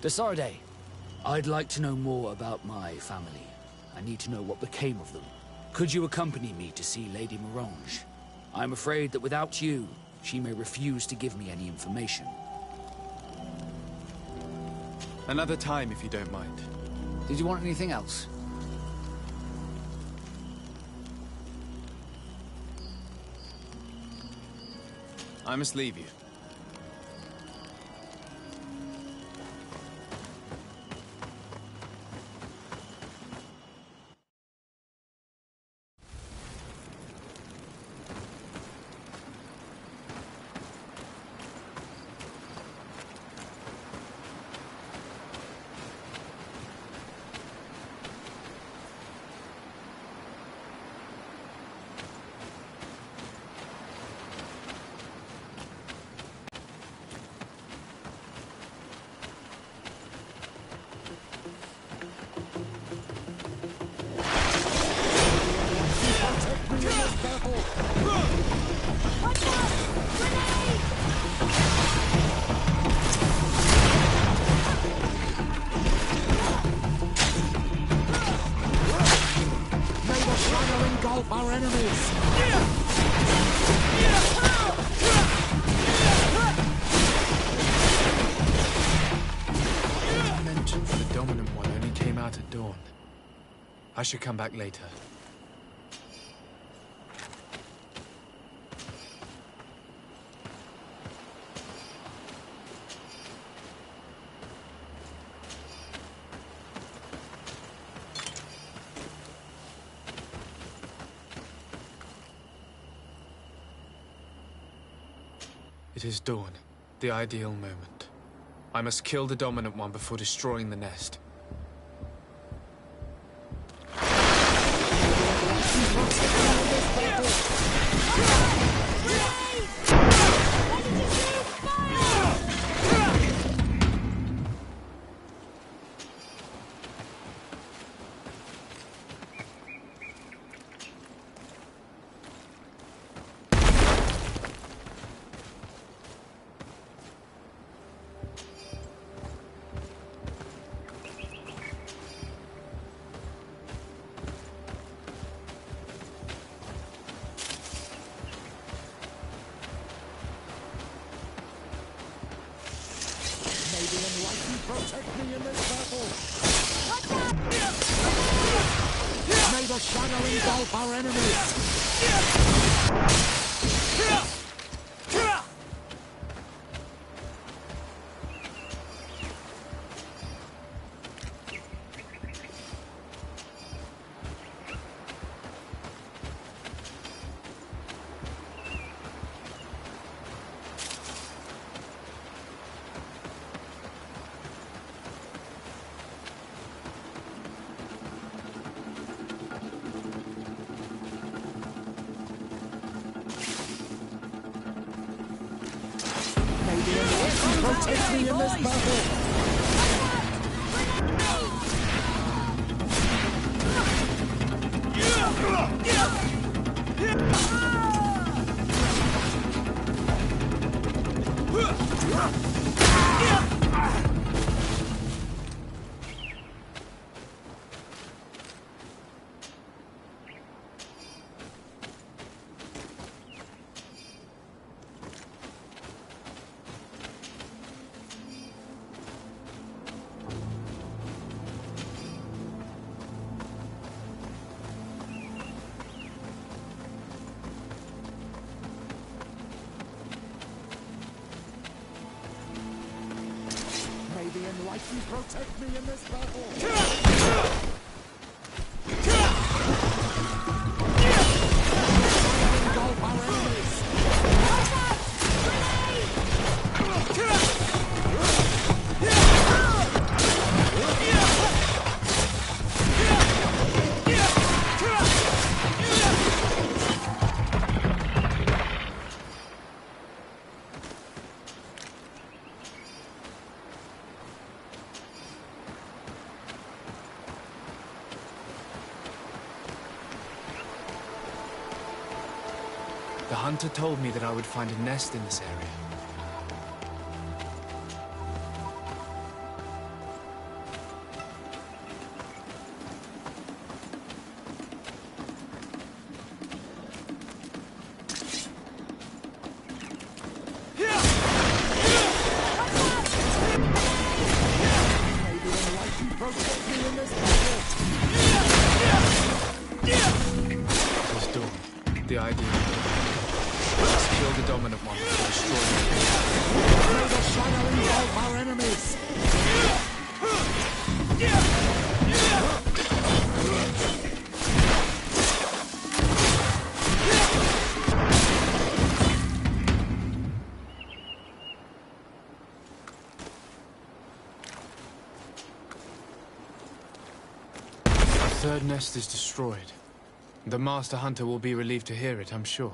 Desarde, I'd like to know more about my family. I need to know what became of them. Could you accompany me to see Lady Morange? I'm afraid that without you, she may refuse to give me any information. Another time, if you don't mind. Did you want anything else? I must leave you. Our enemies! Mentioned the dominant one only came out at dawn. I should come back later. It is dawn, the ideal moment. I must kill the dominant one before destroying the nest. Protect me in this battle! May the shadow engulf our enemies! Protect me in this battle! The enlightened protect me in this battle! Engulf our enemies! The hunter told me that I would find a nest in this area. third nest is destroyed. The Master Hunter will be relieved to hear it, I'm sure.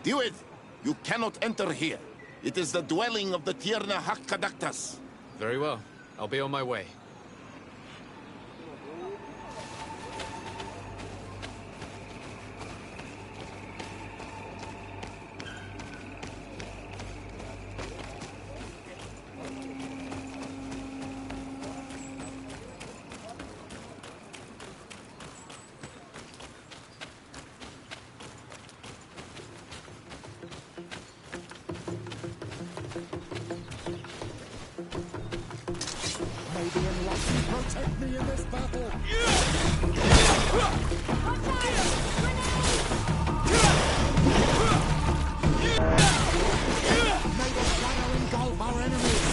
Dude, you cannot enter here. It is the dwelling of the Tierna Hakkadaktas. Very well. I'll be on my way. May the enlightened protect me in this battle! May the fire engulf our enemies!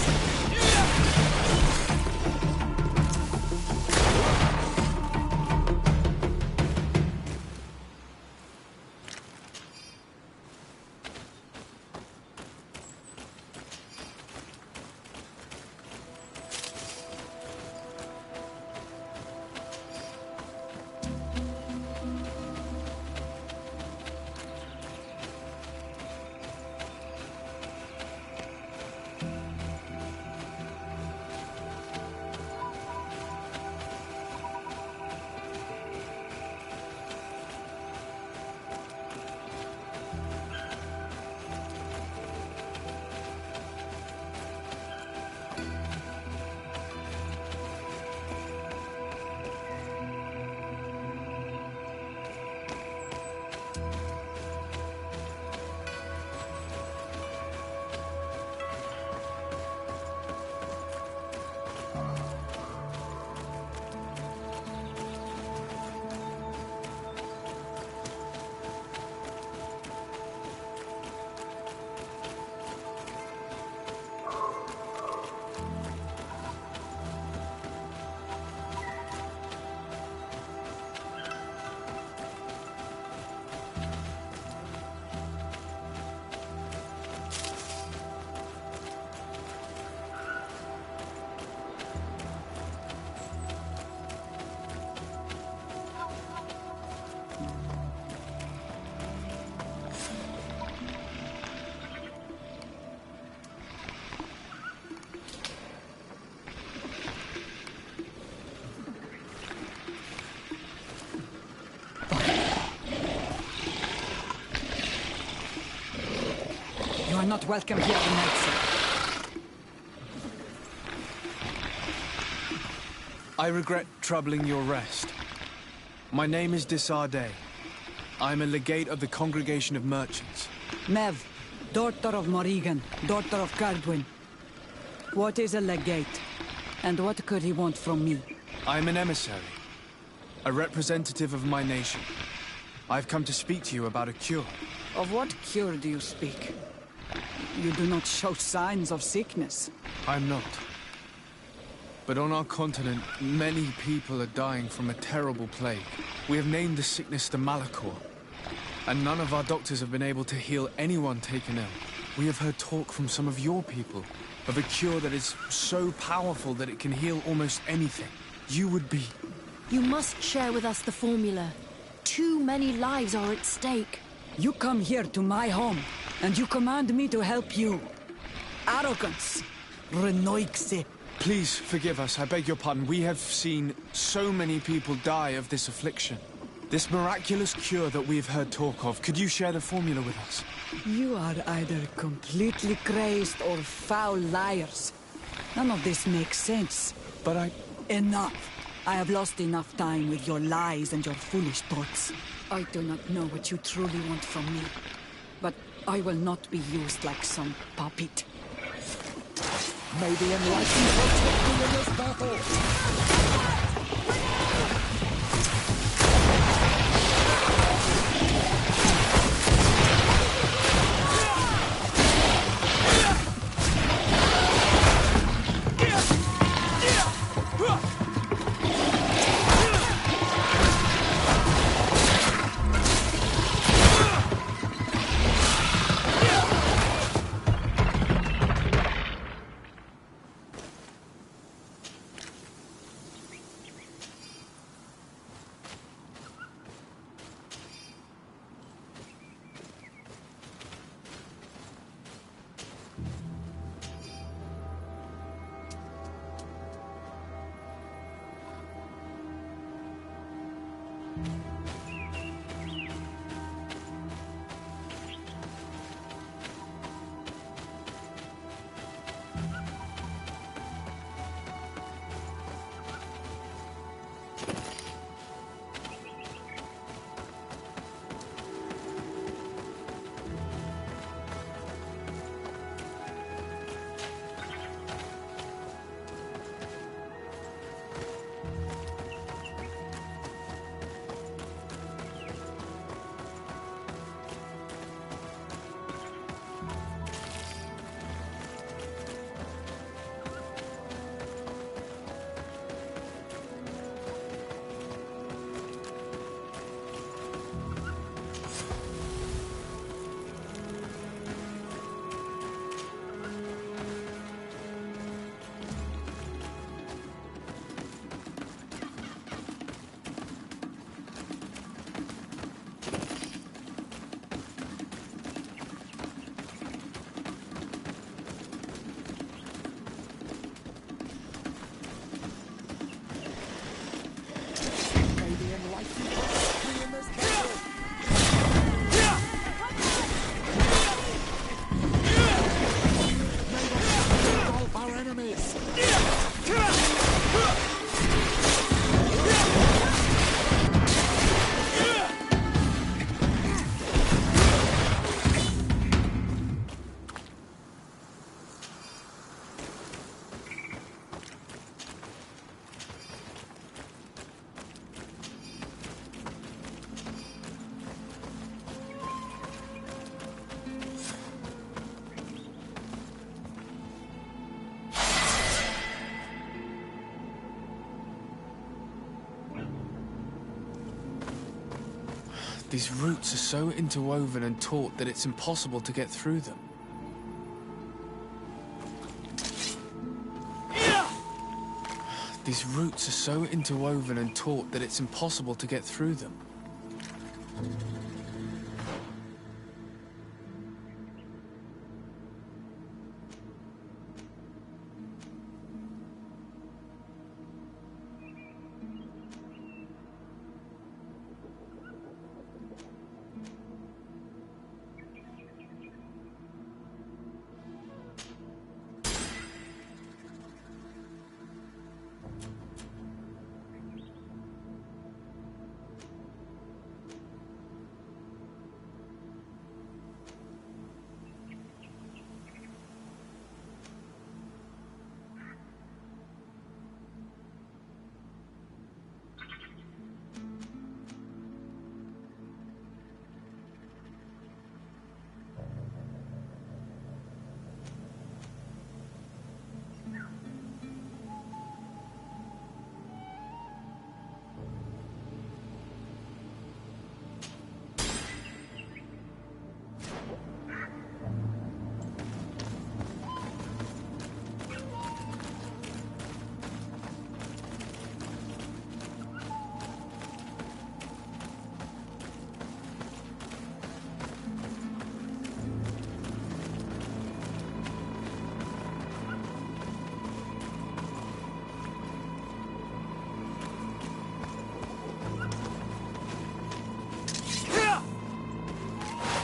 not welcome here tonight, sir. I regret troubling your rest. My name is Disarday. I am a legate of the Congregation of Merchants. Mev, daughter of Morrigan, daughter of Cardwin. What is a legate? And what could he want from me? I am an emissary, a representative of my nation. I've come to speak to you about a cure. Of what cure do you speak? You do not show signs of sickness. I'm not. But on our continent, many people are dying from a terrible plague. We have named the sickness the Malachor, and none of our doctors have been able to heal anyone taken ill. We have heard talk from some of your people of a cure that is so powerful that it can heal almost anything. You would be... You must share with us the formula. Too many lives are at stake. You come here to my home, and you command me to help you. Arrogance. Renoixe. Please forgive us, I beg your pardon. We have seen so many people die of this affliction. This miraculous cure that we've heard talk of, could you share the formula with us? You are either completely crazed or foul liars. None of this makes sense. But Enough. I have lost enough time with your lies and your foolish thoughts. I do not know what you truly want from me, but I will not be used like some puppet. May the enlightened protect me in this battle! These roots are so interwoven and taut that it's impossible to get through them. These roots are so interwoven and taut that it's impossible to get through them.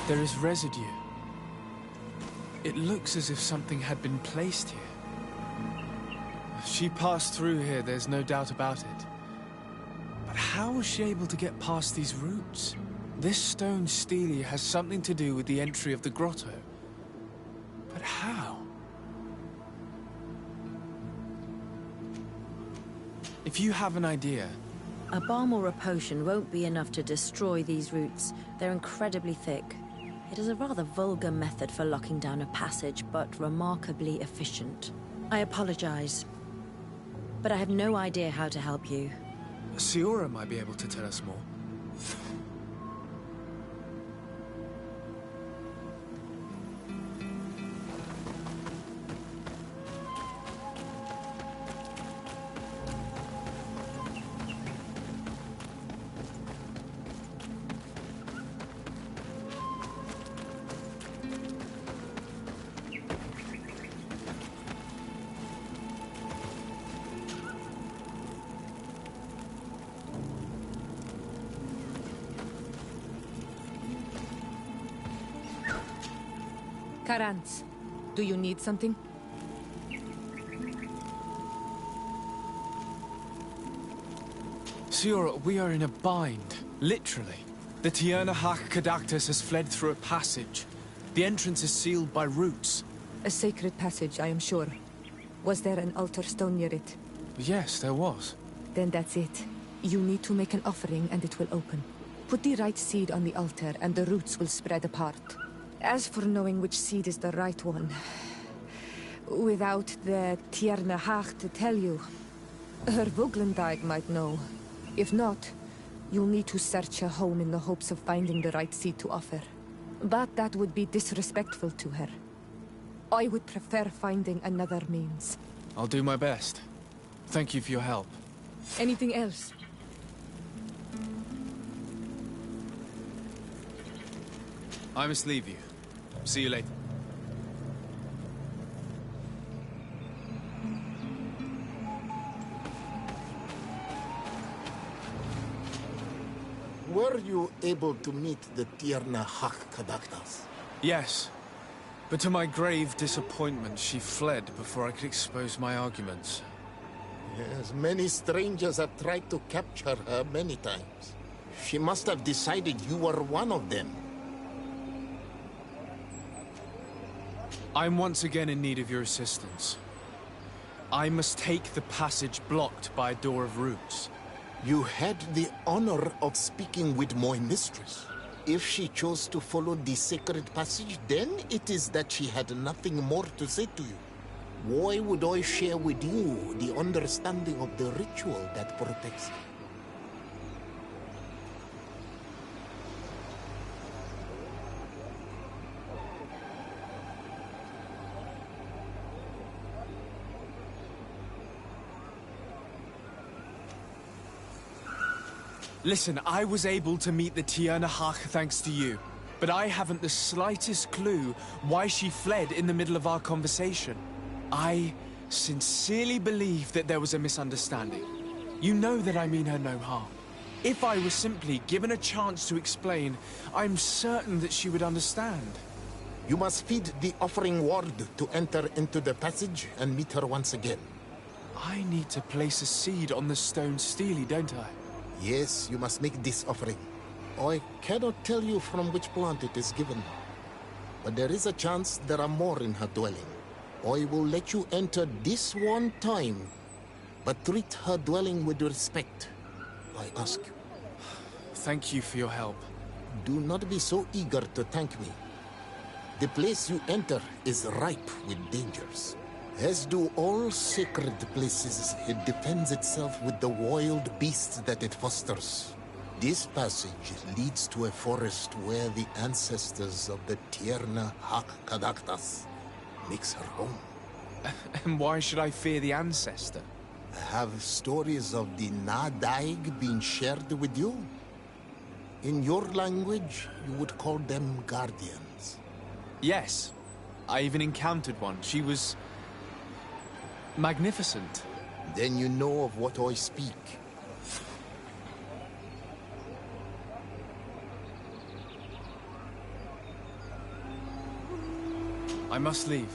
There is residue. It looks as if something had been placed here. She passed through here, there's no doubt about it. But how was she able to get past these roots? This stone stele has something to do with the entry of the grotto. But how? If you have an idea... A balm or a potion won't be enough to destroy these roots. They're incredibly thick. It is a rather vulgar method for locking down a passage, but remarkably efficient. I apologize, but I have no idea how to help you. Siora might be able to tell us more. Karantz, do you need something? Siora, we are in a bind. Literally. The Tierna Hak Kadactus has fled through a passage. The entrance is sealed by roots. A sacred passage, I am sure. Was there an altar stone near it? Yes, there was. Then that's it. You need to make an offering and it will open. Put the right seed on the altar and the roots will spread apart. As for knowing which seed is the right one, without the Tierna Hach to tell you, her Voglendag might know. If not, you'll need to search her home in the hopes of finding the right seed to offer. But that would be disrespectful to her. I would prefer finding another means. I'll do my best. Thank you for your help. Anything else? I must leave you. See you later. Were you able to meet the Tierna Hak Kadaktas? Yes. But to my grave disappointment, she fled before I could expose my arguments. Yes, many strangers have tried to capture her many times. She must have decided you were one of them. I'm once again in need of your assistance. I must take the passage blocked by a door of roots. You had the honor of speaking with my mistress. If she chose to follow the sacred passage, then it is that she had nothing more to say to you. Why would I share with you the understanding of the ritual that protects you? Listen, I was able to meet the Tierna Hach thanks to you, but I haven't the slightest clue why she fled in the middle of our conversation. I sincerely believe that there was a misunderstanding. You know that I mean her no harm. If I were simply given a chance to explain, I'm certain that she would understand. You must feed the offering ward to enter into the passage and meet her once again. I need to place a seed on the stone stele, don't I? Yes, you must make this offering. I cannot tell you from which plant it is given, but there is a chance there are more in her dwelling. I will let you enter this one time, but treat her dwelling with respect, I ask you. Thank you for your help. Do not be so eager to thank me. The place you enter is ripe with dangers. As do all sacred places, it defends itself with the wild beasts that it fosters. This passage leads to a forest where the ancestors of the Tierna Hak Kadaktas makes her home. And why should I fear the ancestor? Have stories of the Nadaig been shared with you? In your language, you would call them guardians. Yes. I even encountered one. She was magnificent. Then you know of what I speak. I must leave.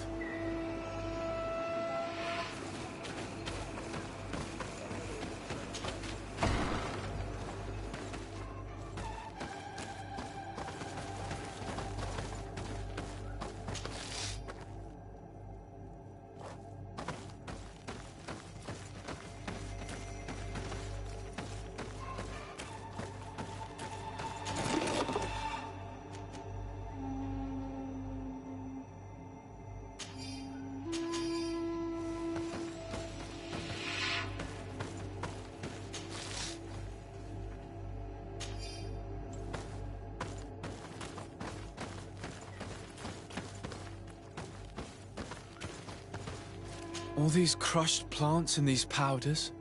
All these crushed plants and these powders.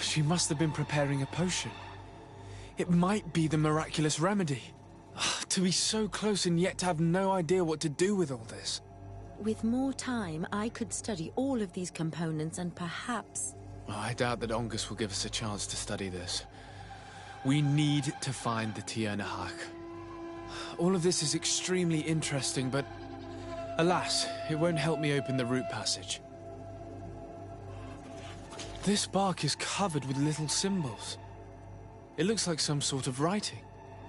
She must have been preparing a potion. It might be the miraculous remedy. To be so close and yet to have no idea what to do with all this. With more time, I could study all of these components and perhaps... I doubt that Ongus will give us a chance to study this. We need to find the Tiernahak. All of this is extremely interesting, but alas, it won't help me open the root passage. This bark is covered with little symbols. It looks like some sort of writing,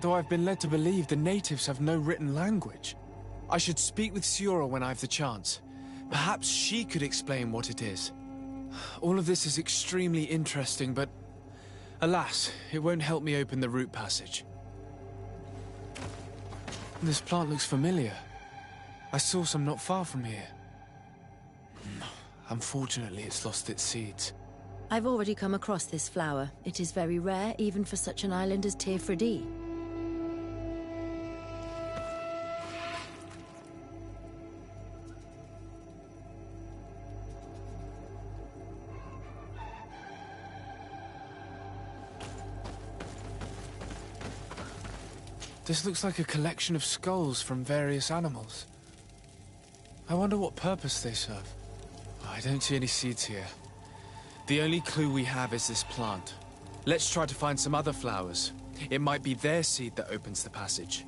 though I've been led to believe the natives have no written language. I should speak with Siora when I have the chance. Perhaps she could explain what it is. All of this is extremely interesting, but alas, it won't help me open the root passage. This plant looks familiar. I saw some not far from here. Unfortunately, it's lost its seeds. I've already come across this flower. It is very rare, even for such an island as Teofridi. This looks like a collection of skulls from various animals. I wonder what purpose they serve. I don't see any seeds here. The only clue we have is this plant. Let's try to find some other flowers. It might be their seed that opens the passage.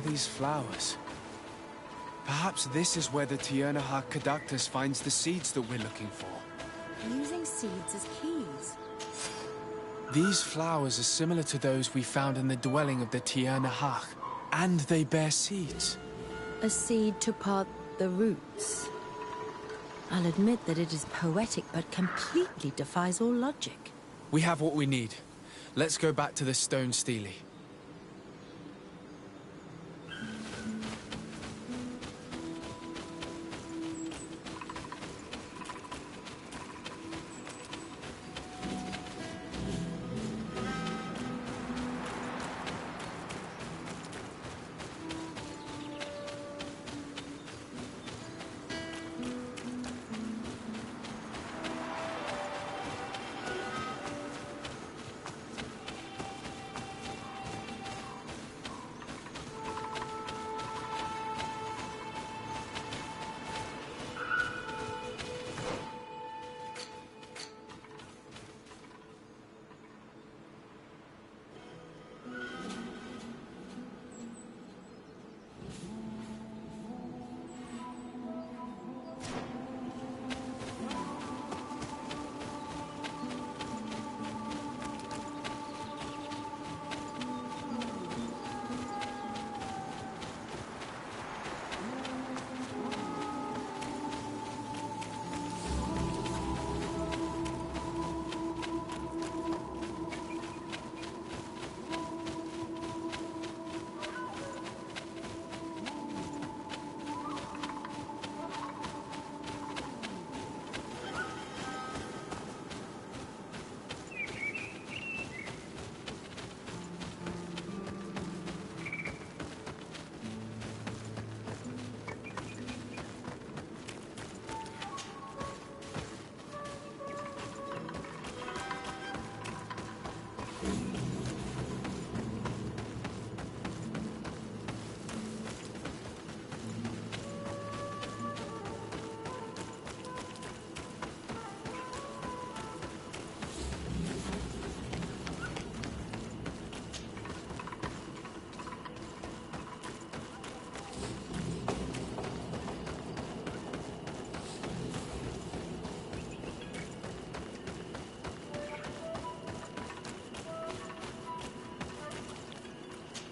These flowers. Perhaps this is where the Tiernahak Caductus finds the seeds that we're looking for. Using seeds as keys. These flowers are similar to those we found in the dwelling of the Tiernahak, and they bear seeds. A seed to part the roots. I'll admit that it is poetic, but completely defies all logic. We have what we need. Let's go back to the stone stele.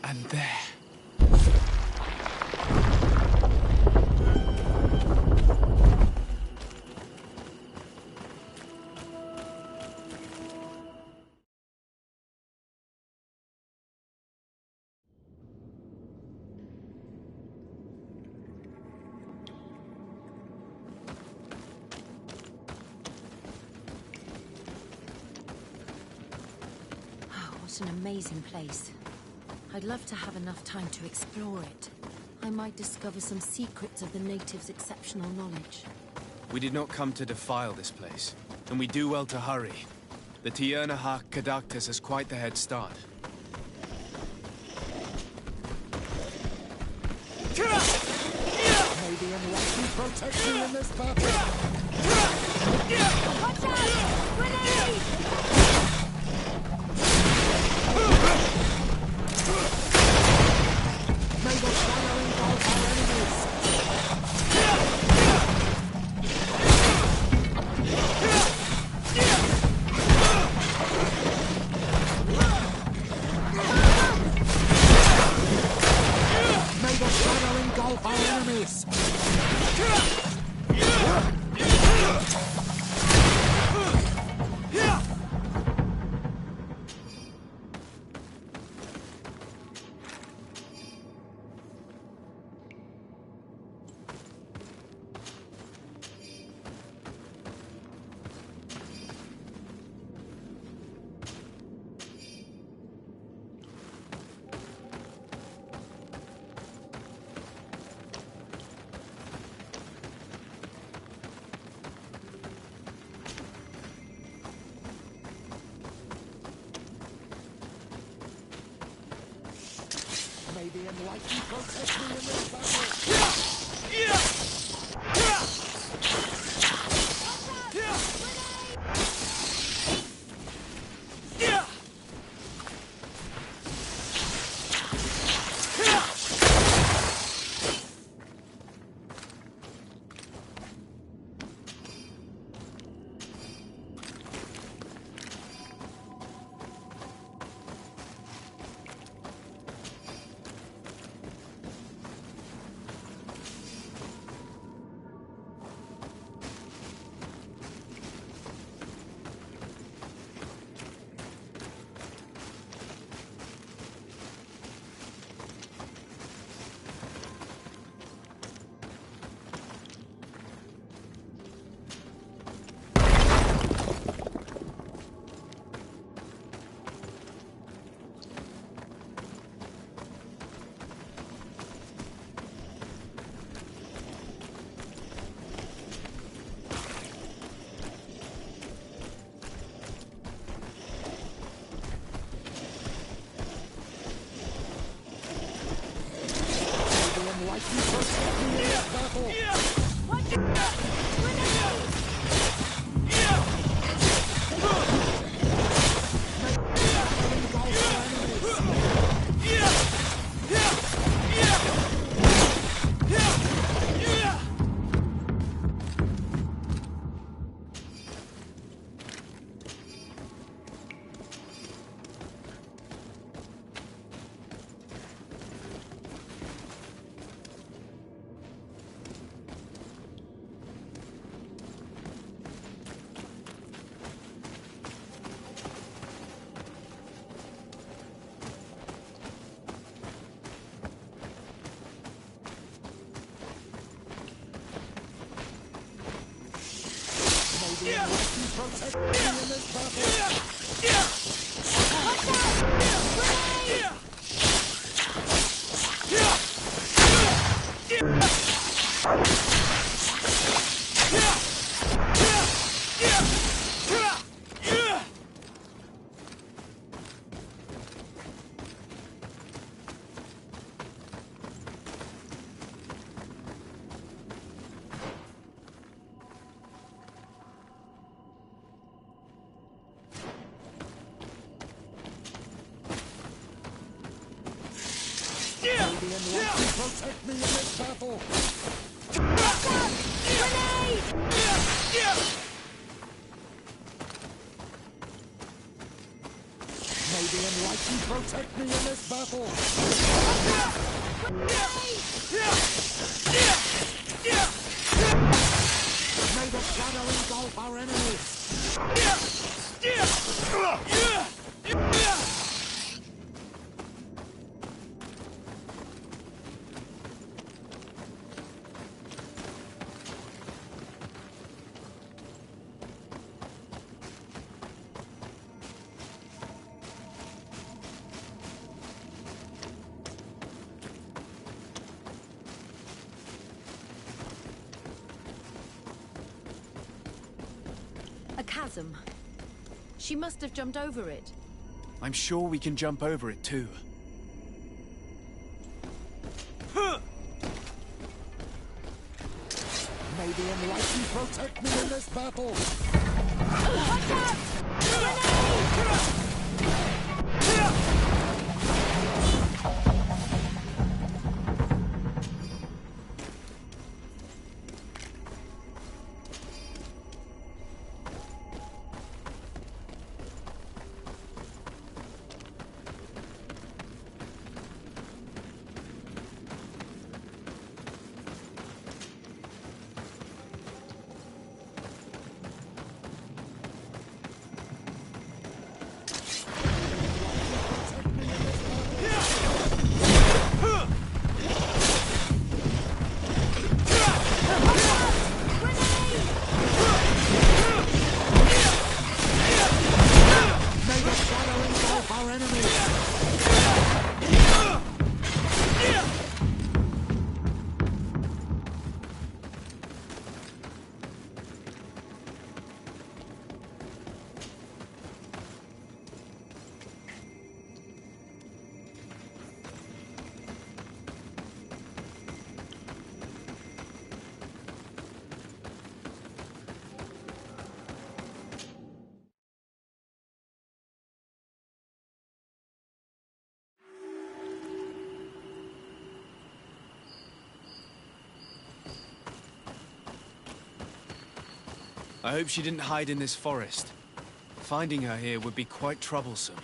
And there. Oh, what an amazing place. I'd love to have enough time to explore it. I might discover some secrets of the natives' exceptional knowledge. We did not come to defile this place, and we do well to hurry. The Tiernahak Kadactus has quite the head start. Maybe enlighten protect you in this battle. Watch out! Grenade! May the fire engulf our enemies. May the fire engulf our enemies. May the enlightened protect me in this battle. protect me in this battle! Protect me in this battle! May the enlightened protect me in this battle! May the shadow engulf our enemies! A chasm. She must have jumped over it. I'm sure we can jump over it too. May the enlightened protect me in this battle! Watch out! I hope she didn't hide in this forest. Finding her here would be quite troublesome.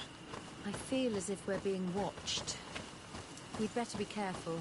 I feel as if we're being watched. We'd better be careful.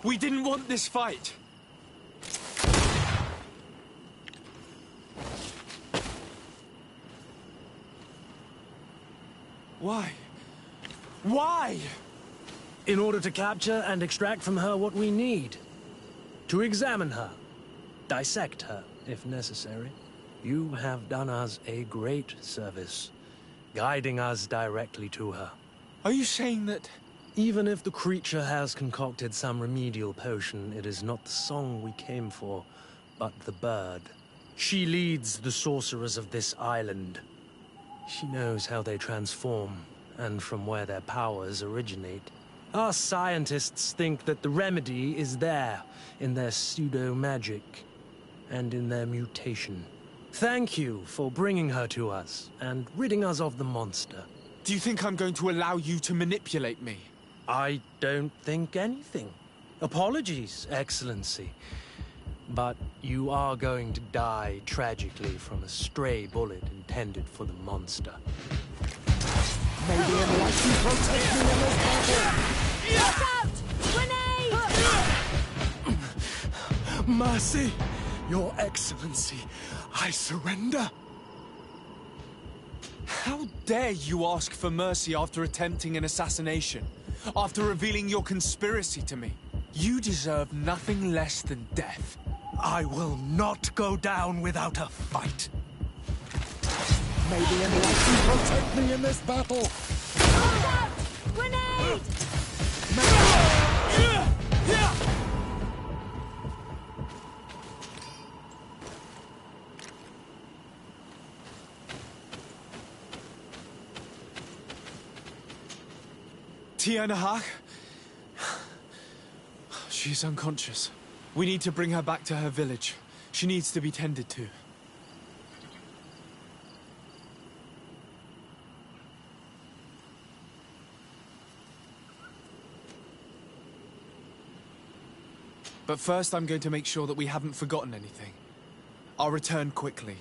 We didn't want this fight. Why? Why? In order to capture and extract from her what we need. To examine her. Dissect her, if necessary. You have done us a great service, guiding us directly to her. Are you saying that... Even if the creature has concocted some remedial potion, it is not the song we came for, but the bird. She leads the sorcerers of this island. She knows how they transform, and from where their powers originate. Our scientists think that the remedy is there, in their pseudo-magic, and in their mutation. Thank you for bringing her to us, and ridding us of the monster. Do you think I'm going to allow you to manipulate me? I don't think anything. Apologies, Excellency. But you are going to die tragically from a stray bullet intended for the monster. May the enlightened protect me in this battle! Look out! Grenade! Mercy! Your Excellency, I surrender! How dare you ask for mercy after attempting an assassination? After revealing your conspiracy to me? You deserve nothing less than death. I will not go down without a fight. May the enlightened protect me in this battle! Look out! Grenade! Tianahak? She's unconscious. We need to bring her back to her village. She needs to be tended to. But first, I'm going to make sure that we haven't forgotten anything. I'll return quickly.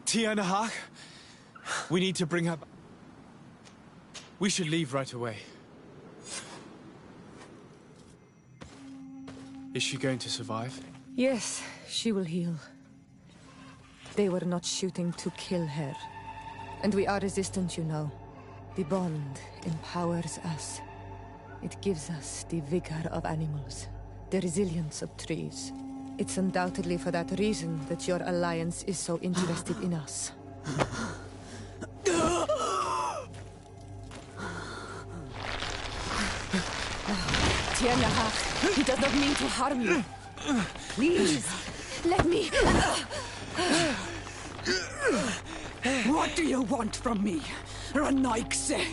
Tianahak? We need to bring her back. We should leave right away. Is she going to survive? Yes, she will heal. They were not shooting to kill her. And we are resistant, you know. The bond empowers us. It gives us the vigor of animals, the resilience of trees. It's undoubtedly for that reason that your alliance is so interested in us. Tianahak, he does not mean to harm you. Please, let me... What do you want from me, Ranaikse?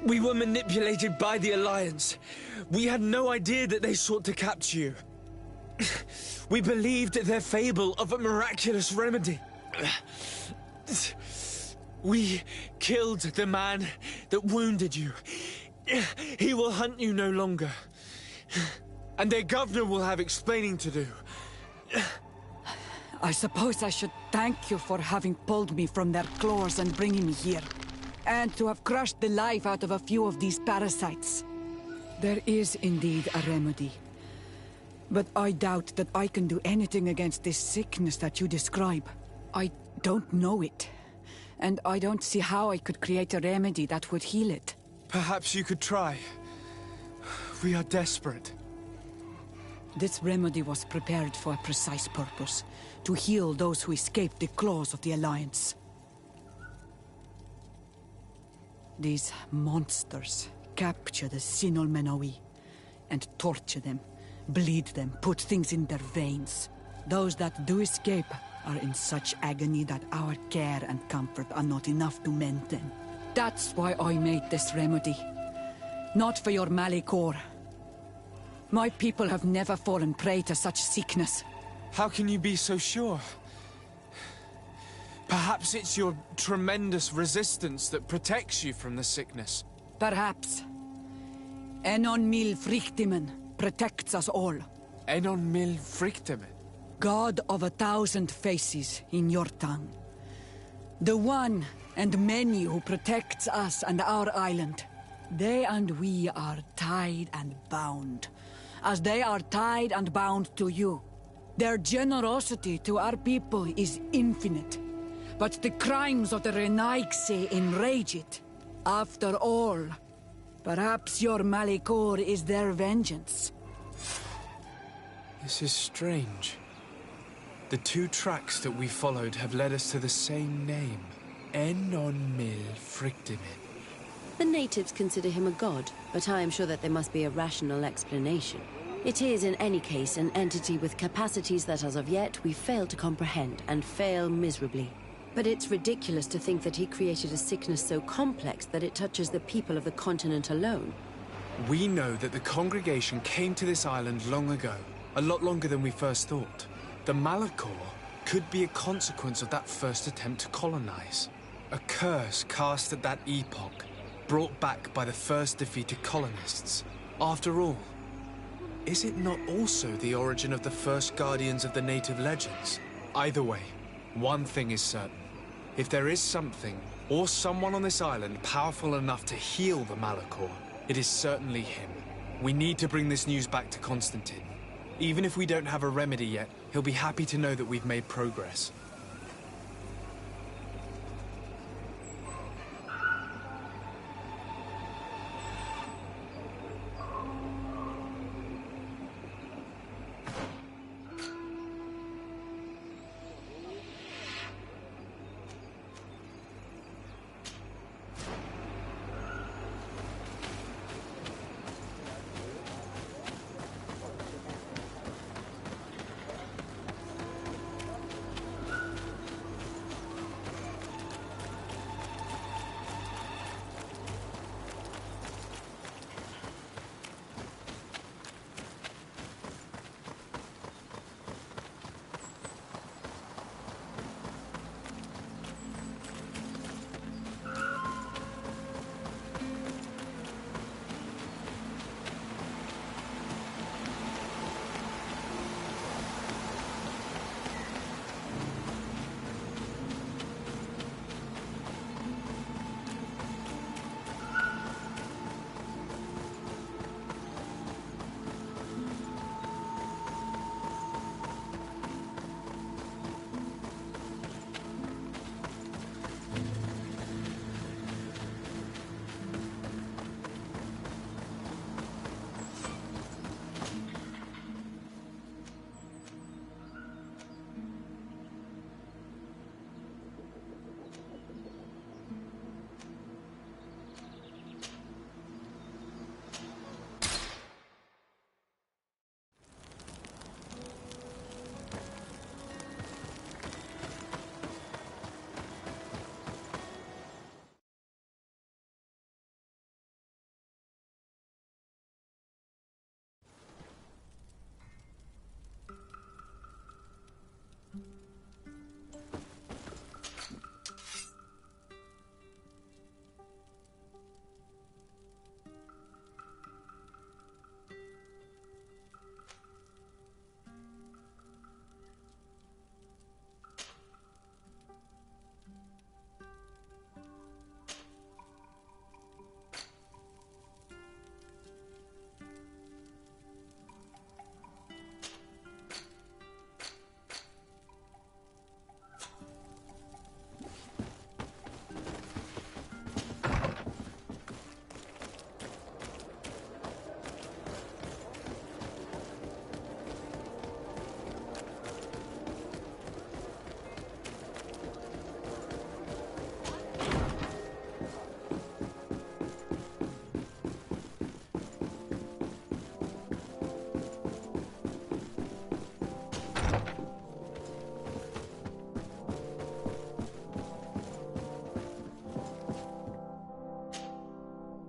We were manipulated by the Alliance. We had no idea that they sought to capture you. We believed their fable of a miraculous remedy. We killed the man that wounded you. He will hunt you no longer. And their governor will have explaining to do. I suppose I should thank you for having pulled me from their claws and bringing me here. And to have crushed the life out of a few of these parasites. There is indeed a remedy. But I doubt that I can do anything against this sickness that you describe. I don't know it. And I don't see how I could create a remedy that would heal it. Perhaps you could try. We are desperate. This remedy was prepared for a precise purpose, to heal those who escaped the claws of the Alliance. These monsters capture the Sinol Menoi and torture them, bleed them, put things in their veins. Those that do escape are in such agony that our care and comfort are not enough to mend them. That's why I made this remedy. Not for your Malicor. My people have never fallen prey to such sickness. How can you be so sure? Perhaps it's your tremendous resistance that protects you from the sickness. Perhaps. Enon mil frictimen protects us all. Enon mil frictimen? God of 1,000 faces in your tongue. The one and many who protects us and our island. They and we are tied and bound, as they are tied and bound to you. Their generosity to our people is infinite, but the crimes of the Renaigse enrage it. After all, perhaps your Malicor is their vengeance. This is strange. The two tracks that we followed have led us to the same name. Enon mil frictimen. The natives consider him a god, but I am sure that there must be a rational explanation. It is, in any case, an entity with capacities that as of yet we fail to comprehend, and fail miserably. But it's ridiculous to think that he created a sickness so complex that it touches the people of the continent alone. We know that the congregation came to this island long ago, a lot longer than we first thought. The Malicor could be a consequence of that first attempt to colonize. A curse cast at that epoch, brought back by the first defeated colonists. After all, is it not also the origin of the first guardians of the native legends? Either way, one thing is certain. If there is something, or someone on this island powerful enough to heal the Malicor, it is certainly him. We need to bring this news back to Constantine. Even if we don't have a remedy yet, he'll be happy to know that we've made progress.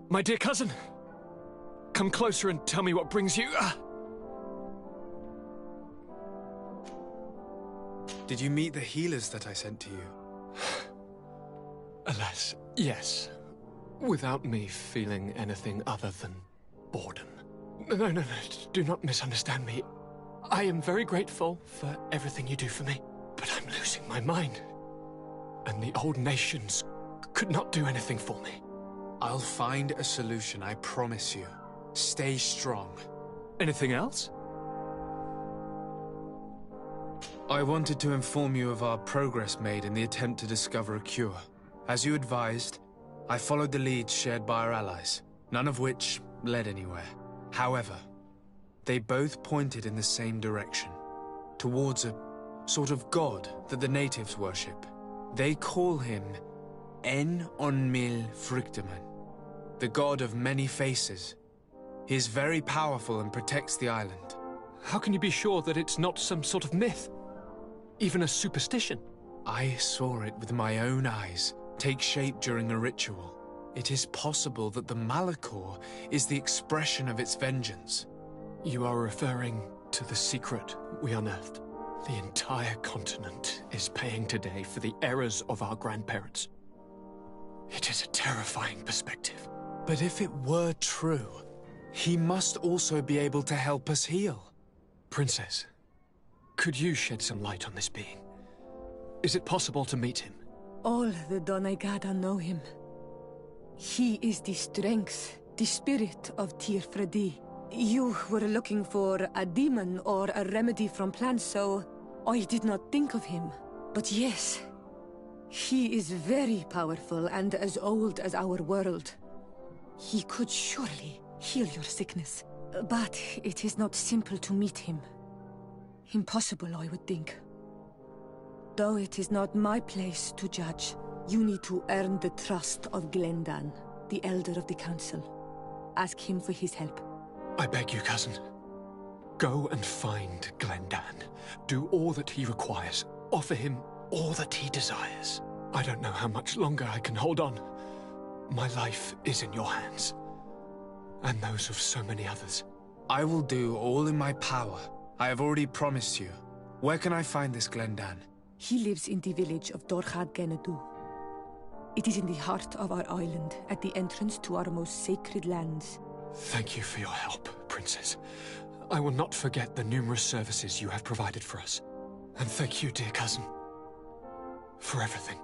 My dear cousin, come closer and tell me what brings you... Did you meet the healers that I sent to you? Alas, yes. Without me feeling anything other than boredom. No, do not misunderstand me. I am very grateful for everything you do for me, but I'm losing my mind. And the old nations could not do anything for me. I'll find a solution, I promise you. Stay strong. Anything else? I wanted to inform you of our progress made in the attempt to discover a cure. As you advised, I followed the leads shared by our allies, none of which led anywhere. However, they both pointed in the same direction, towards a sort of god that the natives worship. They call him En Onmil Frichteman, the god of many faces. He is very powerful and protects the island. How can you be sure that it's not some sort of myth? Even a superstition? I saw it with my own eyes take shape during a ritual. It is possible that the Malachor is the expression of its vengeance. You are referring to the secret we unearthed. The entire continent is paying today for the errors of our grandparents. It is a terrifying perspective. But if it were true, he must also be able to help us heal. Princess, could you shed some light on this being? Is it possible to meet him? All the Doneigada know him. He is the strength, the spirit of Tirfredi. You were looking for a demon or a remedy from plants, so I did not think of him. But yes, he is very powerful and as old as our world. He could surely heal your sickness. But it is not simple to meet him. Impossible, I would think. Though it is not my place to judge, you need to earn the trust of Glendan, the Elder of the Council. Ask him for his help. I beg you, cousin. Go and find Glendan. Do all that he requires. Offer him all that he desires. I don't know how much longer I can hold on. My life is in your hands. And those of so many others. I will do all in my power. I have already promised you. Where can I find this Glendan? He lives in the village of Dorchad Genadu. It is in the heart of our island, at the entrance to our most sacred lands. Thank you for your help, Princess. I will not forget the numerous services you have provided for us. And thank you, dear cousin, for everything.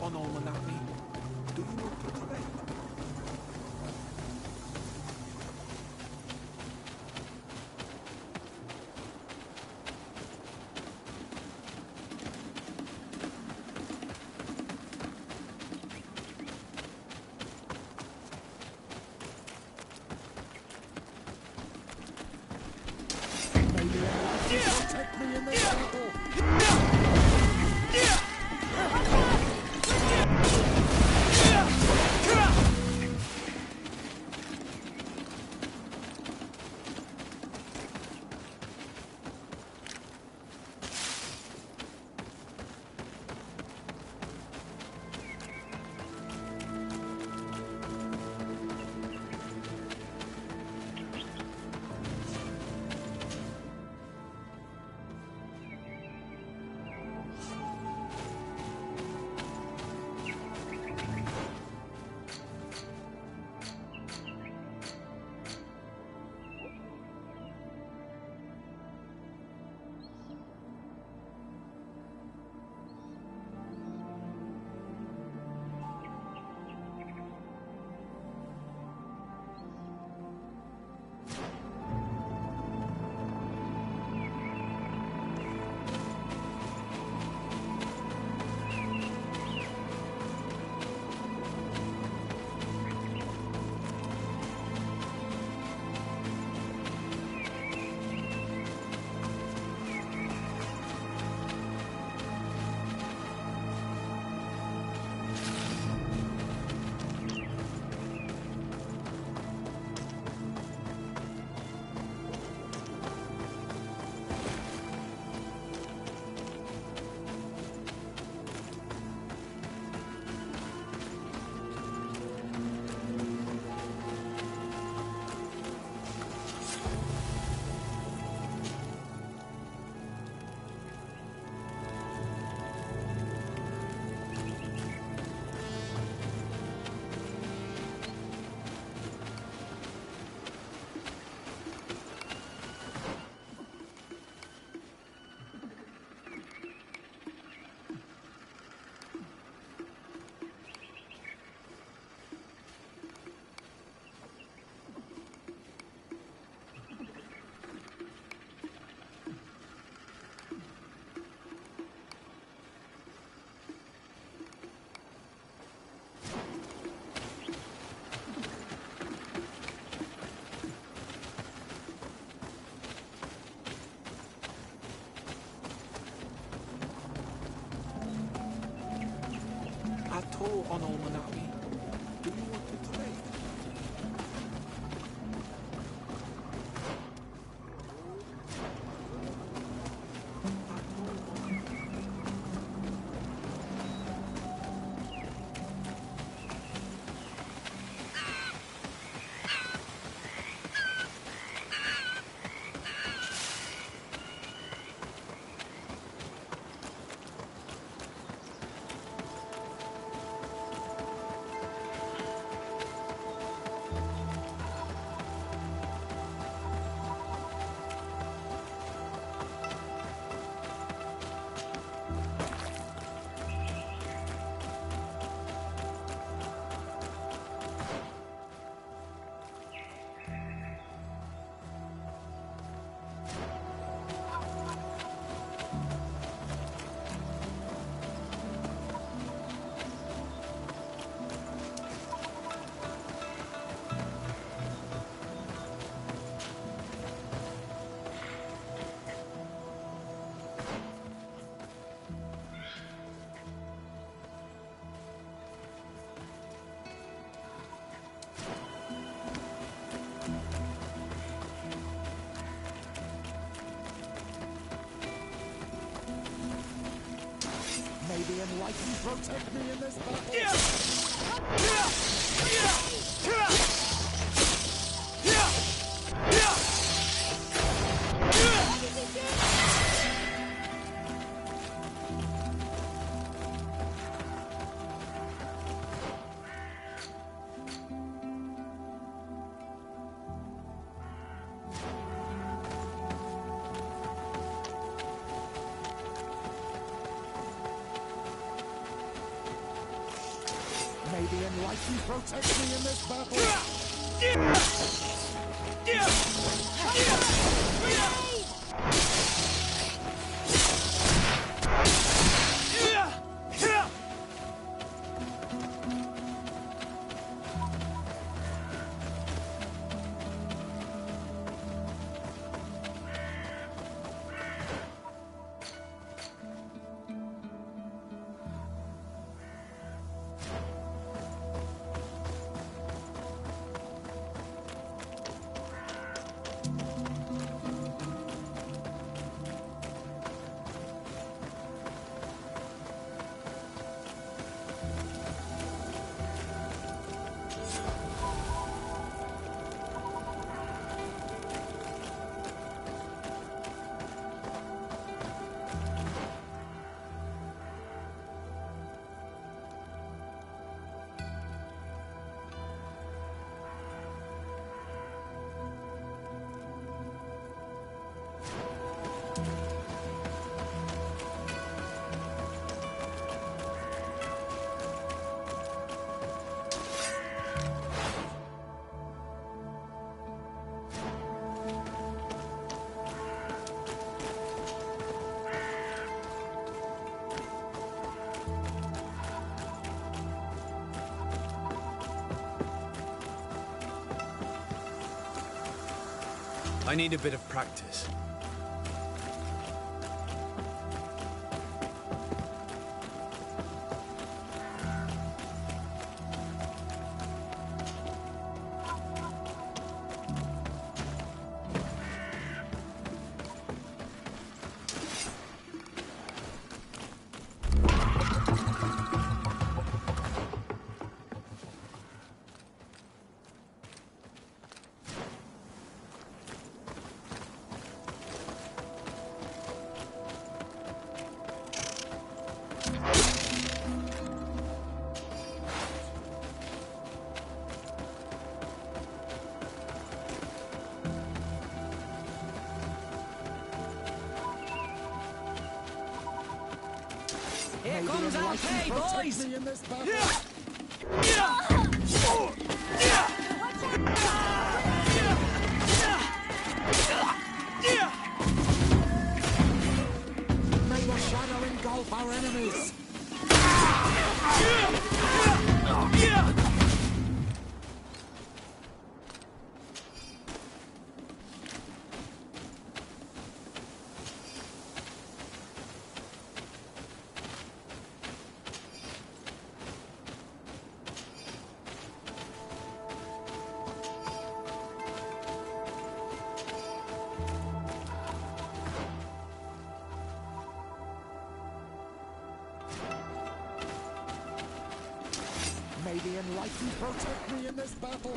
on Almanami. Do you want to trade? Protect me in this battle! Ato on Almanami. Do you want to trade? May the enlightened protect me in this battle! the Enlightened protect me in this battle! I need a bit of practice. Here comes our pay, boys! Me in this battle! May the shadow engulf our enemies! May the Enlightened protect me in this battle!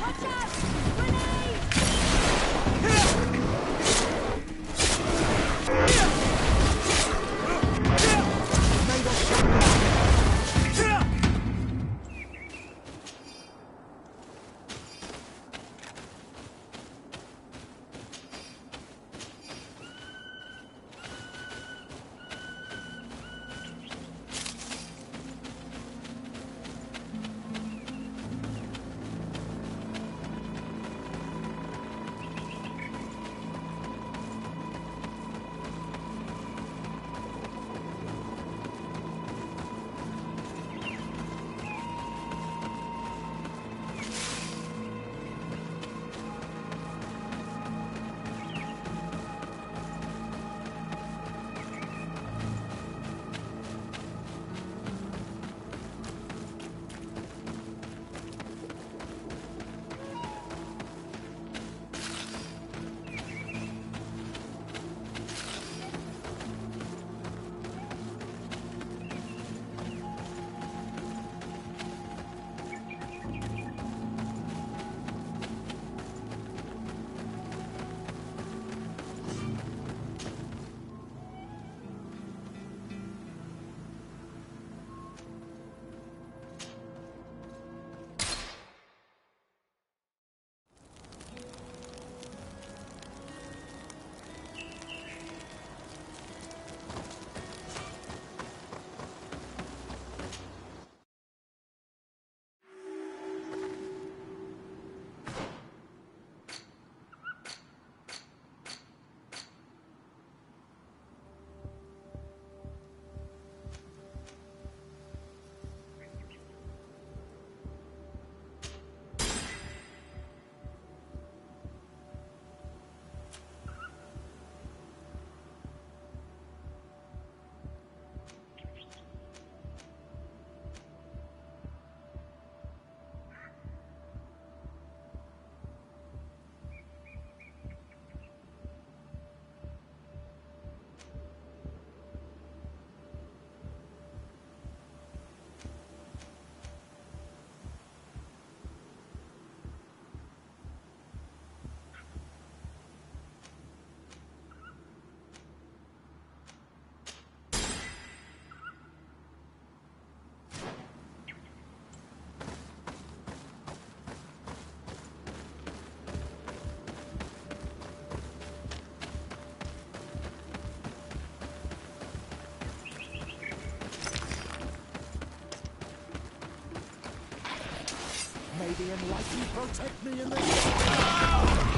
Watch out! Grenade! May the shadow... the enlightened protect me in this.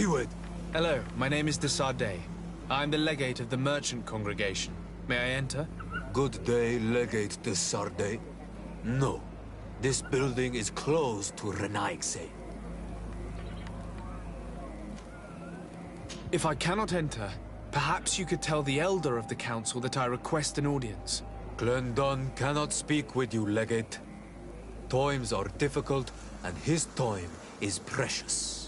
Steward! Hello, my name is de Sardet. I'm the legate of the merchant congregation. May I enter? Good day, Legate de Sardet. No. This building is closed to Renaigse. If I cannot enter, perhaps you could tell the elder of the council that I request an audience. Glendon cannot speak with you, Legate. Times are difficult, and his time is precious.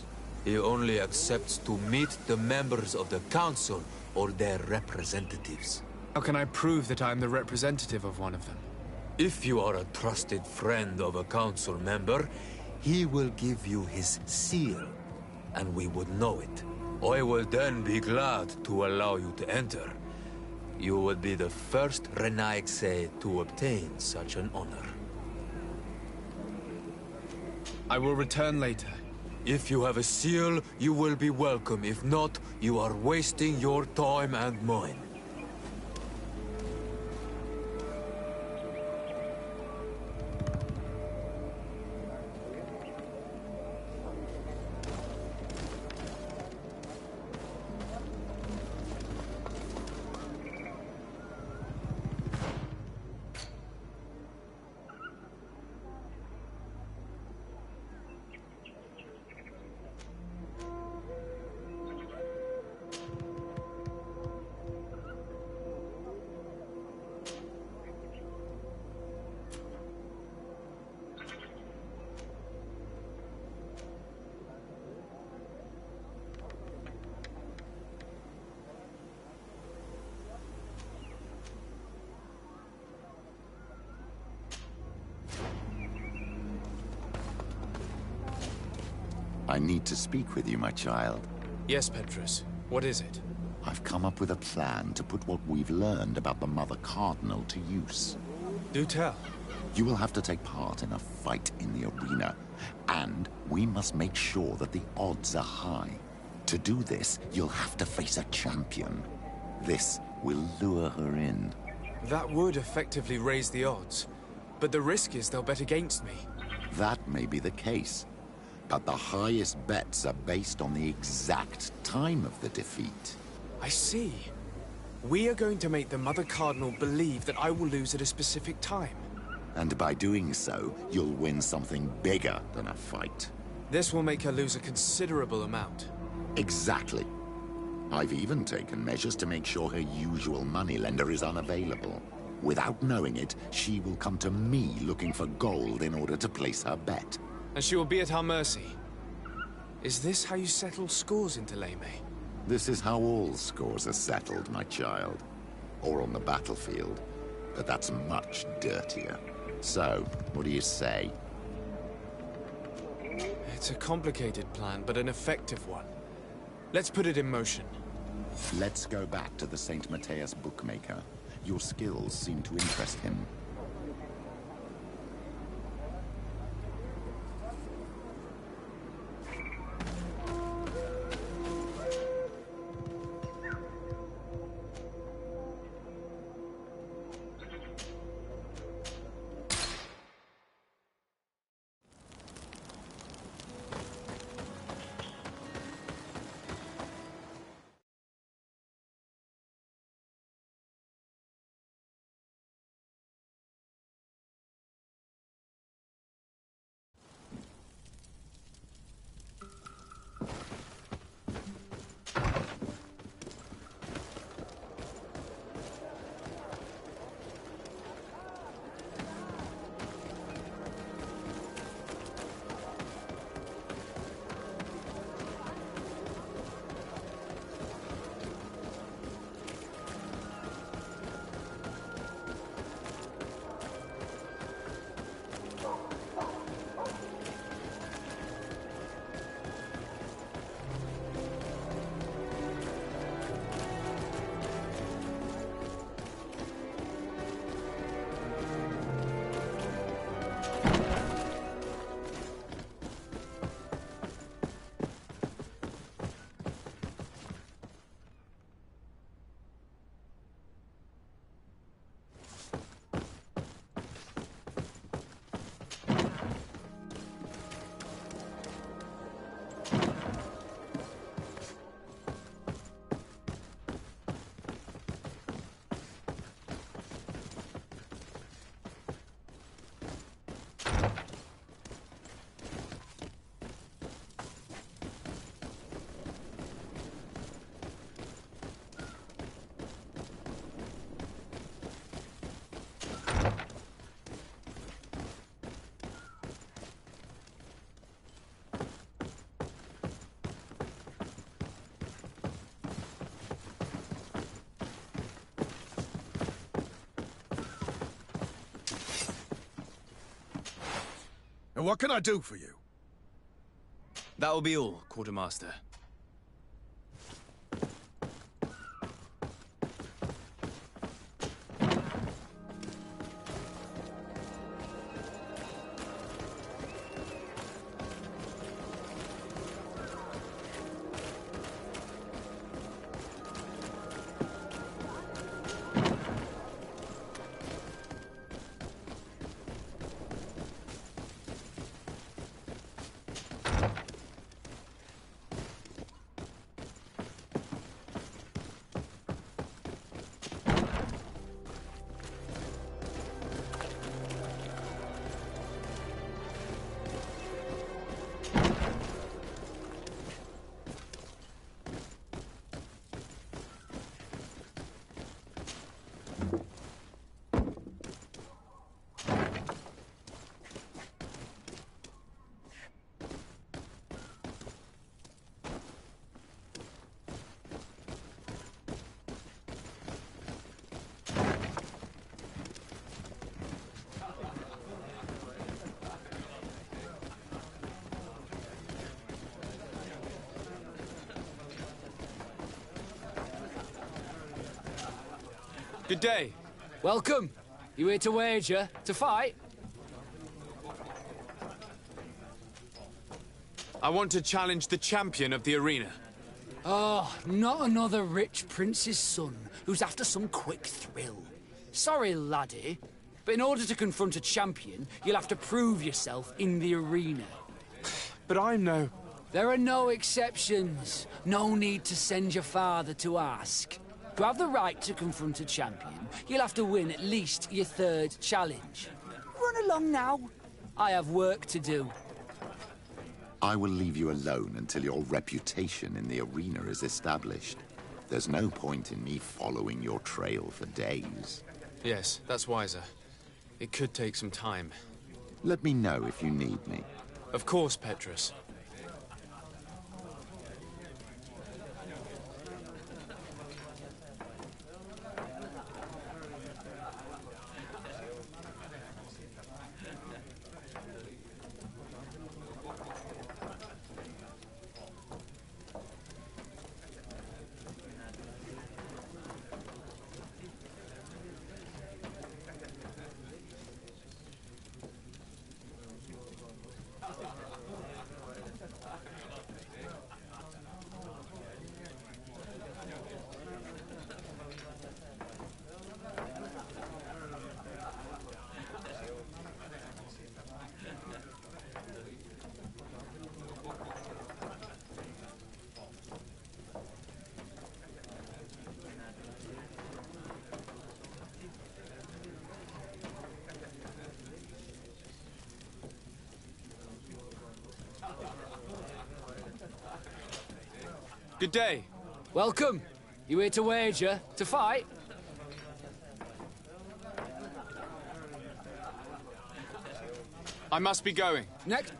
He only accepts to meet the members of the council or their representatives. How can I prove that I'm the representative of one of them? If you are a trusted friend of a council member, he will give you his seal, and we would know it. I will then be glad to allow you to enter. You will be the first Renaigse to obtain such an honor. I will return later. If you have a seal, you will be welcome. If not, you are wasting your time and mine. I need to speak with you, my child. Yes, Petrus. What is it? I've come up with a plan to put what we've learned about the Mother Cardinal to use. Do tell. You will have to take part in a fight in the arena, and we must make sure that the odds are high. To do this, you'll have to face a champion. This will lure her in. That would effectively raise the odds, but the risk is they'll bet against me. That may be the case, but the highest bets are based on the exact time of the defeat. I see. We are going to make the Mother Cardinal believe that I will lose at a specific time. And by doing so, you'll win something bigger than a fight. This will make her lose a considerable amount. Exactly. I've even taken measures to make sure her usual moneylender is unavailable. Without knowing it, she will come to me looking for gold in order to place her bet. And she will be at our mercy. Is this how you settle scores in Thélème? This is how all scores are settled, my child. Or on the battlefield. But that's much dirtier. So, what do you say? It's a complicated plan, but an effective one. Let's put it in motion. Let's go back to the St. Matthias bookmaker. Your skills seem to interest him. And what can I do for you? That will be all, Quartermaster. Good day. Welcome. You here to wager? To fight? I want to challenge the champion of the arena. Oh, not another rich prince's son who's after some quick thrill. Sorry, laddie, but in order to confront a champion, you'll have to prove yourself in the arena. But I'm no... There are no exceptions. No need to send your father to ask. To have the right to confront a champion, you'll have to win at least your third challenge. Run along now. I have work to do. I will leave you alone until your reputation in the arena is established. There's no point in me following your trail for days. Yes, that's wiser. It could take some time. Let me know if you need me. Of course, Petrus. Good day. Welcome. You here to wager? To fight? I must be going. Next.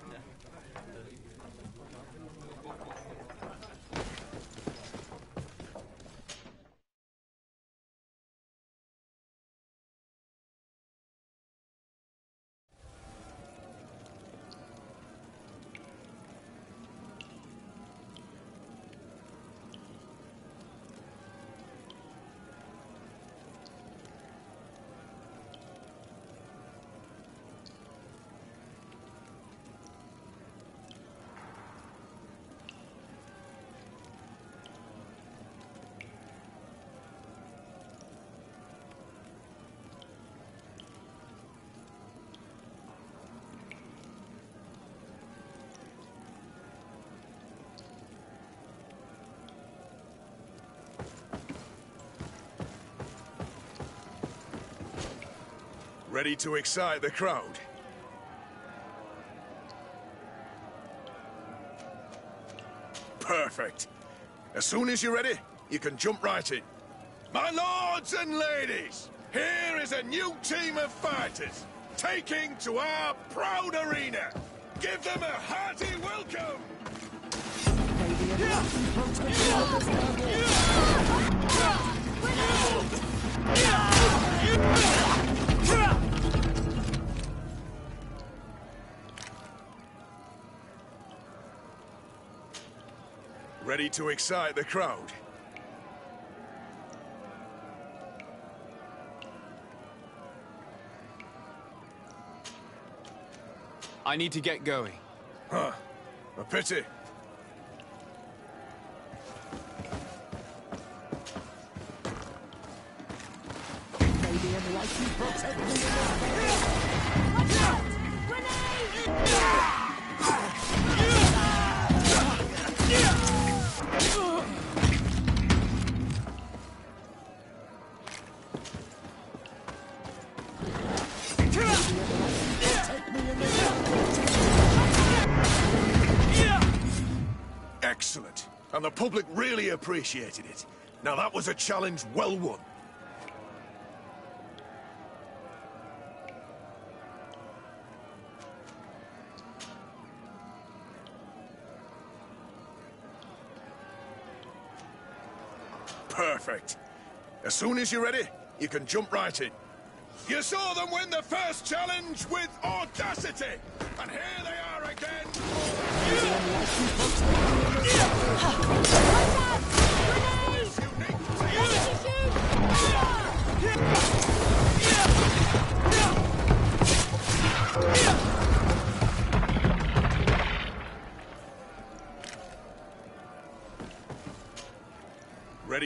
Ready to excite the crowd? Perfect. As soon as you're ready, you can jump right in. My lords and ladies, here is a new team of fighters, taking to our proud arena. Give them a hearty welcome! Ready to excite the crowd? I need to get going. Huh. A pity. Maybe enlightened protect me in this Watch out! Grenade! Excellent. And the public really appreciated it. Now that was a challenge well won. Perfect. As soon as you're ready, you can jump right in. You saw them win the first challenge with audacity! And here they are again!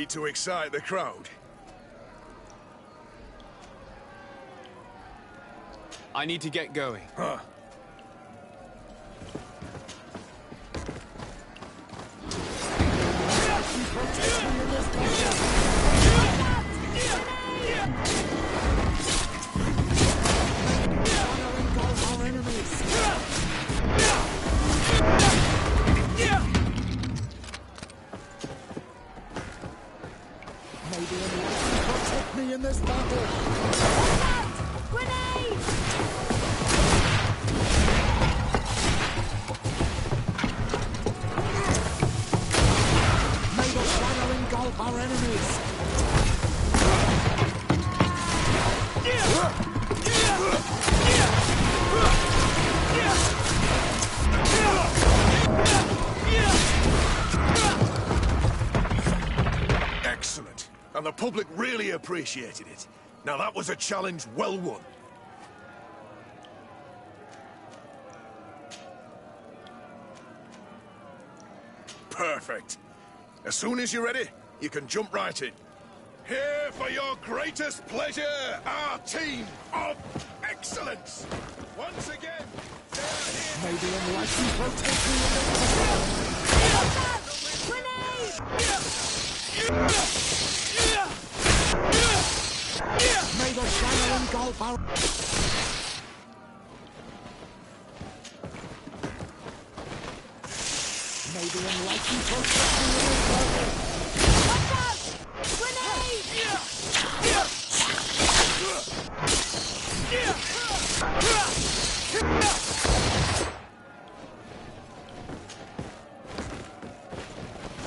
to excite the crowd. I need to get going. Huh. Maybe enlighten protect me in this battle. Grenade! May the shadow engulf our enemies. Excellent. And the public really appreciated it. Now that was a challenge well won. Perfect. As soon as you're ready, you can jump right in. Here for your greatest pleasure, our team of excellence. Once again, they are here. May the enlightened protect me in this Grenade! May the shadow engulf our... May the enlightened protect me in this battle. Watch out! Grenade!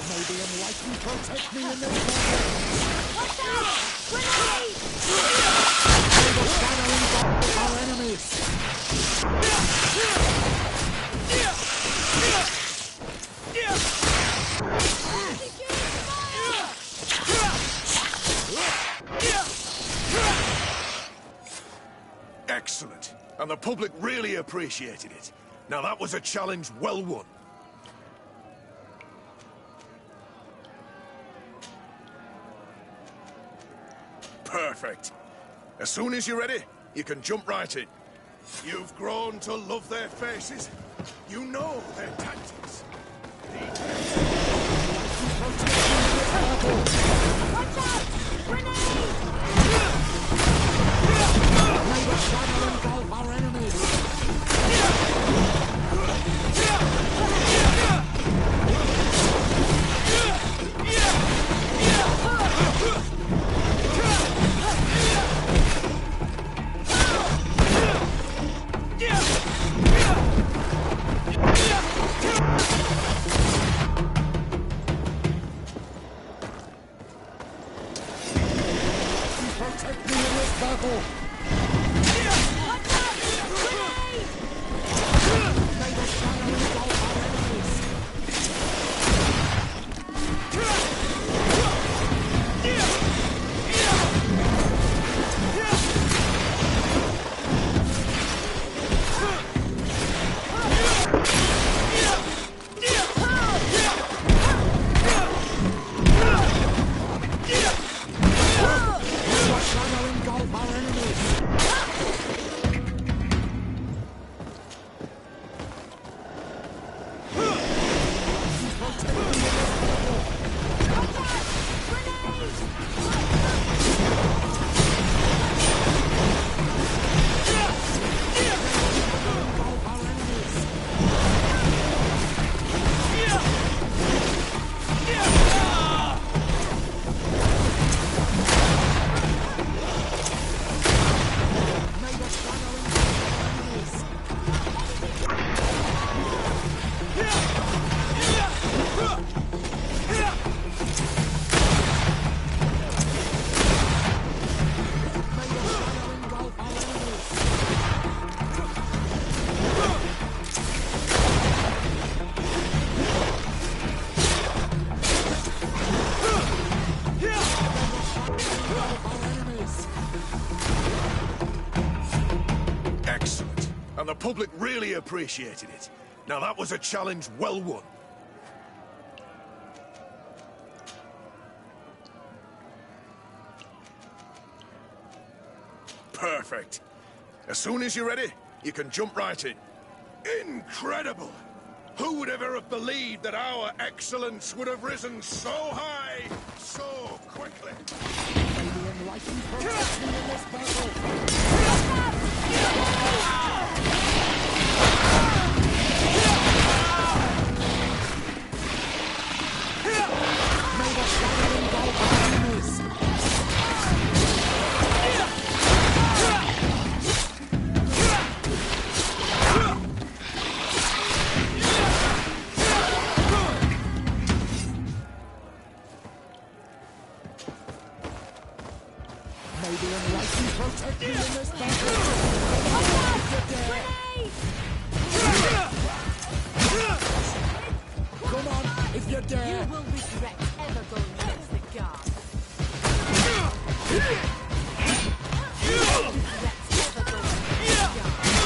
May the enlightened protect me in this battle. Watch out! Grenade! May the shadow engulf our enemies. Excellent. And the public really appreciated it. Now that was a challenge well won. Perfect. As soon as you're ready, you can jump right in. You've grown to love their faces. You know their tactics. Watch out! Grenade! May the shadow engulf our enemies. Protect me in this battle. Watch out! Grenade! May the shadow engulf our enemies. May the shadow engulf our enemies. Protect me in this battle. Engulf our enemies. May the shadow engulf our enemies. May the shadow engulf our enemies. Engulf our enemies. Excellent. And the public really appreciated it. Now that was a challenge well won. Perfect. As soon as you're ready, you can jump right in. Incredible! Who would ever have believed that our excellence would have risen so high, so quickly? May the enlightened protect me in this battle! May the shadow engulf our enemies! May the enlightened protect me in this battle! Come on, if you dare! You will regret ever going against the guard.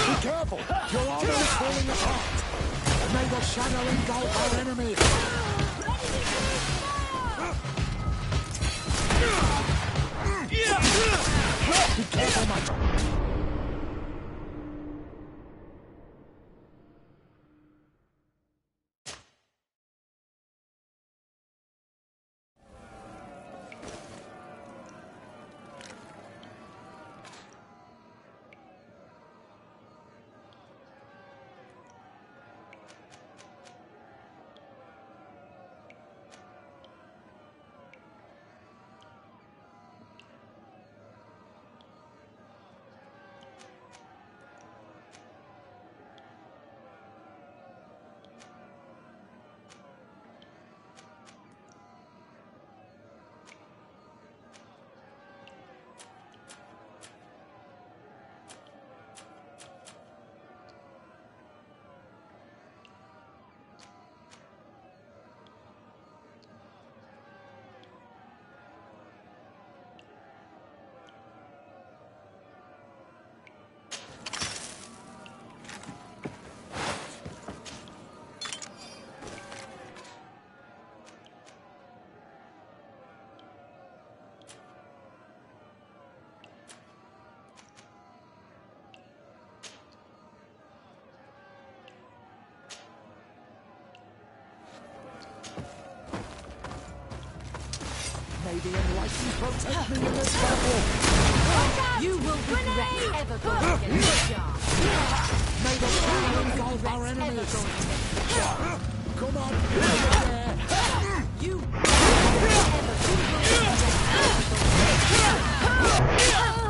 Be careful! Your armor is falling apart! May the shadow engulf our enemies! Be careful, my... May the enlightened protect me in this battle! You will regret ever going against the guard. May the shadow engulf our enemies! Come on, if you dare! You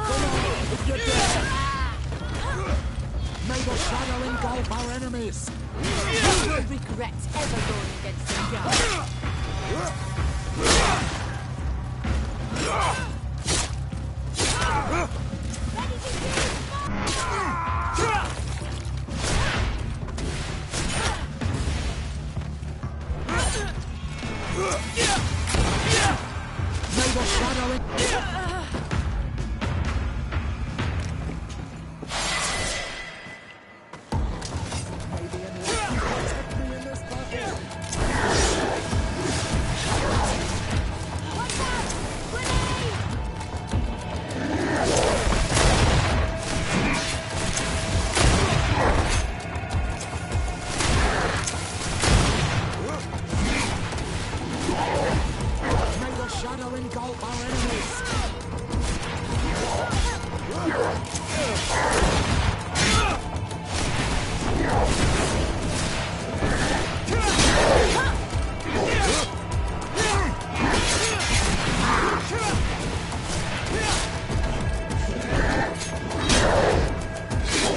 Come on, if you dare! May the shadow engulf our enemies! You will regret ever going against the guard. May the shadow May the enlightened protect me in this battle! Watch out! Grenade! May the shadow engulf our enemies!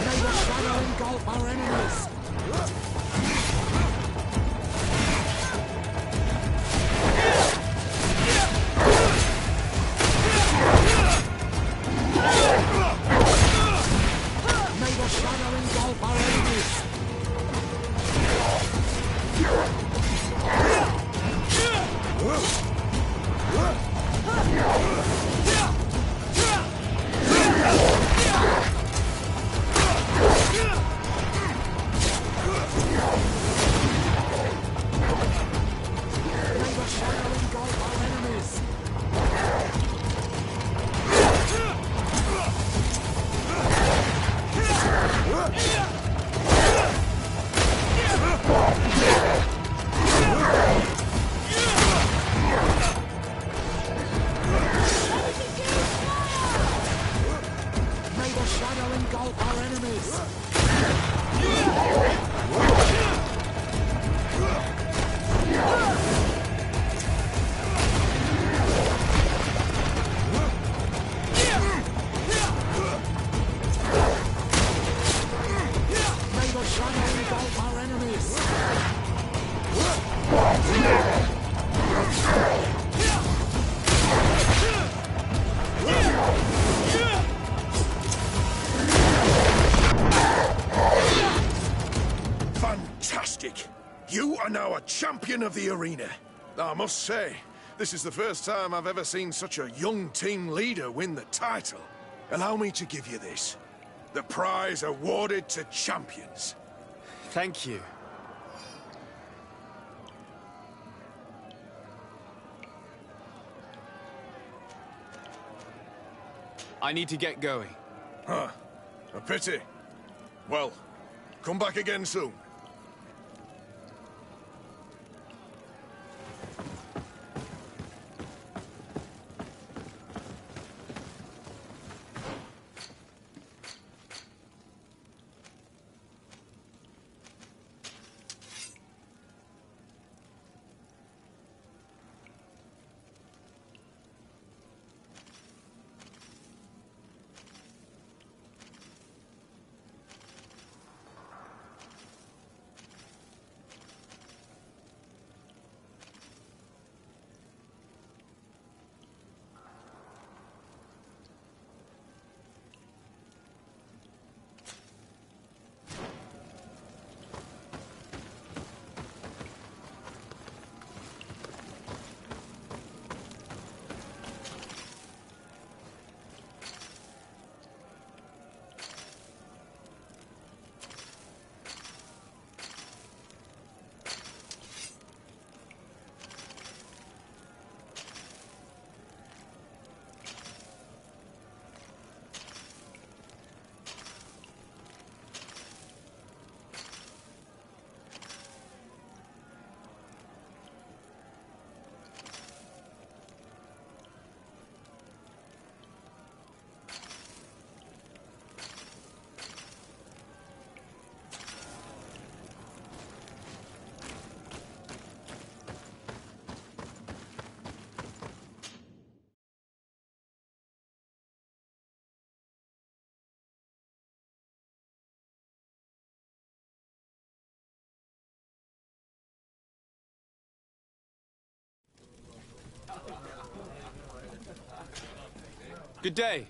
May the shadow engulf our enemies! May the shadow engulf our enemies! champion of the arena. I must say, this is the first time I've ever seen such a young team leader win the title. Allow me to give you this. The prize awarded to champions. Thank you. I need to get going. Huh. A pity. Well, come back again soon. Good day.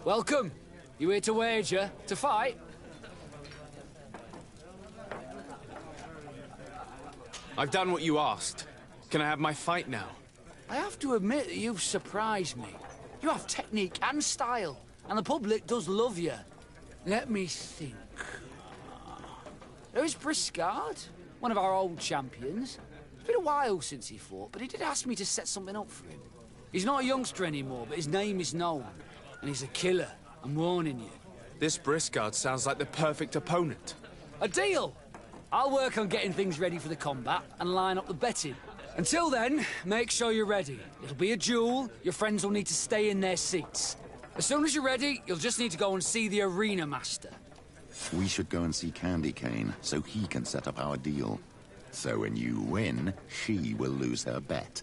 Welcome. You here to wager? To fight? I've done what you asked. Can I have my fight now? I have to admit that you've surprised me. You have technique and style, and the public does love you. Let me think. There's Briscard, one of our old champions. It's been a while since he fought, but he did ask me to set something up for him. He's not a youngster anymore, but his name is known. And he's a killer, I'm warning you. This Briscard sounds like the perfect opponent. A deal! I'll work on getting things ready for the combat and line up the betting. Until then, make sure you're ready. It'll be a duel, your friends will need to stay in their seats. As soon as you're ready, you'll just need to go and see the arena master. We should go and see Candy Cane, so he can set up our deal. So when you win, she will lose her bet.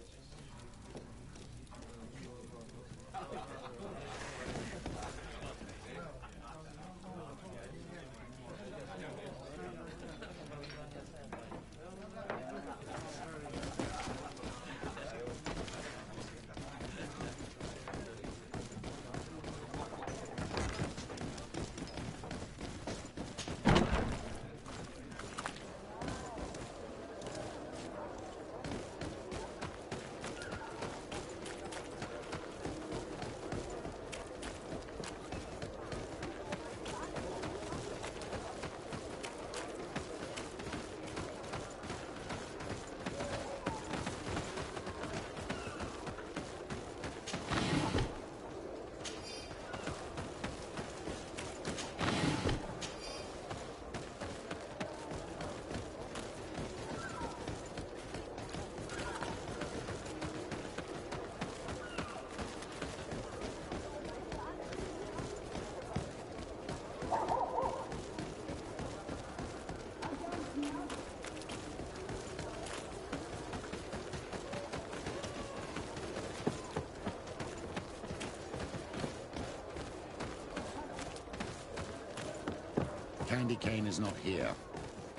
Candy Cane is not here.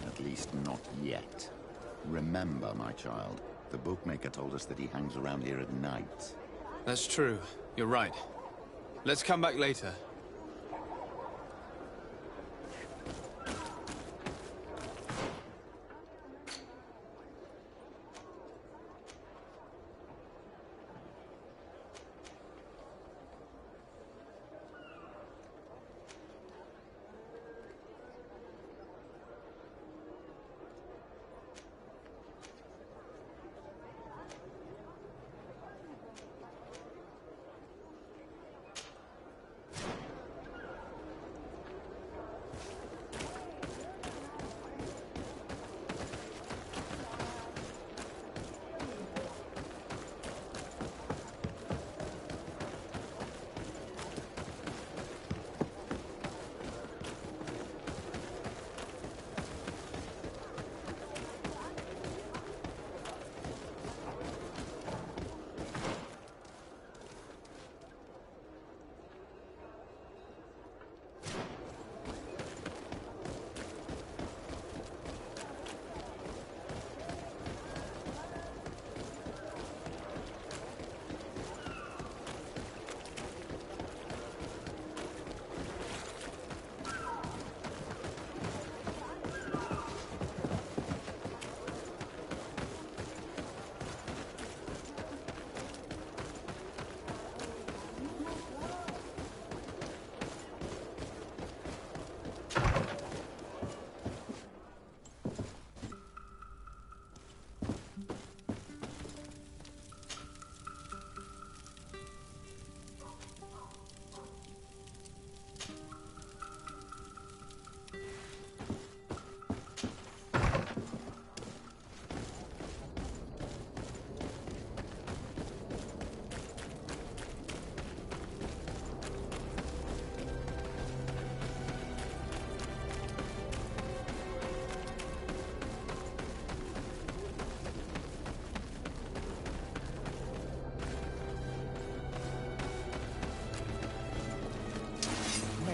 At least not yet. Remember, my child, the bookmaker told us that he hangs around here at night. That's true. You're right. Let's come back later.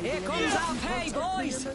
Here comes our pay, boys!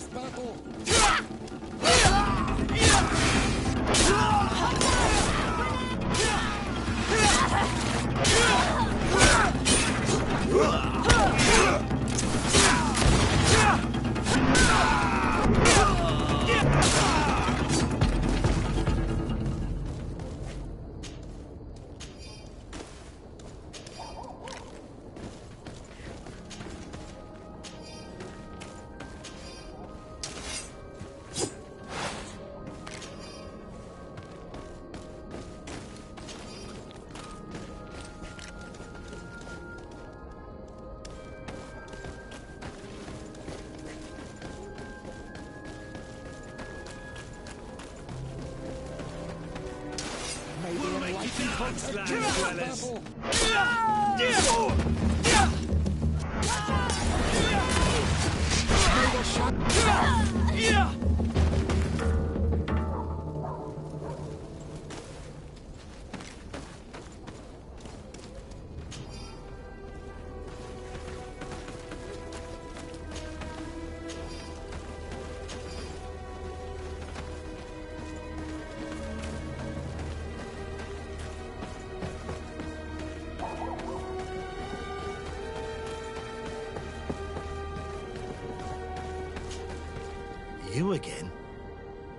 You again?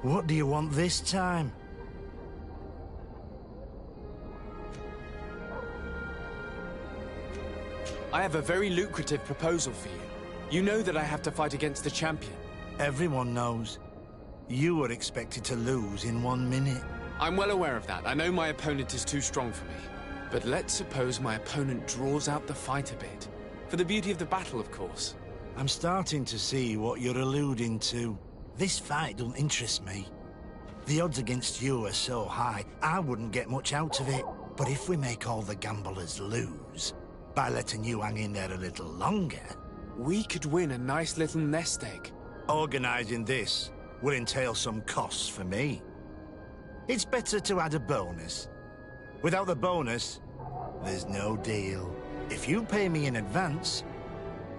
What do you want this time? I have a very lucrative proposal for you. You know that I have to fight against the champion. Everyone knows. You were expected to lose in 1 minute. I'm well aware of that. I know my opponent is too strong for me. But let's suppose my opponent draws out the fight a bit. For the beauty of the battle, of course. I'm starting to see what you're alluding to. This fight don't interest me. The odds against you are so high, I wouldn't get much out of it. But if we make all the gamblers lose, by letting you hang in there a little longer... We could win a nice little nest egg. Organising this will entail some costs for me. It's better to add a bonus. Without the bonus, there's no deal. If you pay me in advance,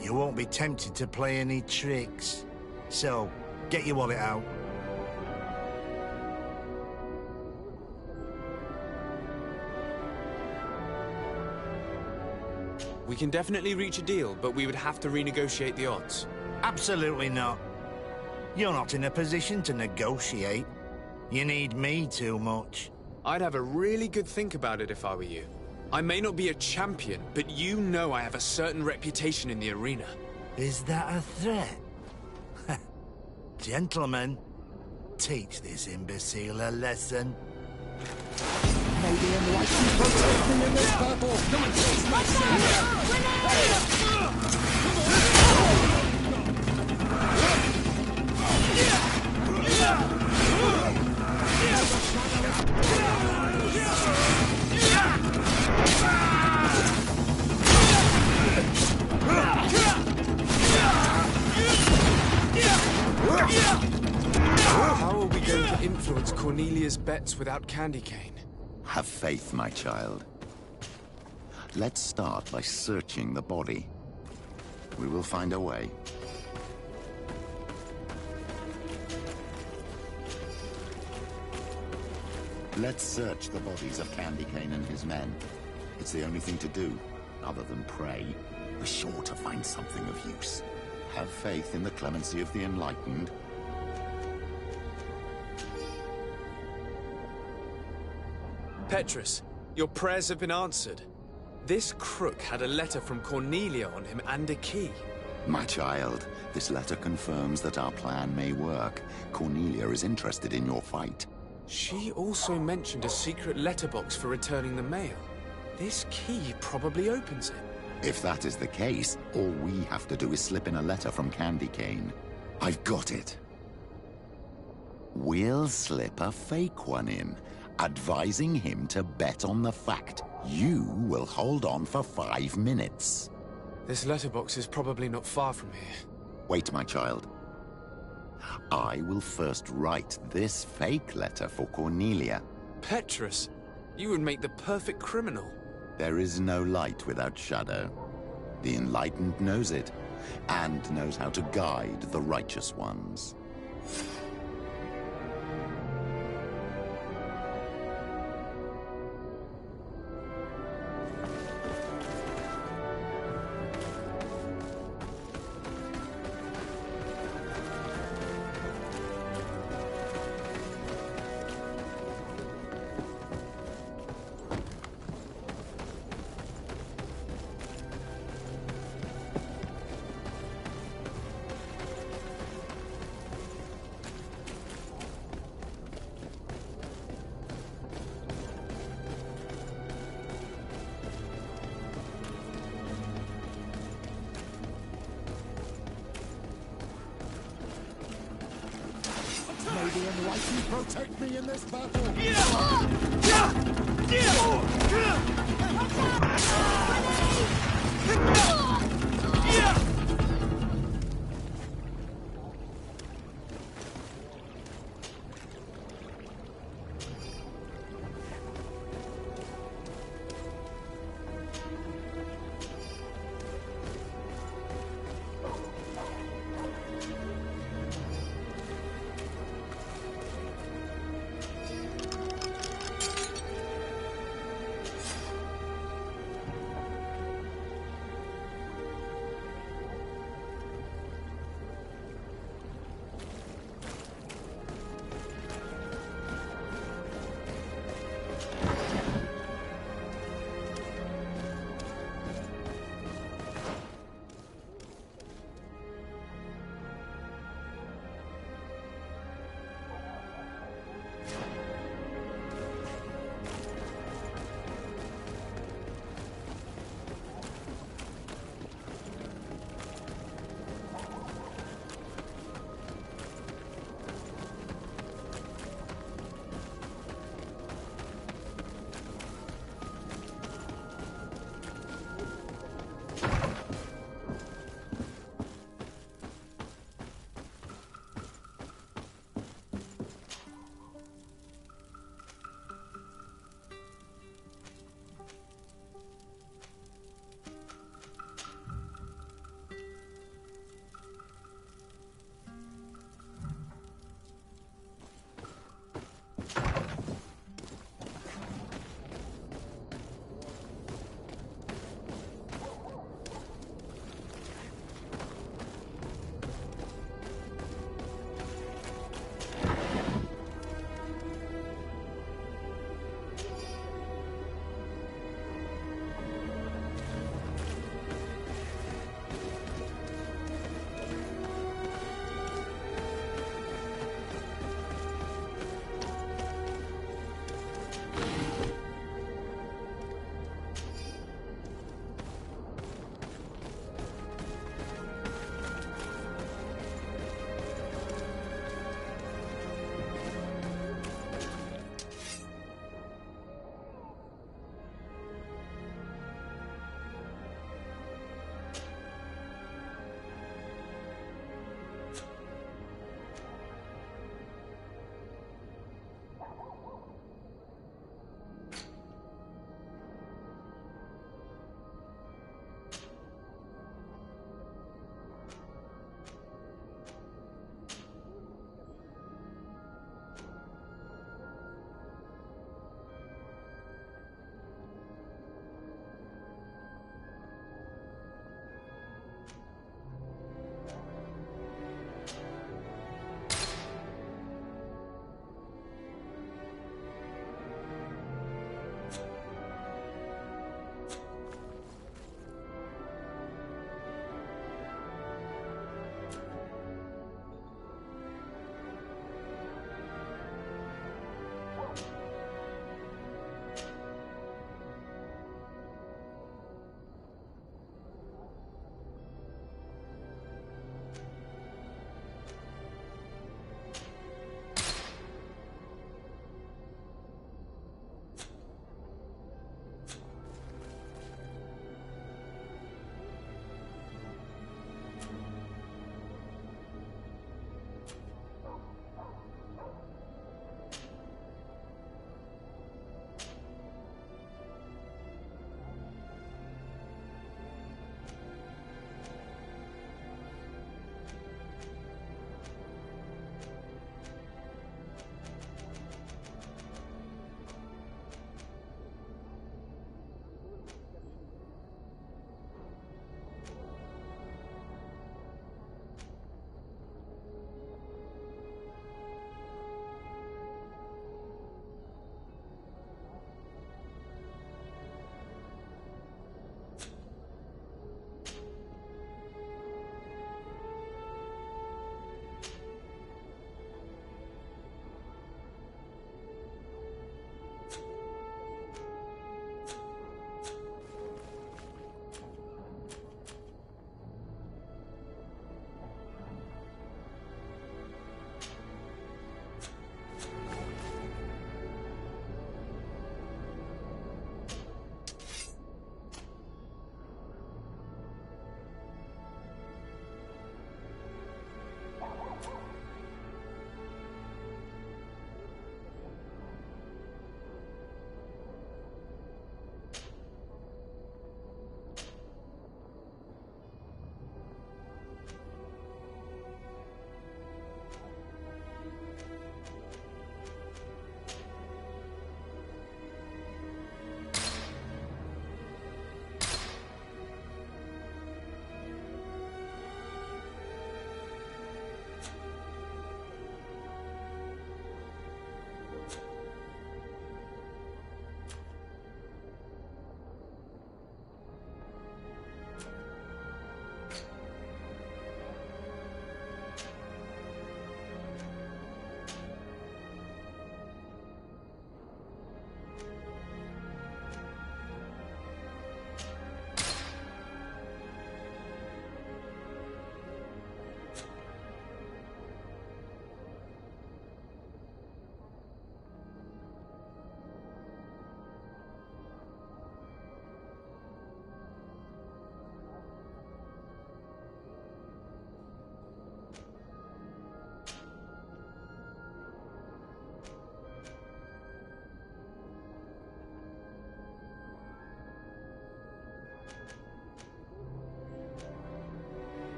you won't be tempted to play any tricks. So, get your wallet out. We can definitely reach a deal, but we would have to renegotiate the odds. Absolutely not. You're not in a position to negotiate. You need me too much. I'd have a really good think about it if I were you. I may not be a champion, but you know I have a certain reputation in the arena. Is that a threat? Gentlemen, teach this imbecile a lesson. Maybe enlighten protect me in this battle! Come on, taste my How are we going to influence Cornelia's bets without candy cane? Have faith, my child. Let's start by searching the body. We will find a way. Let's search the bodies of Candy Cane and his men. It's the only thing to do, other than pray. We're sure to find something of use. Have faith in the clemency of the enlightened. Petrus, your prayers have been answered. This crook had a letter from Cornelia on him and a key. My child, this letter confirms that our plan may work. Cornelia is interested in your fight. She also mentioned a secret letterbox for returning the mail. This key probably opens it. If that is the case, all we have to do is slip in a letter from Candy Cane. I've got it. We'll slip a fake one in, advising him to bet on the fact you will hold on for 5 minutes. This letterbox is probably not far from here. Wait, my child. I will first write this fake letter for Cornelia. Petrus, you would make the perfect criminal. There is no light without shadow. The enlightened knows it. and knows how to guide the righteous ones. May the Enlightened protect me in this battle!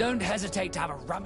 Don't hesitate to have a rum...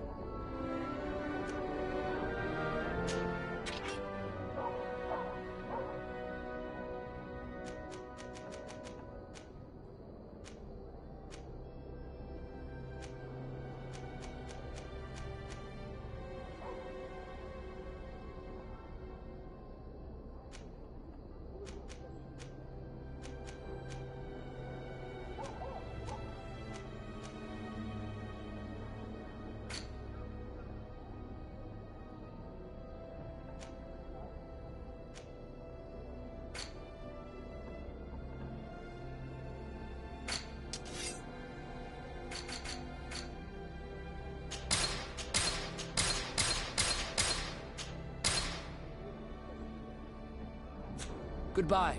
Goodbye.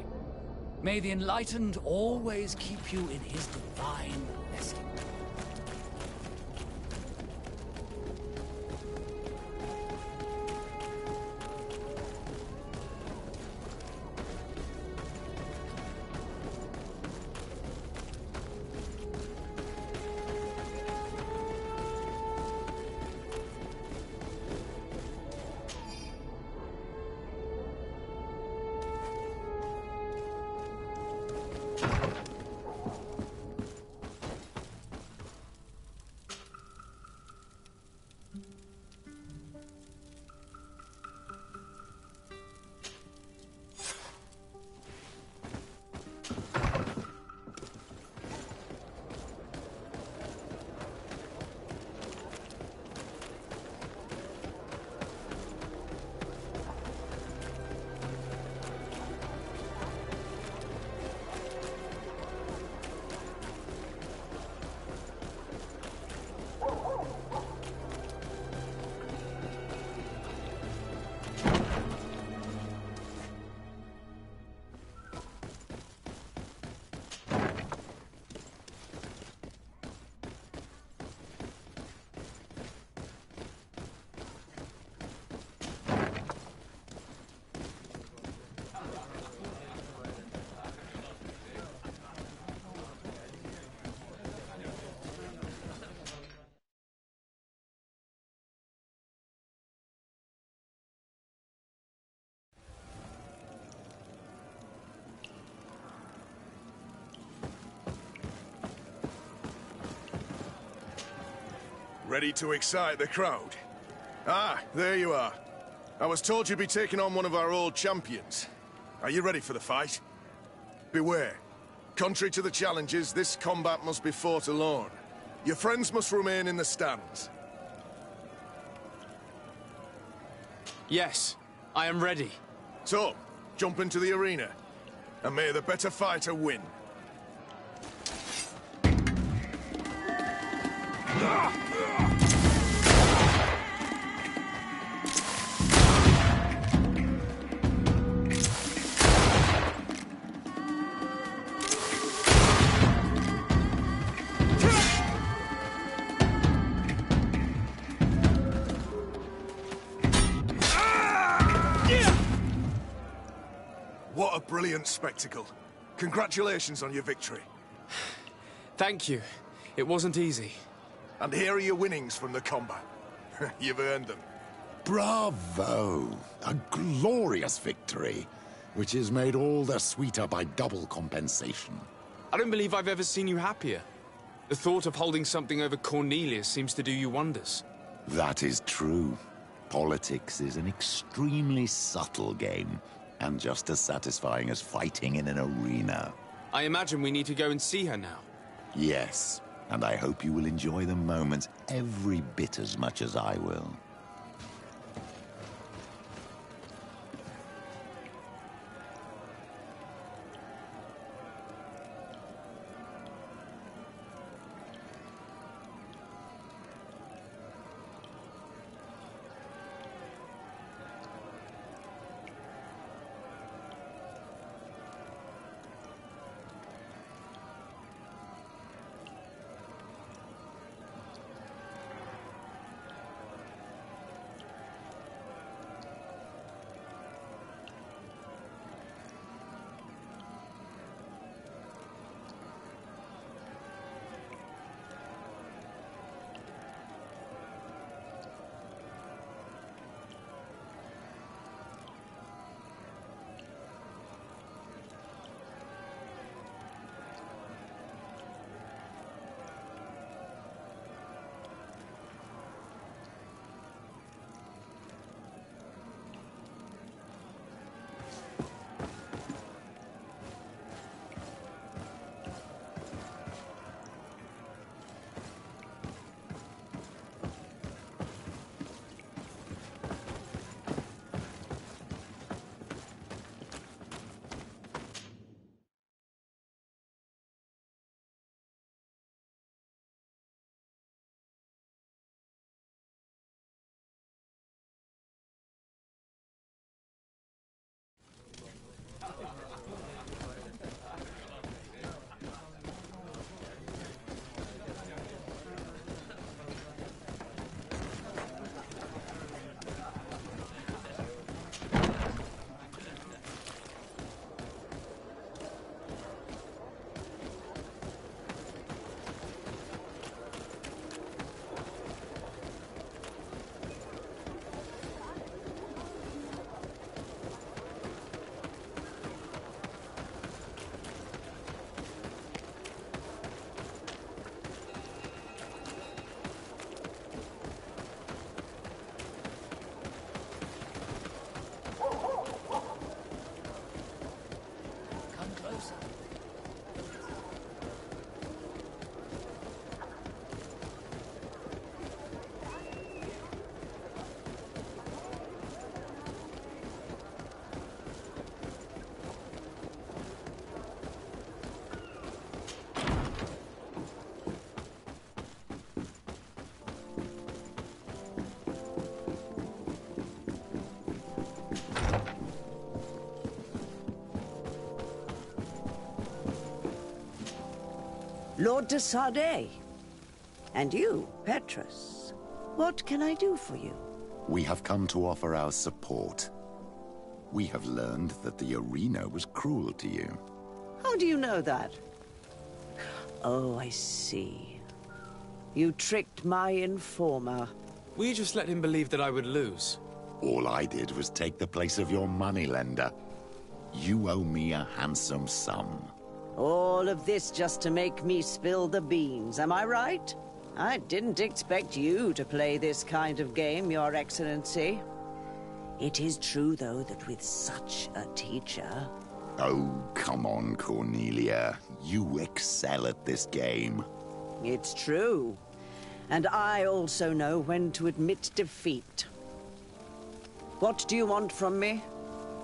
May the Enlightened always keep you in his divine blessing. Ready to excite the crowd? Ah, there you are. I was told you'd be taking on one of our old champions. Are you ready for the fight? Beware. Contrary to the challenges, this combat must be fought alone. Your friends must remain in the stands. Yes, I am ready. So, jump into the arena, and may the better fighter win. What a brilliant spectacle. Congratulations on your victory. Thank you. It wasn't easy. And here are your winnings from the combat. You've earned them. Bravo! A glorious victory, which is made all the sweeter by double compensation. I don't believe I've ever seen you happier. The thought of holding something over Cornelius seems to do you wonders. That is true. Politics is an extremely subtle game, and just as satisfying as fighting in an arena. I imagine we need to go and see her now. Yes, and I hope you will enjoy the moments every bit as much as I will. Lord de Sardet. And you, Petrus. What can I do for you? We have come to offer our support. We have learned that the arena was cruel to you. How do you know that? Oh, I see. You tricked my informer. We just let him believe that I would lose. All I did was take the place of your moneylender. You owe me a handsome sum. All of this just to make me spill the beans, am I right? I didn't expect you to play this kind of game, Your Excellency. It is true, though, that with such a teacher... Oh, come on, Cornelia. You excel at this game. It's true. And I also know when to admit defeat. What do you want from me?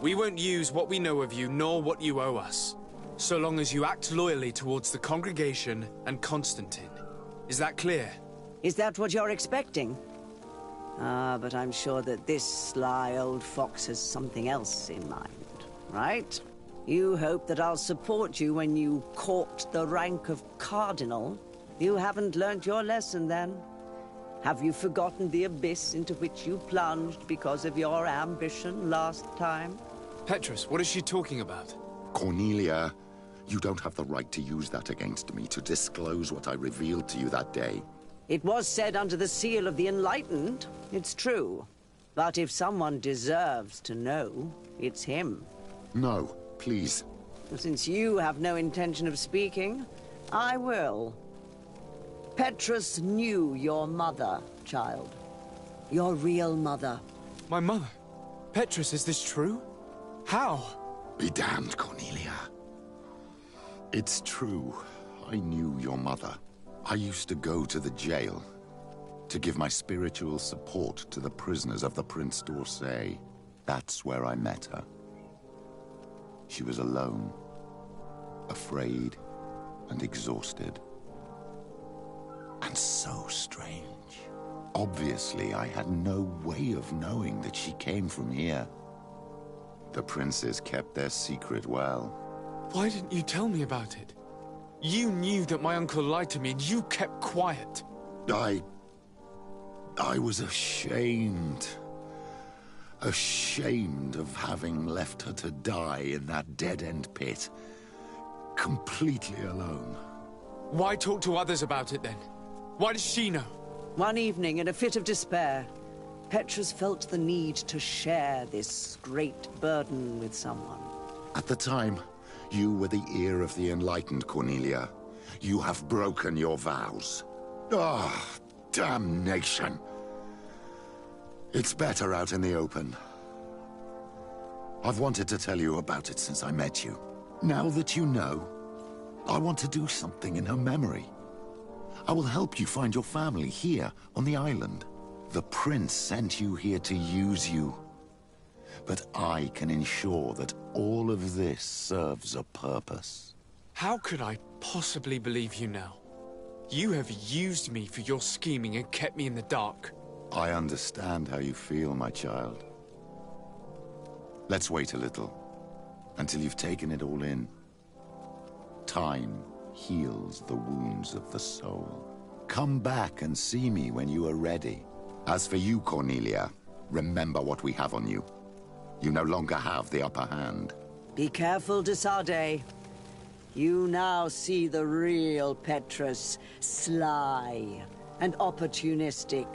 We won't use what we know of you, nor what you owe us, so long as you act loyally towards the congregation and Constantine. Is that clear? Is that what you're expecting? Ah, but I'm sure that this sly old fox has something else in mind, right? You hope that I'll support you when you court the rank of cardinal? You haven't learnt your lesson, then? Have you forgotten the abyss into which you plunged because of your ambition last time? Petrus, what is she talking about? Cornelia, you don't have the right to use that against me, to disclose what I revealed to you that day. It was said under the seal of the Enlightened, it's true. But if someone deserves to know, it's him. No, please. Since you have no intention of speaking, I will. Petrus knew your mother, child. Your real mother. My mother? Petrus, is this true? How? Be damned, Cornelia. It's true. I knew your mother. I used to go to the jail to give my spiritual support to the prisoners of the Prince d'Orsay. That's where I met her. She was alone, afraid, and exhausted. And so strange. Obviously, I had no way of knowing that she came from here. The princes kept their secret well. Why didn't you tell me about it? You knew that my uncle lied to me, and you kept quiet. I was ashamed. Ashamed of having left her to die in that dead-end pit. Completely alone. Why talk to others about it, then? Why does she know? One evening, in a fit of despair, Petrus felt the need to share this great burden with someone. At the time, you were the ear of the enlightened, Cornelia. You have broken your vows. Ah, damnation. It's better out in the open. I've wanted to tell you about it since I met you. Now that you know, I want to do something in her memory. I will help you find your family here on the island. The prince sent you here to use you. But I can ensure that all of this serves a purpose. How could I possibly believe you now? You have used me for your scheming and kept me in the dark. I understand how you feel, my child. Let's wait a little, until you've taken it all in. Time heals the wounds of the soul. Come back and see me when you are ready. As for you, Cornelia, remember what we have on you. You no longer have the upper hand. Be careful, de Sardet. You now see the real Petrus, sly and opportunistic.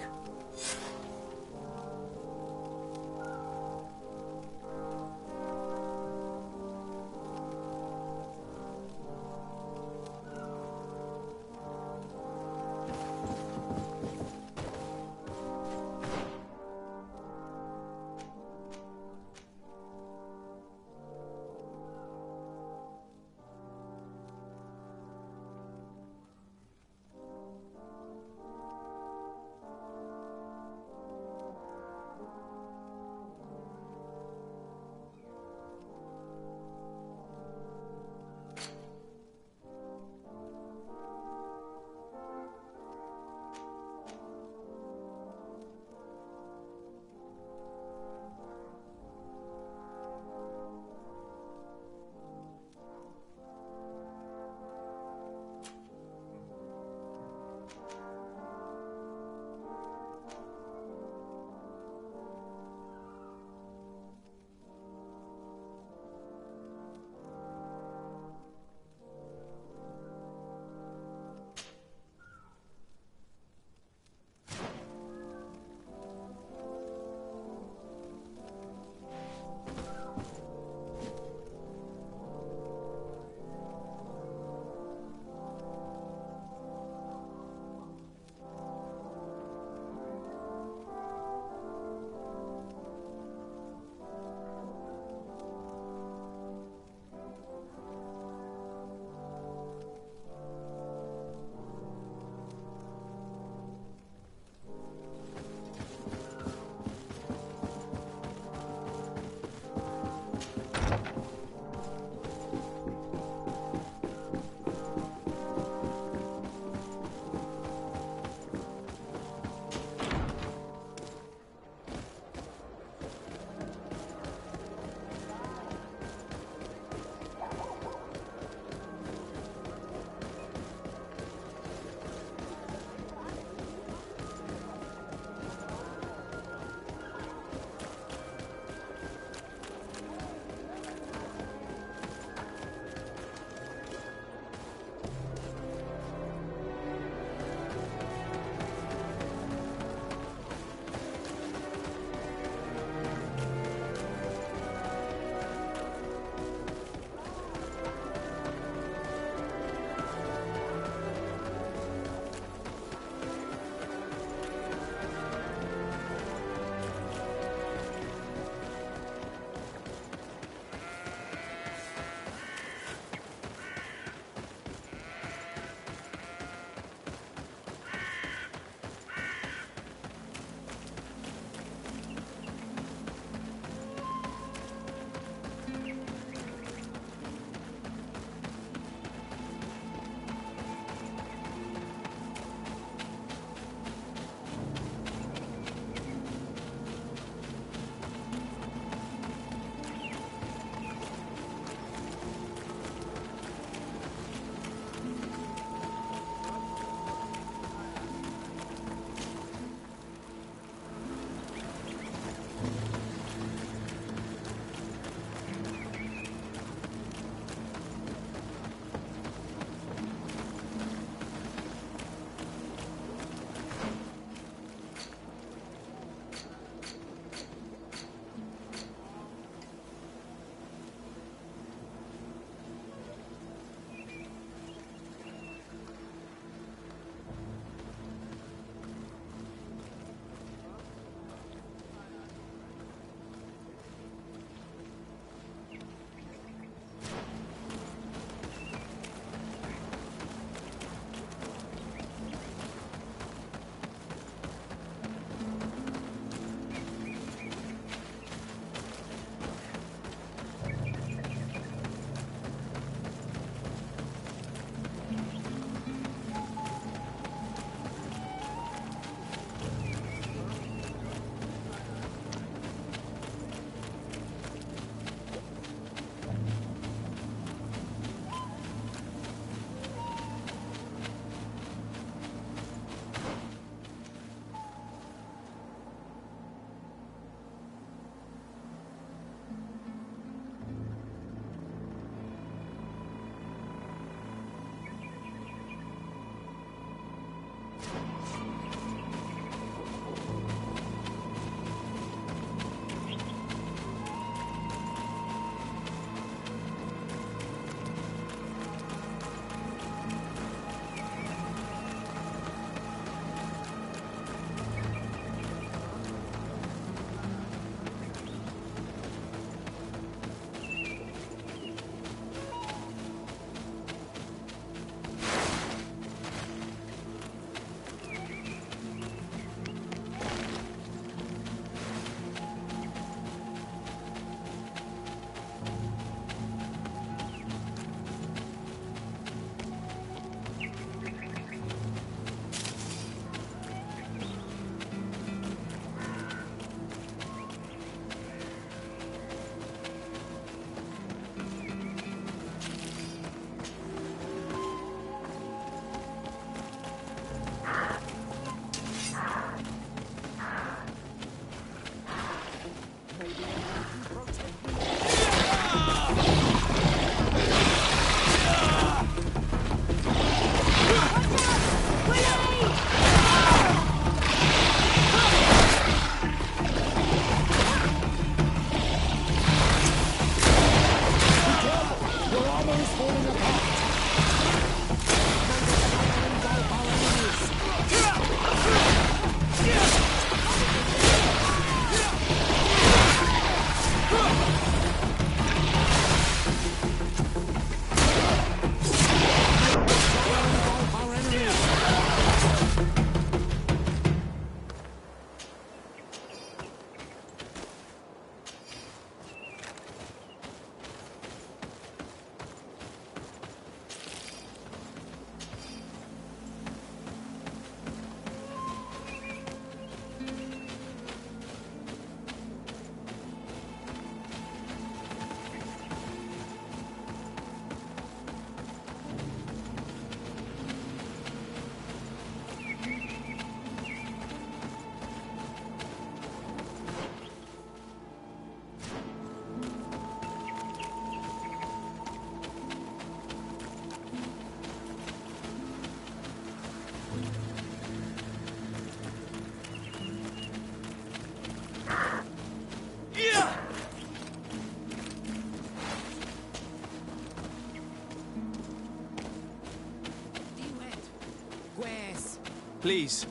Please,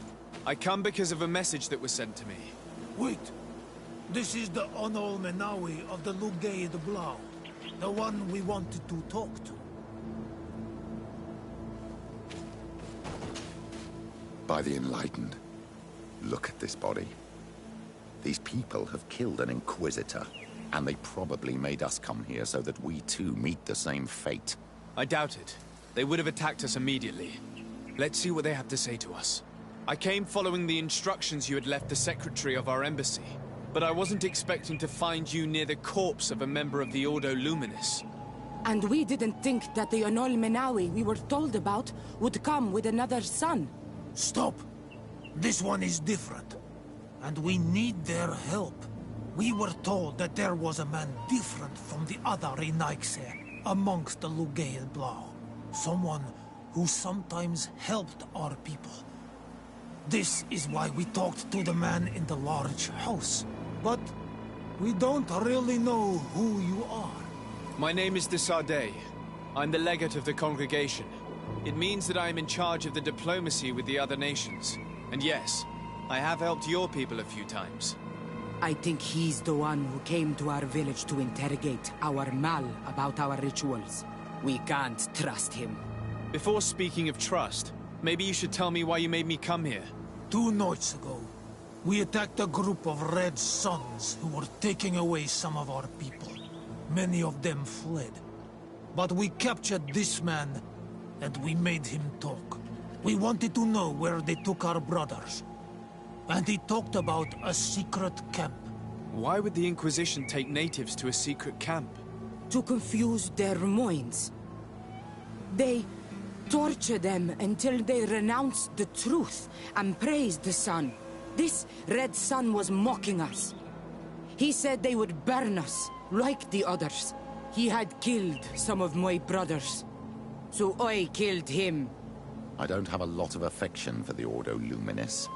I come because of a message that was sent to me. Wait. This is the Onol Menawi of the Lugay de Blau. The one we wanted to talk to. By the Enlightened, look at this body. These people have killed an Inquisitor, and they probably made us come here so that we too meet the same fate. I doubt it. They would have attacked us immediately. Let's see what they have to say to us. I came following the instructions you had left the Secretary of our embassy, but I wasn't expecting to find you near the corpse of a member of the Ordo Luminis. And we didn't think that the Onol Menawi we were told about would come with another son. Stop! This one is different. And we need their help. We were told that there was a man different from the other Renaigse amongst the Lugay Blau. Someone who sometimes helped our people. This is why we talked to the man in the large house. But we don't really know who you are. My name is de Sardet. I'm the legate of the congregation. It means that I am in charge of the diplomacy with the other nations. And yes, I have helped your people a few times. I think he's the one who came to our village to interrogate our Mal about our rituals. We can't trust him. Before speaking of trust, maybe you should tell me why you made me come here. 2 nights ago, we attacked a group of Red Suns who were taking away some of our people. Many of them fled. But we captured this man, and we made him talk. We wanted to know where they took our brothers. And he talked about a secret camp. Why would the Inquisition take natives to a secret camp? To confuse their minds. They torture them until they renounce the truth and praise the sun. This Red Sun was mocking us. He said they would burn us, like the others. He had killed some of my brothers, so I killed him. I don't have a lot of affection for the Ordo Luminis,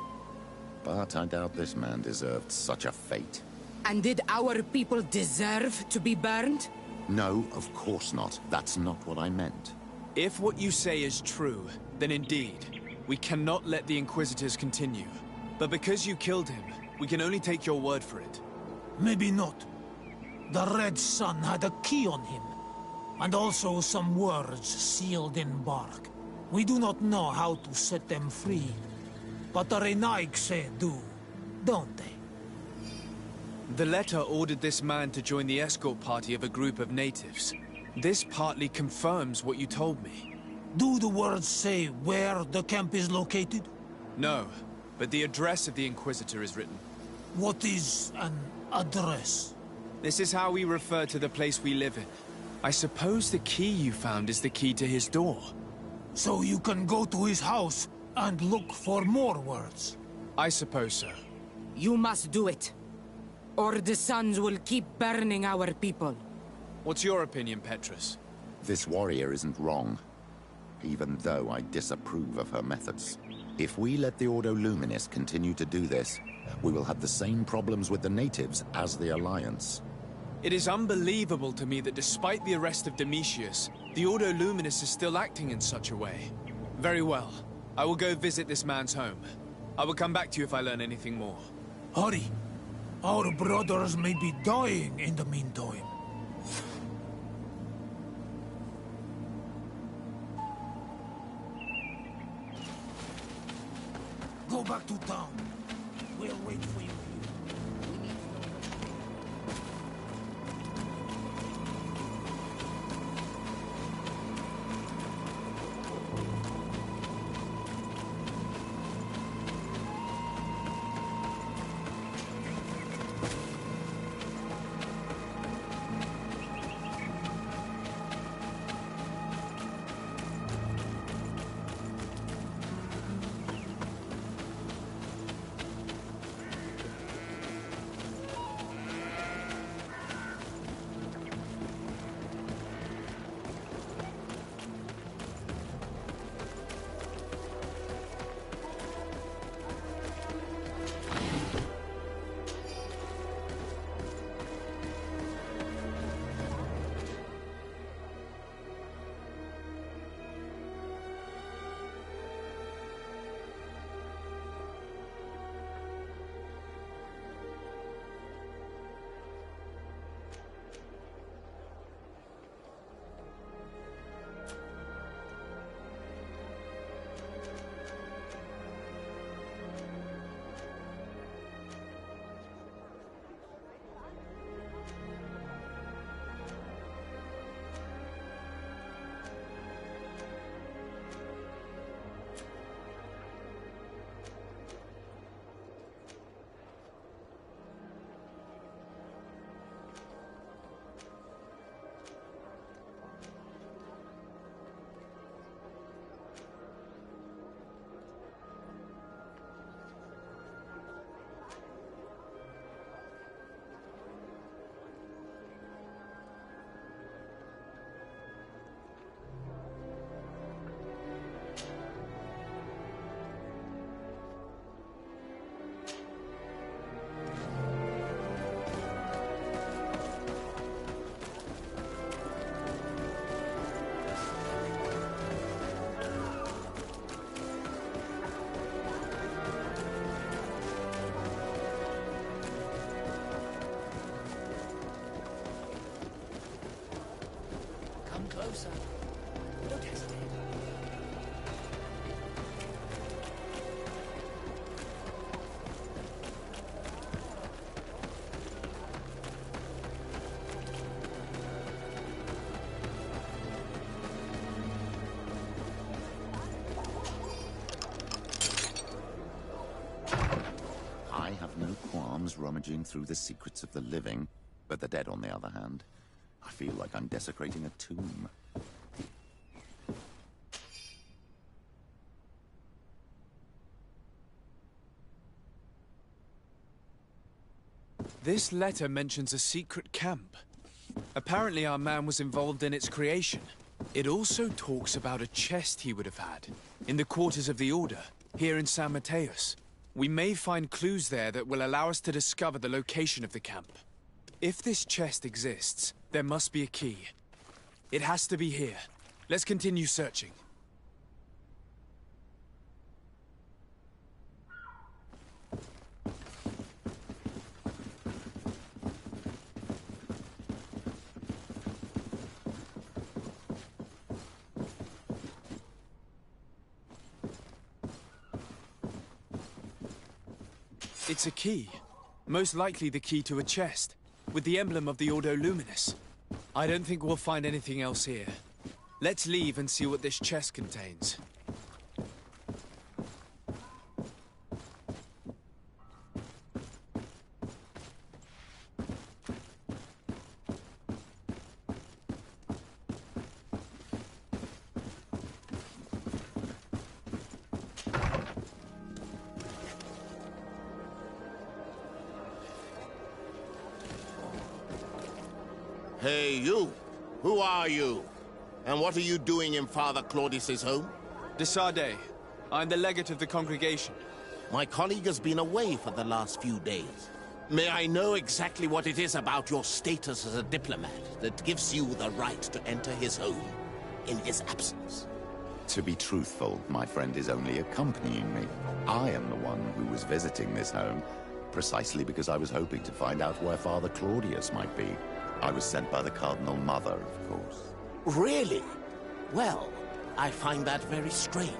but I doubt this man deserved such a fate. And did our people deserve to be burned? No, of course not. That's not what I meant. If what you say is true, then indeed, we cannot let the Inquisitors continue. But because you killed him, we can only take your word for it. Maybe not. The Red Sun had a key on him, and also some words sealed in bark. We do not know how to set them free, but the Renaigse do, don't they? The letter ordered this man to join the escort party of a group of natives. This partly confirms what you told me. Do the words say where the camp is located? No, but the address of the Inquisitor is written. What is an address? This is how we refer to the place we live in. I suppose the key you found is the key to his door. So you can go to his house and look for more words? I suppose so. You must do it, or the suns will keep burning our people. What's your opinion, Petrus? This warrior isn't wrong, even though I disapprove of her methods. If we let the Ordo Luminis continue to do this, we will have the same problems with the natives as the Alliance. It is unbelievable to me that despite the arrest of Domitius, the Ordo Luminis is still acting in such a way. Very well. I will go visit this man's home. I will come back to you if I learn anything more. Hurry! Our brothers may be dying in the meantime. Go back to town. We'll wait for you. comes rummaging through the secrets of the living, but the dead, on the other hand, I feel like I'm desecrating a tomb. This letter mentions a secret camp. Apparently our man was involved in its creation. It also talks about a chest he would have had, in the quarters of the Order, here in San Mateus. We may find clues there that will allow us to discover the location of the camp. If this chest exists, there must be a key. It has to be here. Let's continue searching. It's a key. Most likely the key to a chest, with the emblem of the Ordo Luminis. I don't think we'll find anything else here. Let's leave and see what this chest contains. Hey, you! Who are you? And what are you doing in Father Claudius's home? De Sardet. I'm the legate of the congregation. My colleague has been away for the last few days. May I know exactly what it is about your status as a diplomat that gives you the right to enter his home in his absence? To be truthful, my friend is only accompanying me. I am the one who was visiting this home, precisely because I was hoping to find out where Father Claudius might be. I was sent by the Cardinal Mother, of course. Really? Well, I find that very strange.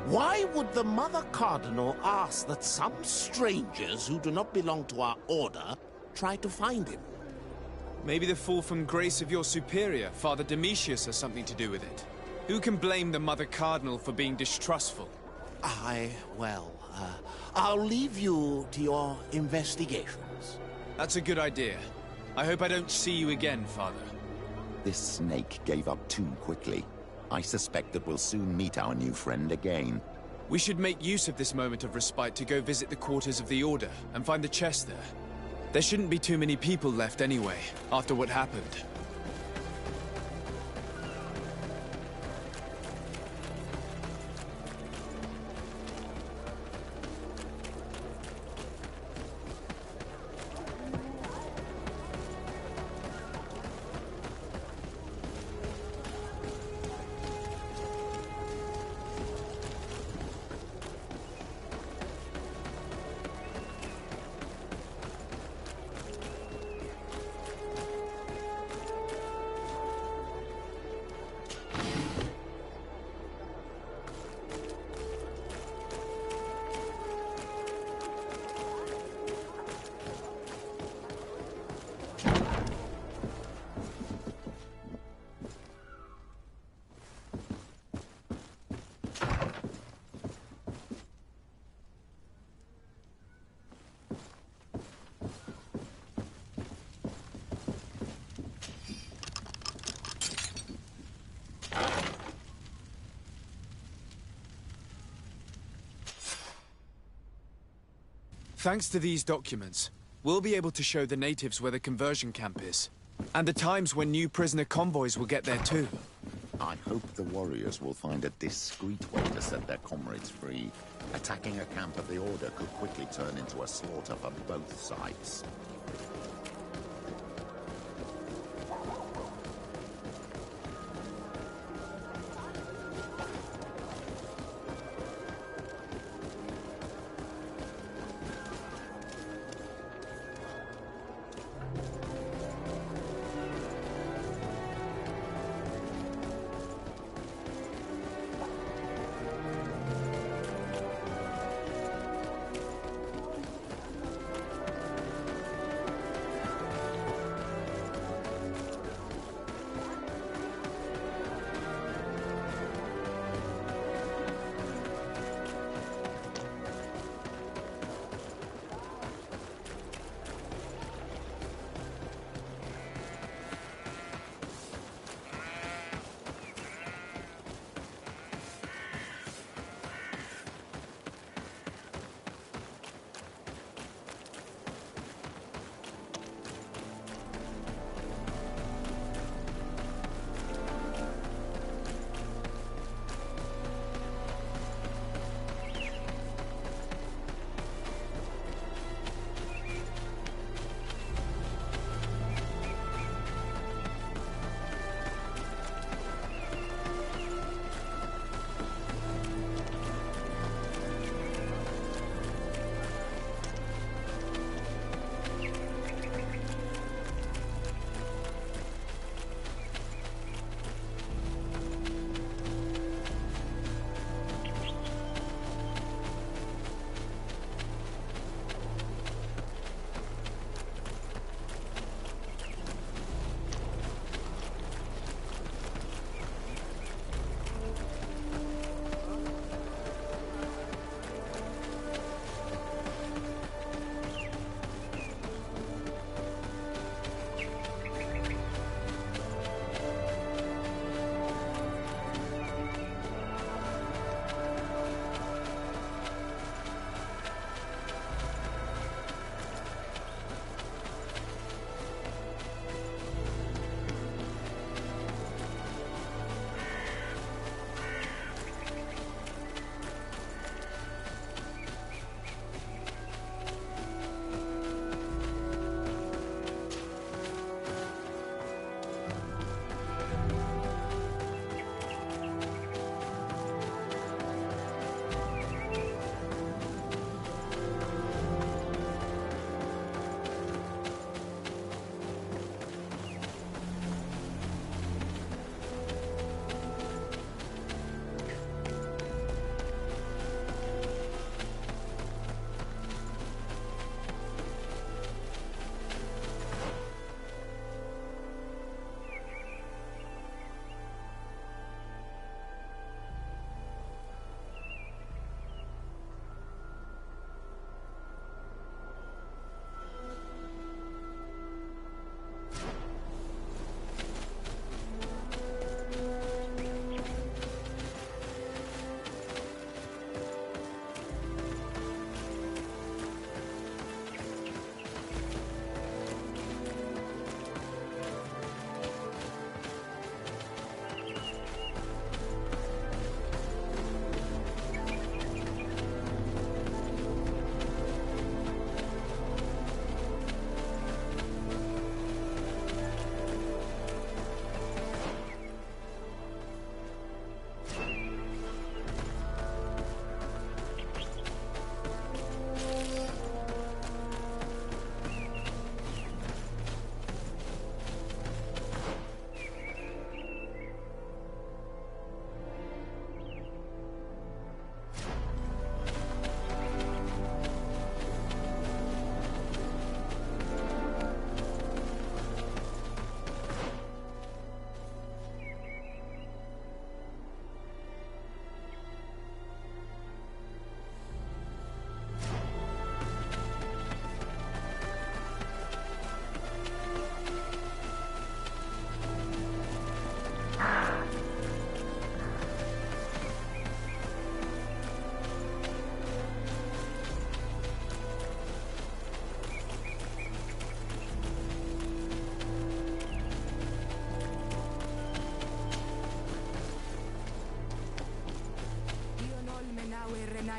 Why would the Mother Cardinal ask that some strangers who do not belong to our order try to find him? Maybe the fall from grace of your superior, Father Domitius, has something to do with it. Who can blame the Mother Cardinal for being distrustful? I'll leave you to your investigations. That's a good idea. I hope I don't see you again, Father. This snake gave up too quickly. I suspect that we'll soon meet our new friend again. We should make use of this moment of respite to go visit the quarters of the Order and find the chest there. There shouldn't be too many people left anyway, after what happened. Thanks to these documents, we'll be able to show the natives where the conversion camp is, and the times when new prisoner convoys will get there too. I hope the warriors will find a discreet way to set their comrades free. Attacking a camp of the Order could quickly turn into a slaughter for both sides.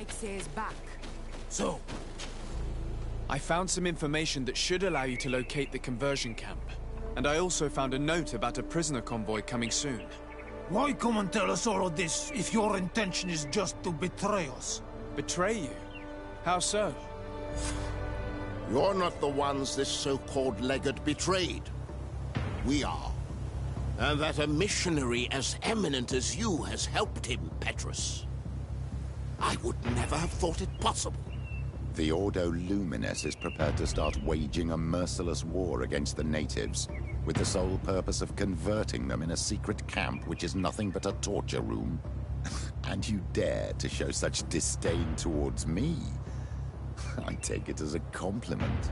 Nixie is back. So, I found some information that should allow you to locate the conversion camp. And I also found a note about a prisoner convoy coming soon. why come and tell us all of this if your intention is just to betray us? Betray you? How so? You're not the ones this so-called legate betrayed. We are. And that a missionary as eminent as you has helped him, Petrus. I would never have thought it possible. The Ordo Luminis is prepared to start waging a merciless war against the natives, with the sole purpose of converting them in a secret camp which is nothing but a torture room. And you dare to show such disdain towards me? I take it as a compliment.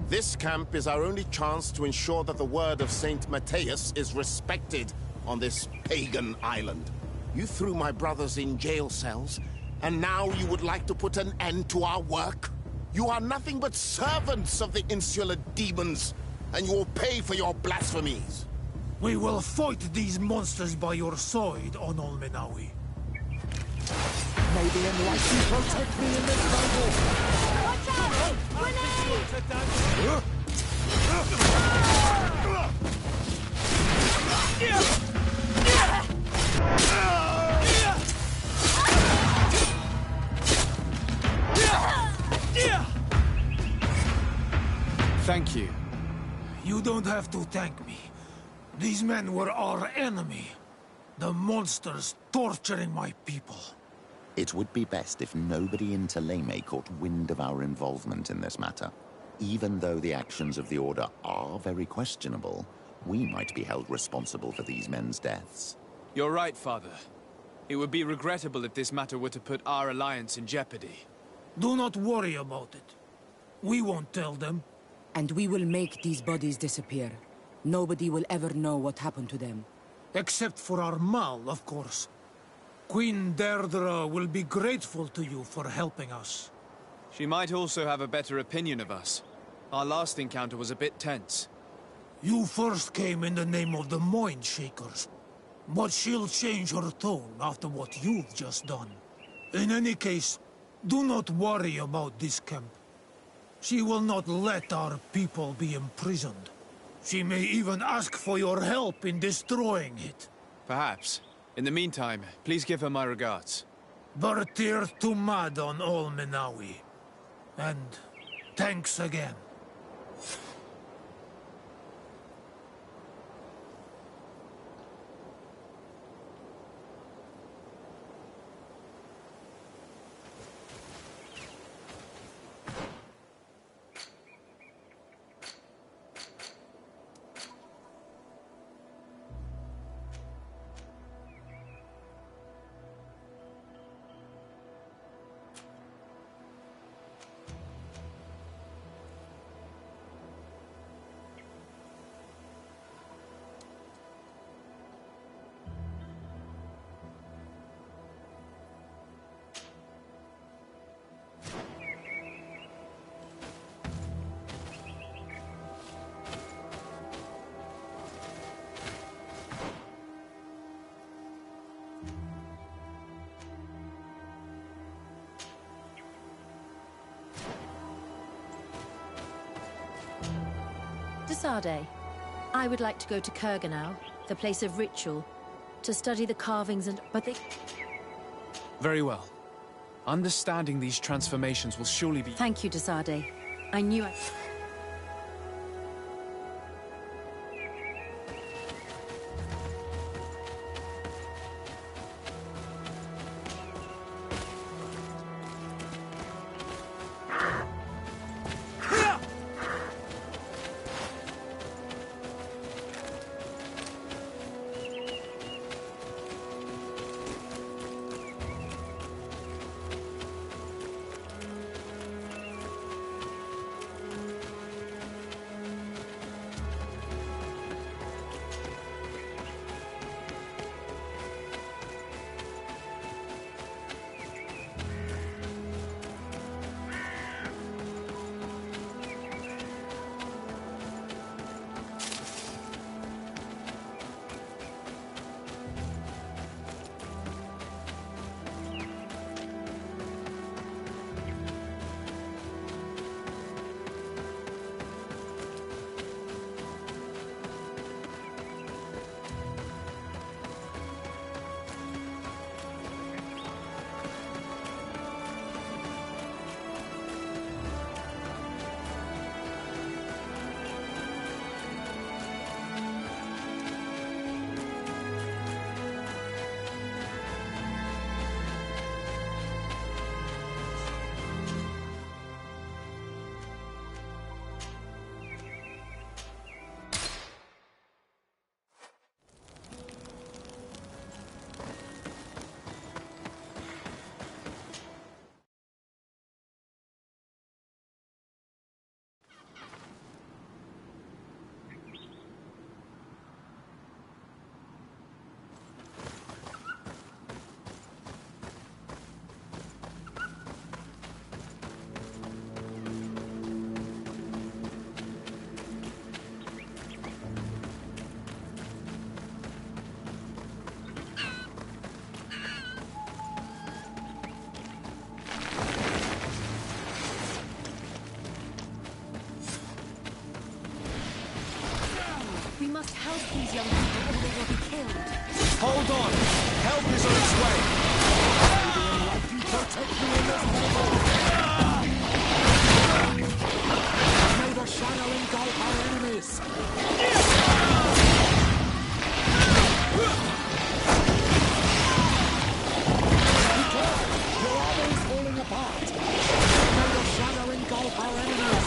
This camp is our only chance to ensure that the word of Saint Matthias is respected on this pagan island. You threw my brothers in jail cells, and now you would like to put an end to our work? You are nothing but servants of the insular demons, and you will pay for your blasphemies. We will fight these monsters by your side, Onol Menawi. May the enlightened protect me in this battle! Watch out! Grenade! Thank you. You don't have to thank me. These men were our enemy. The monsters torturing my people. It would be best if nobody in Teleme caught wind of our involvement in this matter. Even though the actions of the Order are very questionable, we might be held responsible for these men's deaths. You're right, Father. It would be regrettable if this matter were to put our alliance in jeopardy. Do not worry about it. We won't tell them. And we will make these bodies disappear. Nobody will ever know what happened to them. Except for our Mal, of course. Queen Deirdre will be grateful to you for helping us. She might also have a better opinion of us. Our last encounter was a bit tense. You first came in the name of the Mind Shakers. But she'll change her tone after what you've just done. In any case, do not worry about this camp. She will not let our people be imprisoned. She may even ask for your help in destroying it. Perhaps. In the meantime, please give her my regards. Bertir Tumad on all Menawi. And thanks again. Desade, I would like to go to Kurganau, the place of ritual, to study the carvings and... but they... Very well. Understanding these transformations will surely be... Thank you, Desade. I knew I... must help these young people or they will be killed. Hold on! Help is on its way! May the shadow engulf our enemies! You're always falling apart! May the shadow engulf our enemies!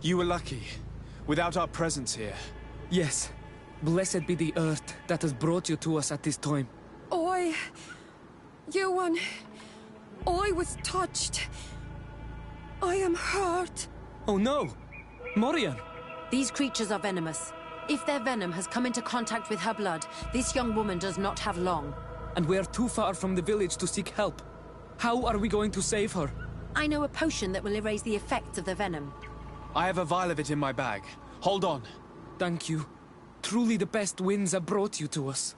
You were lucky. Without our presence here. Yes. Blessed be the earth that has brought you to us at this time. Ewan, I was touched. I am hurt. Oh no! Morian! These creatures are venomous. If their venom has come into contact with her blood, this young woman does not have long. And we are too far from the village to seek help. How are we going to save her? I know a potion that will erase the effects of the venom. I have a vial of it in my bag. Hold on. Thank you. Truly the best winds have brought you to us.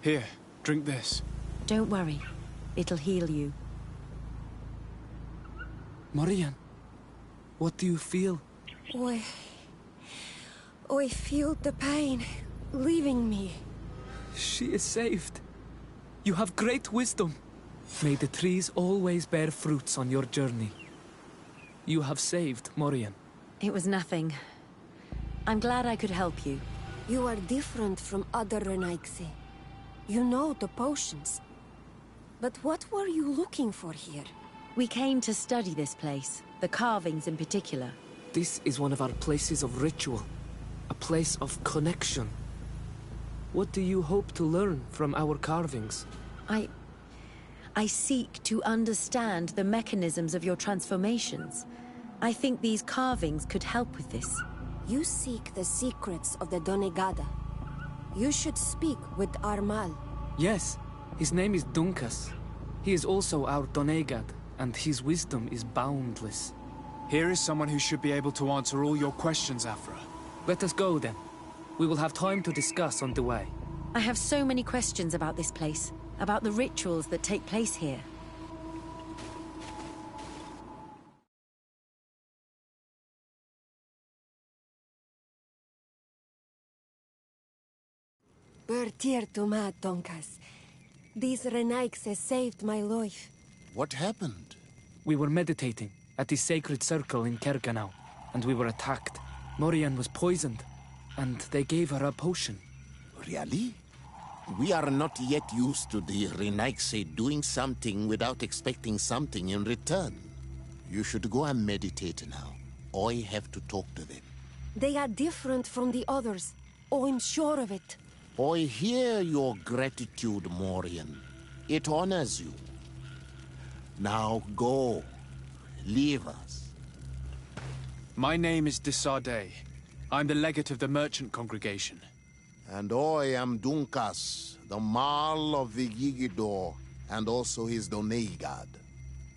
Here, drink this. Don't worry. It'll heal you. Morian, what do you feel? I feel the pain leaving me. She is saved. You have great wisdom. May the trees always bear fruits on your journey. You have saved Morian. It was nothing. I'm glad I could help you. You are different from other Renaigse. You know the potions. But what were you looking for here? We came to study this place, the carvings in particular. This is one of our places of ritual. A place of connection. What do you hope to learn from our carvings? I seek to understand the mechanisms of your transformations. I think these carvings could help with this. You seek the secrets of the Donegada. You should speak with Armal. Yes, his name is Dunkas. He is also our Donegad, and his wisdom is boundless. Here is someone who should be able to answer all your questions, Afra. Let us go, then. We will have time to discuss on the way. I have so many questions about this place, about the rituals that take place here. Bertir to ma, Donkas. These Renaigse saved my life. What happened? We were meditating at the sacred circle in Kerganau, and we were attacked. Morian was poisoned, and they gave her a potion. Really? We are not yet used to the Renaigse doing something without expecting something in return. You should go and meditate now. I have to talk to them. They are different from the others. I'm sure of it. I hear your gratitude, Morian. It honors you. Now go. Leave us. My name is Desardet. I'm the legate of the merchant congregation. And I am Dunkas, the Marl of the Yigidor, and also his Donegad.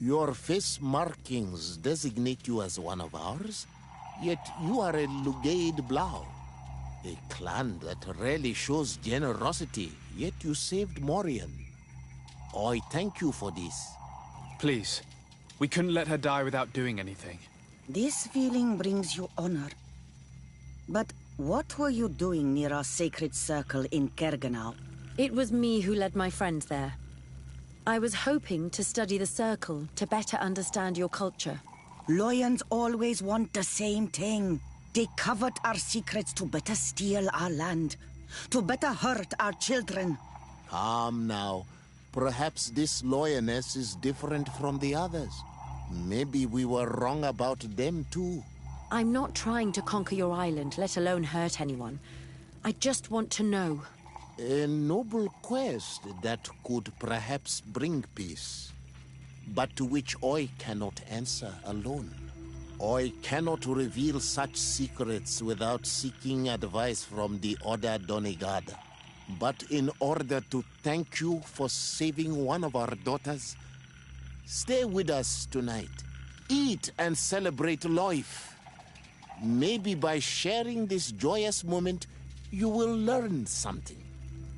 Your face markings designate you as one of ours, yet you are a Lugaid Blau. A clan that rarely shows generosity, yet you saved Morian. I thank you for this. Please, we couldn't let her die without doing anything. This feeling brings you honor. But what were you doing near our sacred circle in Kerganal? It was me who led my friends there. I was hoping to study the circle to better understand your culture. Loyans always want the same thing. They covet our secrets to better steal our land, to better hurt our children. Calm now. Perhaps this loyalness is different from the others. Maybe we were wrong about them too. I'm not trying to conquer your island, let alone hurt anyone. I just want to know. A noble quest that could perhaps bring peace, but to which I cannot answer alone. I cannot reveal such secrets without seeking advice from the Order Donegada. But in order to thank you for saving one of our daughters, stay with us tonight. Eat and celebrate life. Maybe by sharing this joyous moment, you will learn something.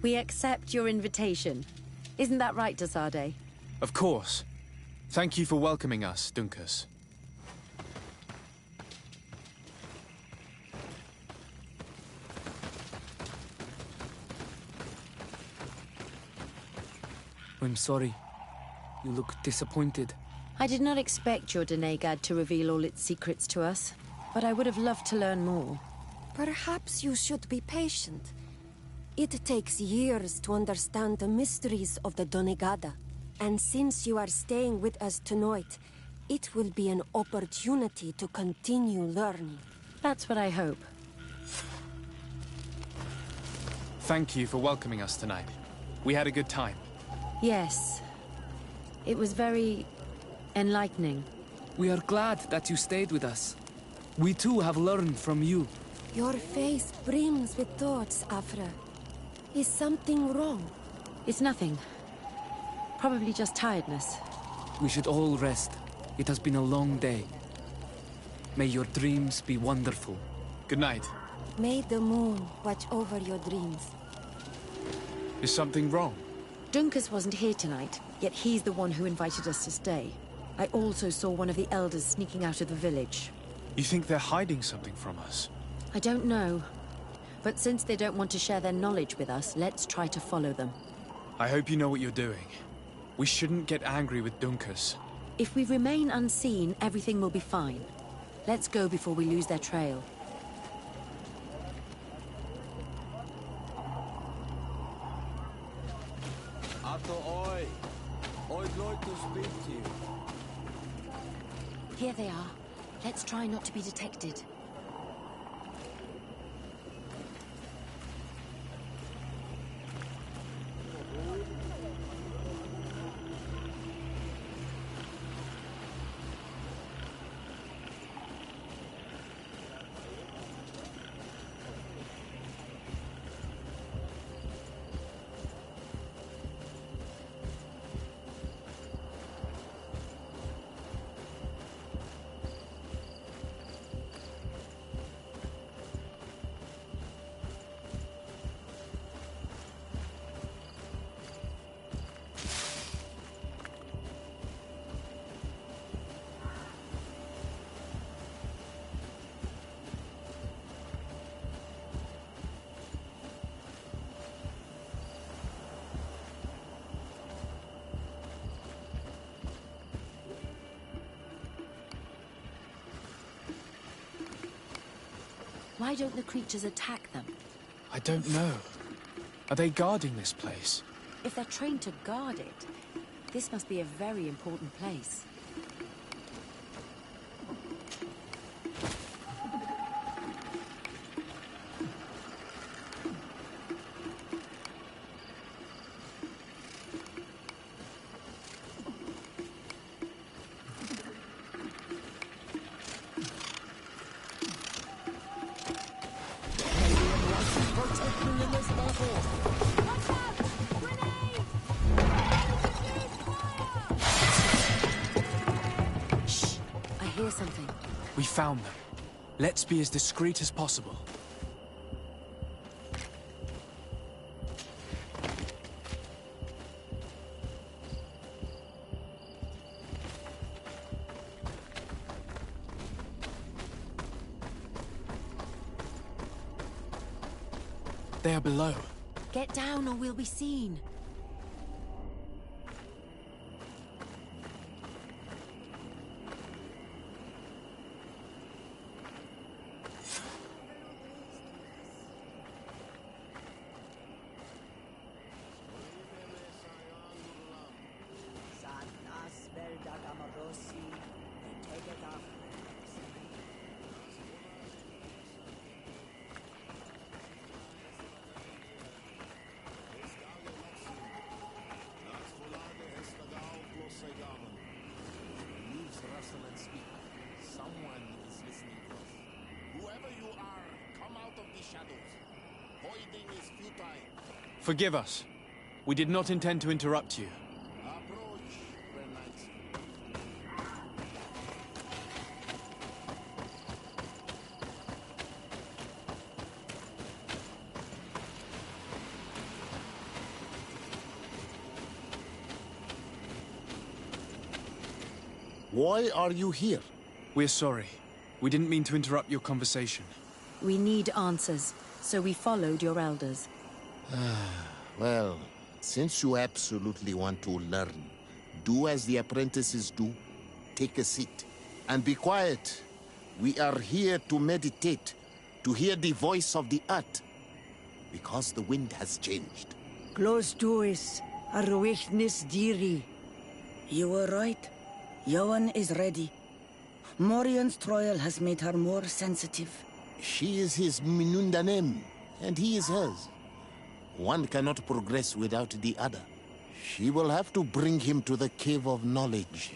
We accept your invitation. Isn't that right, Dasade? Of course. Thank you for welcoming us, Dunkus. I'm sorry. You look disappointed. I did not expect your Denegad to reveal all its secrets to us, but I would have loved to learn more. Perhaps you should be patient. It takes years to understand the mysteries of the Donegada, and since you are staying with us tonight, it will be an opportunity to continue learning. That's what I hope. Thank you for welcoming us tonight. We had a good time. Yes. It was very enlightening. We are glad that you stayed with us. We too have learned from you. Your face brims with thoughts, Afra. Is something wrong? It's nothing. Probably just tiredness. We should all rest. It has been a long day. May your dreams be wonderful. Good night. May the moon watch over your dreams. Is something wrong? Dunkus wasn't here tonight, yet he's the one who invited us to stay. I also saw one of the elders sneaking out of the village. You think they're hiding something from us? I don't know. But since they don't want to share their knowledge with us, let's try to follow them. I hope you know what you're doing. We shouldn't get angry with Dunkus. If we remain unseen, everything will be fine. Let's go before we lose their trail. I'd like to speak to you. Here they are. Let's try not to be detected. Why don't the creatures attack them? I don't know. Are they guarding this place? If they're trained to guard it, this must be a very important place. We found them. Let's be as discreet as possible. They are below. Get down or we'll be seen. Forgive us. We did not intend to interrupt you. Why are you here? We're sorry. We didn't mean to interrupt your conversation. We need answers, so we followed your elders. Well, since you absolutely want to learn, do as the apprentices do. Take a seat. And be quiet. We are here to meditate, to hear the voice of the earth. Because the wind has changed. Close to us, Arwechnis Diri. You were right. Johan is ready. Morian's trial has made her more sensitive. She is his Minundanem, and he is hers. One cannot progress without the other. She will have to bring him to the Cave of Knowledge.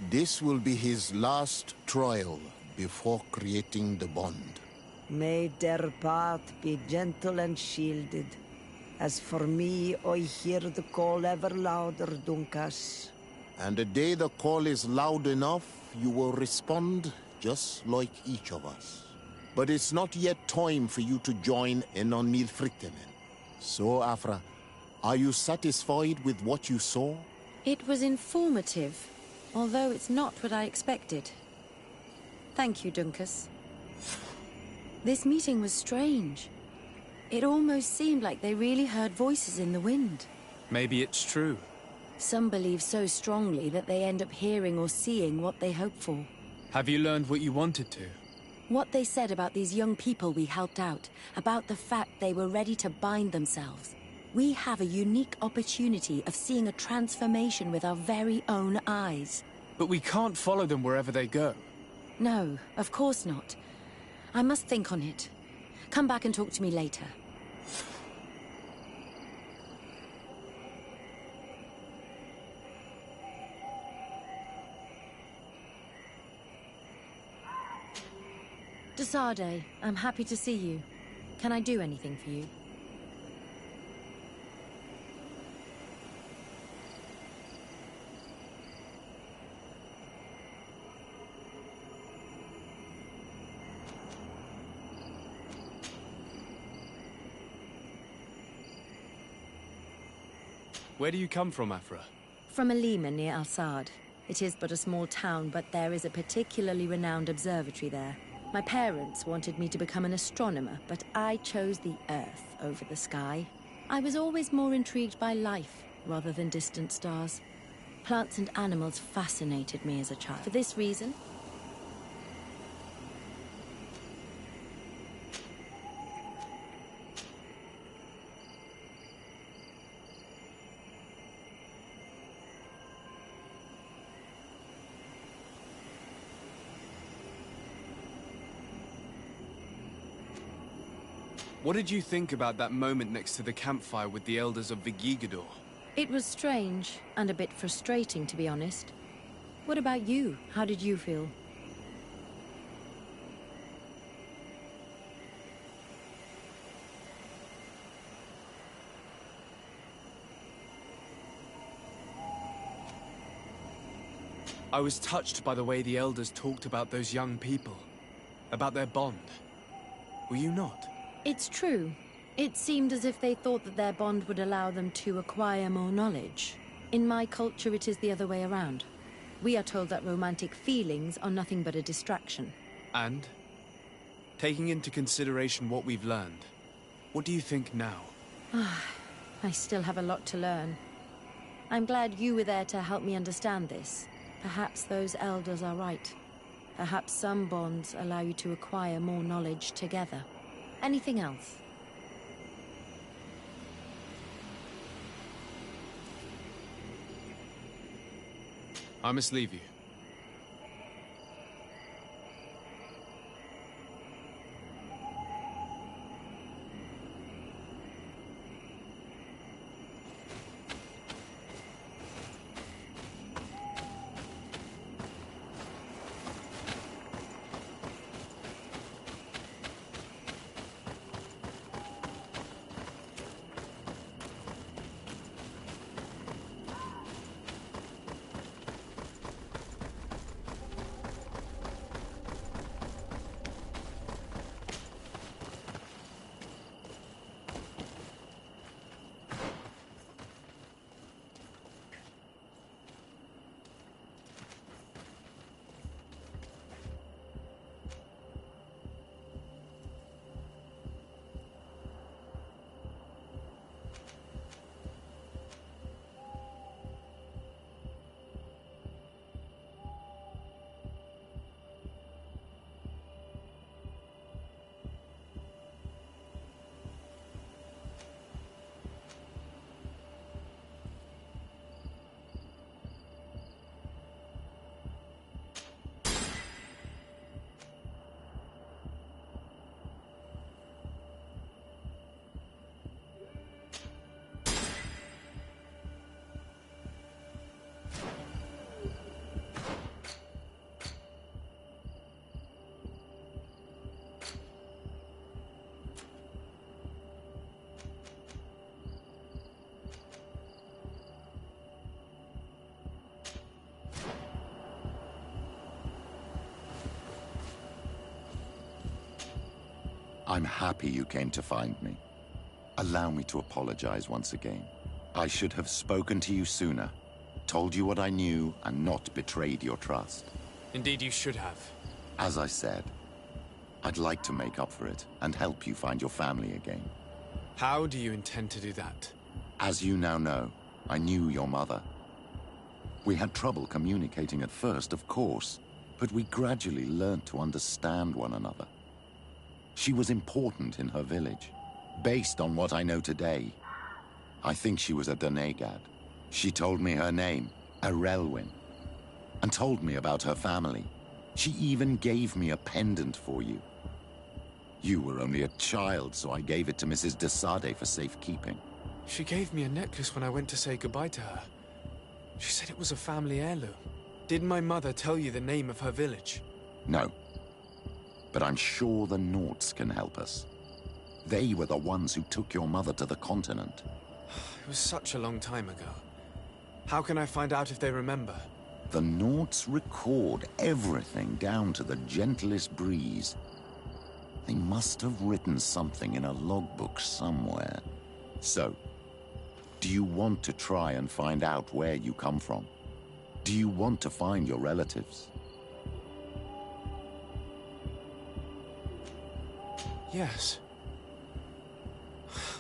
This will be his last trial before creating the bond. May their path be gentle and shielded. As for me, I hear the call ever louder, Dunkas. And the day the call is loud enough, you will respond just like each of us. But it's not yet time for you to join in on Milfrichtemen. So, Afra, are you satisfied with what you saw? It was informative, although it's not what I expected. Thank you, Dunkas. This meeting was strange. It almost seemed like they really heard voices in the wind. Maybe it's true. Some believe so strongly that they end up hearing or seeing what they hope for. Have you learned what you wanted to? What they said about these young people we helped out, about the fact they were ready to bind themselves. We have a unique opportunity of seeing a transformation with our very own eyes. But we can't follow them wherever they go. No, of course not. I must think on it. Come back and talk to me later. Desade, I'm happy to see you. Can I do anything for you? Where do you come from, Afra? From Alima near Al-Sad. It is but a small town, but there is a particularly renowned observatory there. My parents wanted me to become an astronomer, but I chose the Earth over the sky. I was always more intrigued by life rather than distant stars. Plants and animals fascinated me as a child. For this reason, What did you think about that moment next to the campfire with the elders of Vigigador? it was strange and a bit frustrating, to be honest. What about you? How did you feel? I was touched by the way the elders talked about those young people. About their bond. Were you not? It's true. It seemed as if they thought that their bond would allow them to acquire more knowledge. In my culture, it is the other way around. We are told that romantic feelings are nothing but a distraction. And? Taking into consideration what we've learned, What do you think now? I still have a lot to learn. I'm glad you were there to help me understand this. Perhaps those elders are right. Perhaps some bonds allow you to acquire more knowledge together. Anything else? I must leave you. I'm happy you came to find me. Allow me to apologize once again. I should have spoken to you sooner, told you what I knew, and not betrayed your trust. Indeed, you should have. As I said, I'd like to make up for it and help you find your family again. How do you intend to do that? As you now know, I knew your mother. We had trouble communicating at first, of course, but we gradually learned to understand one another. She was important in her village. Based on what I know today, I think she was a Donegad. She told me her name, Arelwyn, and told me about her family. She even gave me a pendant for you. You were only a child, so I gave it to Mrs. de Sade for safekeeping. She gave me a necklace when I went to say goodbye to her. She said it was a family heirloom. Did my mother tell you the name of her village? No. But I'm sure the Norts can help us. They were the ones who took your mother to the continent. It was such a long time ago. How can I find out if they remember? The Norts record everything down to the gentlest breeze. They must have written something in a logbook somewhere. So, do you want to try and find out where you come from? Do you want to find your relatives? Yes.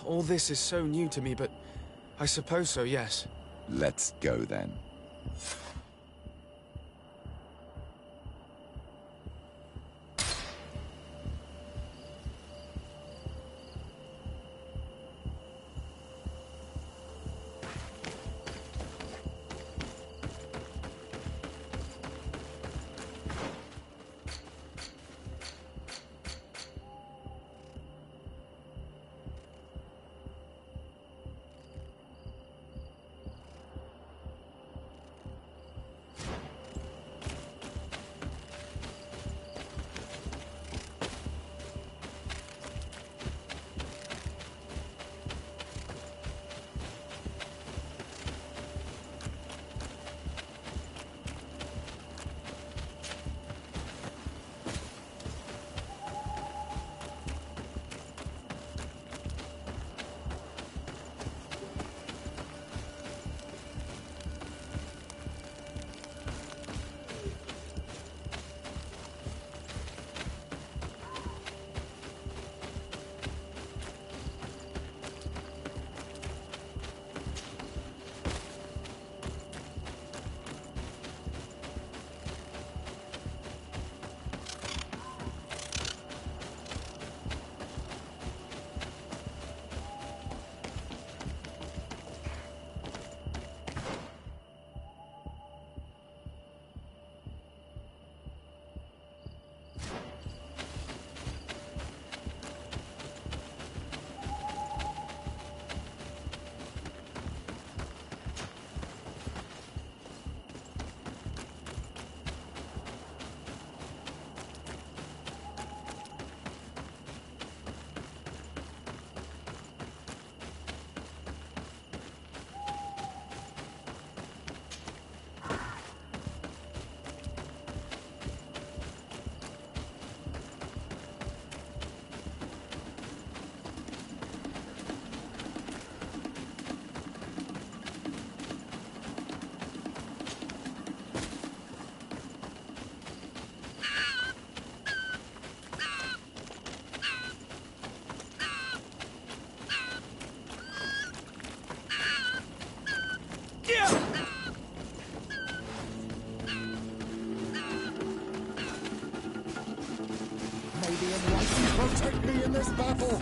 All this is so new to me, but I suppose so, yes. Let's go then. Protect me in this battle!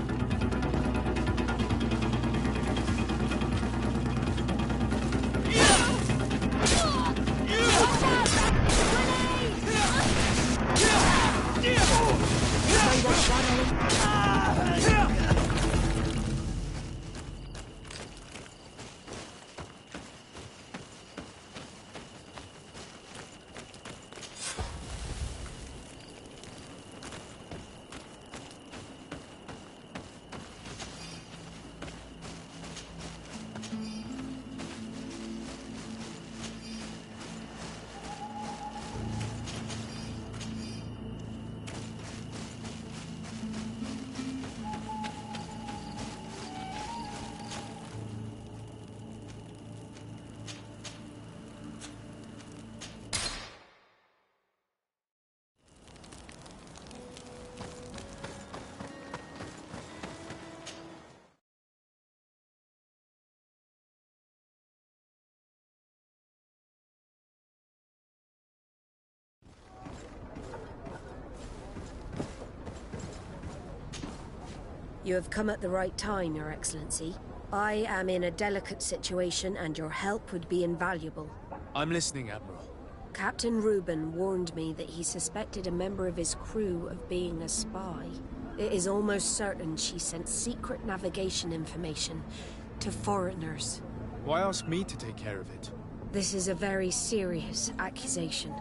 You have come at the right time, Your Excellency. I am in a delicate situation and your help would be invaluable. I'm listening, Admiral. Captain Reuben warned me that he suspected a member of his crew of being a spy. It is almost certain she sent secret navigation information to foreigners. Why ask me to take care of it? This is a very serious accusation.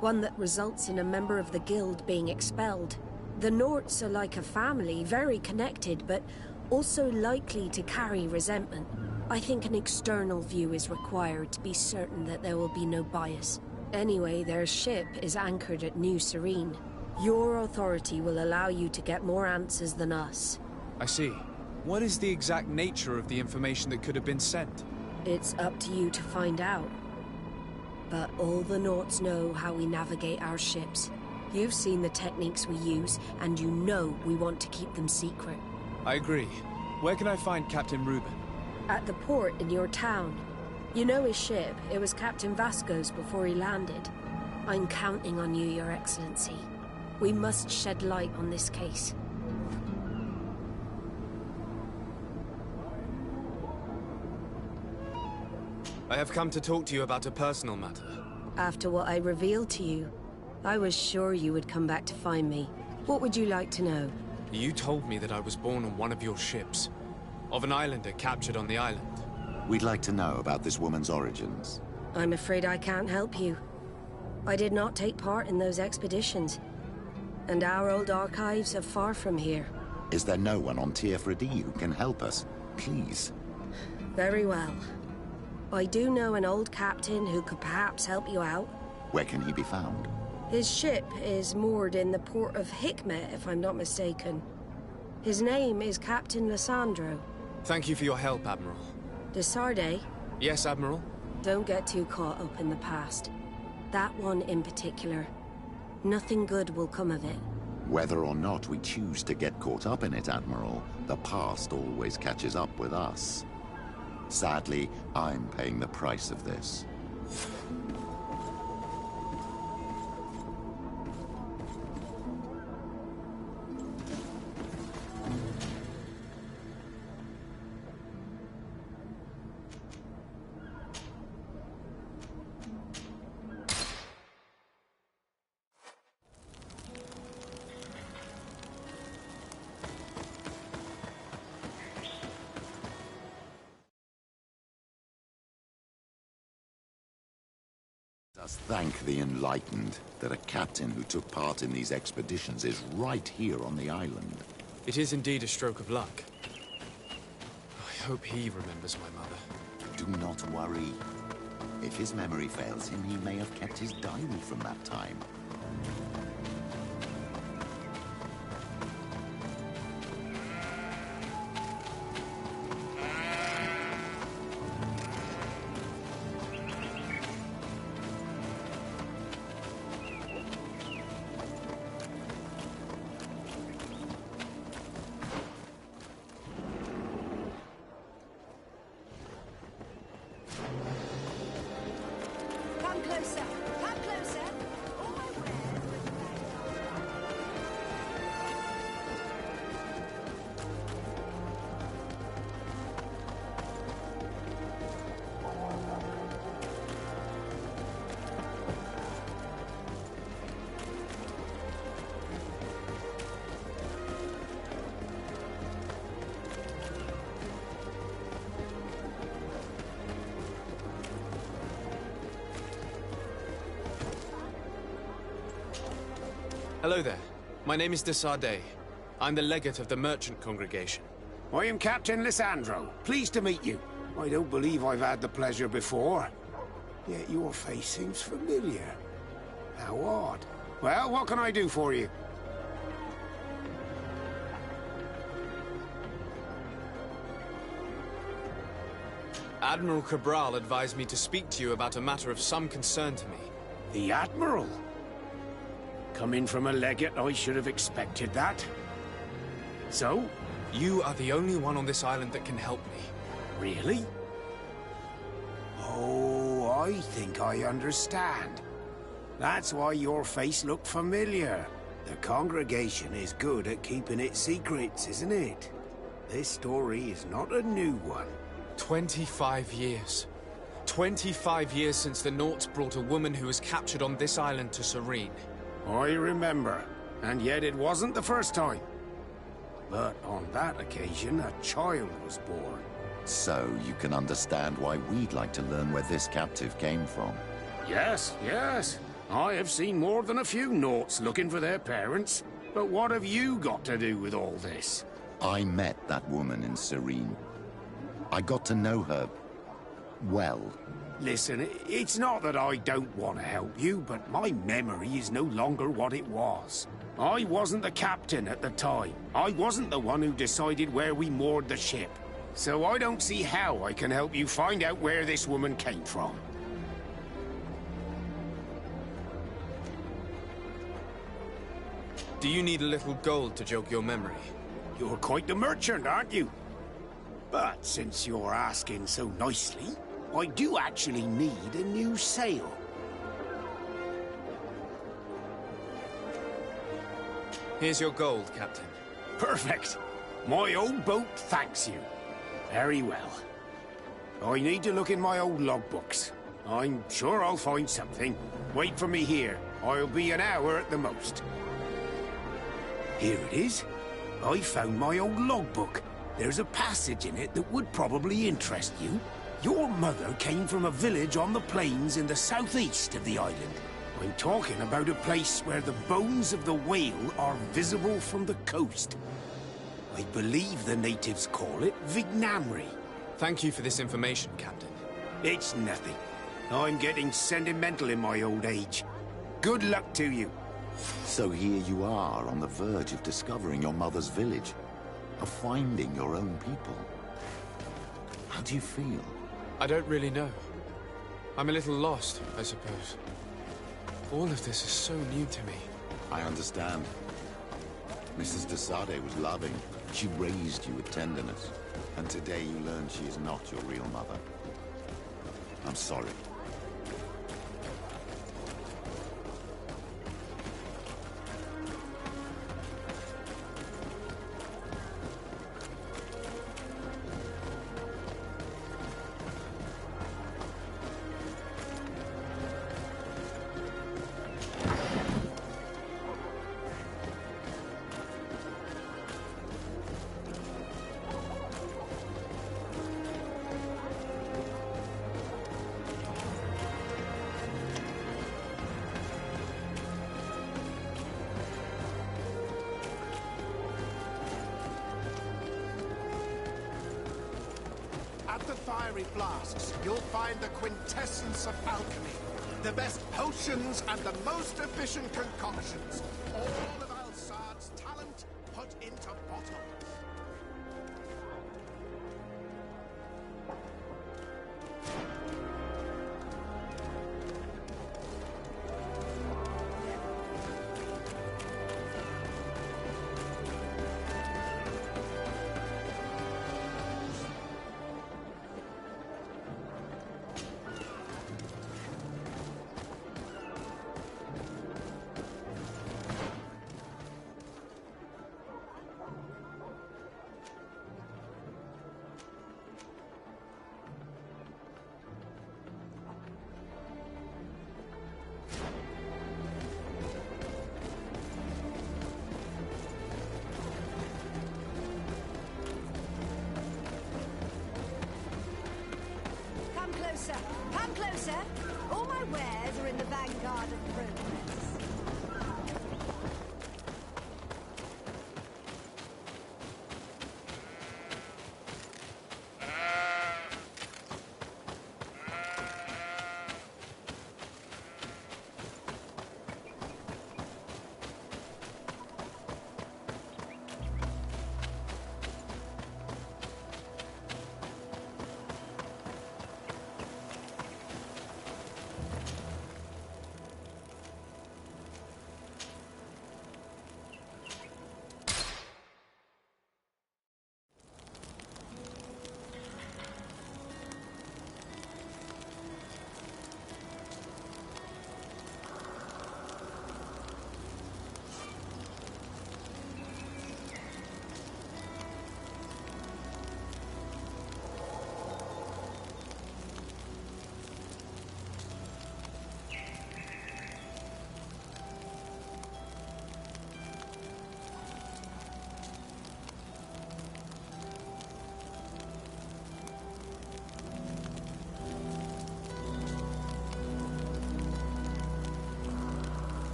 One that results in a member of the guild being expelled. The Norts are like a family, very connected, but also likely to carry resentment. I think an external view is required to be certain that there will be no bias. Anyway, their ship is anchored at New Serene. Your authority will allow you to get more answers than us. I see. What is the exact nature of the information that could have been sent? It's up to you to find out. But all the Norts know how we navigate our ships. You've seen the techniques we use, and you know we want to keep them secret. I agree. Where can I find Captain Reuben? At the port in your town. You know his ship. It was Captain Vasco's before he landed. I'm counting on you, Your Excellency. We must shed light on this case. I have come to talk to you about a personal matter. After what I revealed to you, I was sure you would come back to find me. What would you like to know? You told me that I was born on one of your ships. Of an islander captured on the island. We'd like to know about this woman's origins. I'm afraid I can't help you. I did not take part in those expeditions. And our old archives are far from here. Is there no one on Tier-Fredy who can help us? Please. Very well. I do know an old captain who could perhaps help you out. Where can he be found? His ship is moored in the port of Hikmet, if I'm not mistaken. His name is Captain Lissandro. Thank you for your help, Admiral. De Sardet? Yes, Admiral? Don't get too caught up in the past. That one in particular. Nothing good will come of it. Whether or not we choose to get caught up in it, Admiral, the past always catches up with us. Sadly, I'm paying the price of this. Us thank the enlightened that a captain who took part in these expeditions is right here on the island. It is indeed a stroke of luck. I hope he remembers my mother. Do not worry. If his memory fails him, he may have kept his diary from that time. Come closer! Come closer! On my Hello there. My name is de Sardet. I'm the legate of the merchant congregation. I am Captain Lissandro. Pleased to meet you. I don't believe I've had the pleasure before. Yet your face seems familiar. How odd. Well, what can I do for you? Admiral Cabral advised me to speak to you about a matter of some concern to me. The Admiral? Coming from a legate, I should have expected that. So? You are the only one on this island that can help me. Really? Oh, I think I understand. That's why your face looked familiar. The congregation is good at keeping its secrets, isn't it? This story is not a new one. 25 years. 25 years since the Nauts brought a woman who was captured on this island to Serene. I remember, and yet it wasn't the first time. But on that occasion, a child was born. So you can understand why we'd like to learn where this captive came from. Yes, yes. I have seen more than a few Nauts looking for their parents. But what have you got to do with all this? I met that woman in Serene. I got to know her well. Listen, it's not that I don't want to help you, but my memory is no longer what it was. I wasn't the captain at the time. I wasn't the one who decided where we moored the ship. So I don't see how I can help you find out where this woman came from. Do you need a little gold to jog your memory? You're quite the merchant, aren't you? But since you're asking so nicely, I do actually need a new sail. Here's your gold, Captain. Perfect. My old boat thanks you. Very well. I need to look in my old logbooks. I'm sure I'll find something. Wait for me here. I'll be an hour at the most. Here it is. I found my old logbook. There's a passage in it that would probably interest you. Your mother came from a village on the plains in the southeast of the island. I'm talking about a place where the bones of the whale are visible from the coast. I believe the natives call it Vignamri. Thank you for this information, Captain. It's nothing. I'm getting sentimental in my old age. Good luck to you. So here you are on the verge of discovering your mother's village. Of finding your own people. How do you feel? I don't really know. I'm a little lost, I suppose. All of this is so new to me. I understand. Mrs. de Sardet was loving. She raised you with tenderness. And today you learn she is not your real mother. I'm sorry. At the fiery flasks, you'll find the quintessence of alchemy. The best potions and the most efficient concoctions. All of Alsad's talent put into bottles. Come closer. All my wares are in the vanguard of progress.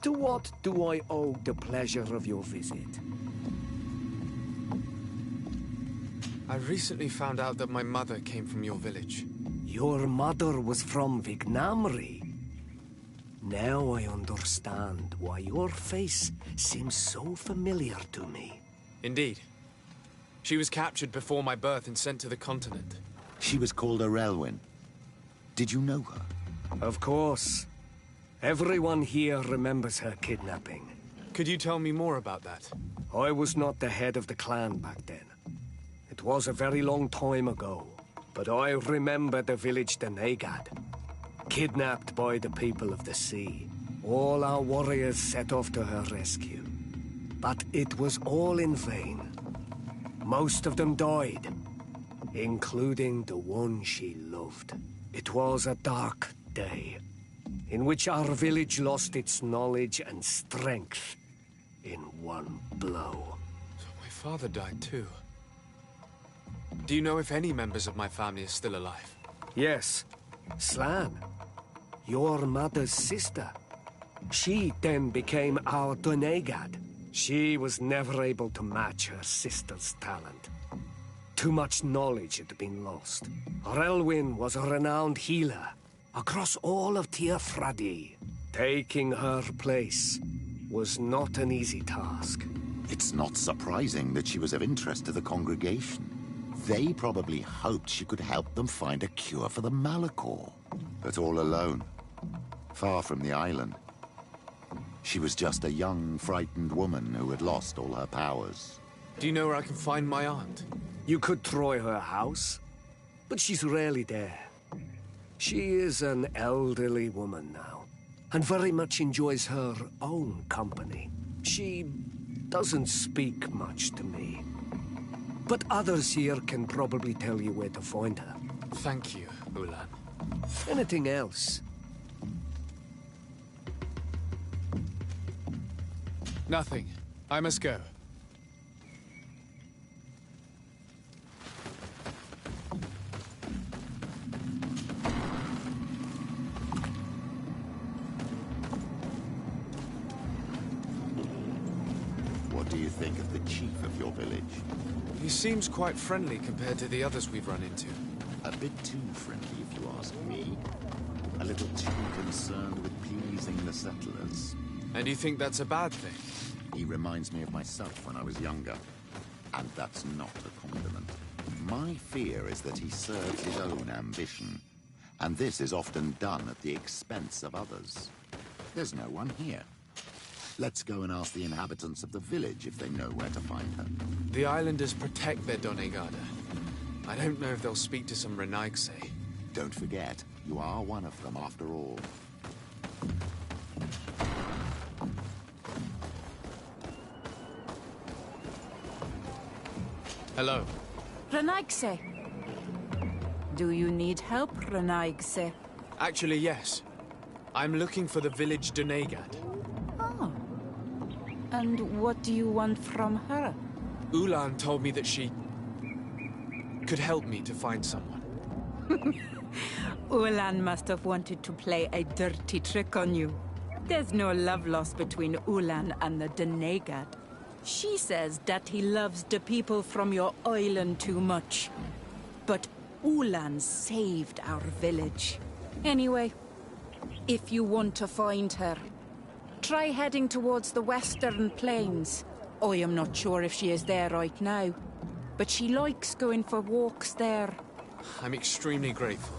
To what do I owe the pleasure of your visit? I recently found out that my mother came from your village. Your mother was from Vignamri. Now I understand why your face seems so familiar to me. Indeed. She was captured before my birth and sent to the continent. She was called Arelwyn. Did you know her? Of course. Everyone here remembers her kidnapping. Could you tell me more about that? I was not the head of the clan back then. It was a very long time ago, but I remember the village Donegad. Kidnapped by the people of the sea. All our warriors set off to her rescue. But it was all in vain. Most of them died, including the one she loved. It was a dark day, in which our village lost its knowledge and strength in one blow. So my father died too. Do you know if any members of my family are still alive? Yes. Slan, your mother's sister. She then became our Donegad. She was never able to match her sister's talent. Too much knowledge had been lost. Arelwyn was a renowned healer across all of Teofradi. Taking her place was not an easy task. It's not surprising that she was of interest to the congregation. They probably hoped she could help them find a cure for the Malachor. But all alone, far from the island. She was just a young, frightened woman who had lost all her powers. Do you know where I can find my aunt? You could try her house, but she's rarely there. She is an elderly woman now, and very much enjoys her own company. She doesn't speak much to me. But others here can probably tell you where to find her. Thank you, Ulan. Anything else? Nothing. I must go. What do you think of the chief of your village? He seems quite friendly compared to the others we've run into. A bit too friendly, if you ask me. A little too concerned with pleasing the settlers. And you think that's a bad thing? He reminds me of myself when I was younger. And that's not a compliment. My fear is that he serves his own ambition. And this is often done at the expense of others. There's no one here. Let's go and ask the inhabitants of the village if they know where to find her. The islanders protect their Donegada. I don't know if they'll speak to some Renaigse. Don't forget, you are one of them after all. Hello. Renaigse. Do you need help, Renaigse? Actually, yes. I'm looking for the village Donegad. Oh. And what do you want from her? Ulan told me that she could help me to find someone. Ulan must have wanted to play a dirty trick on you. There's no love lost between Ulan and the Donegad. She says that he loves the people from your island too much. But Ulan saved our village. Anyway, if you want to find her, try heading towards the western plains. I am not sure if she is there right now, but she likes going for walks there. I'm extremely grateful.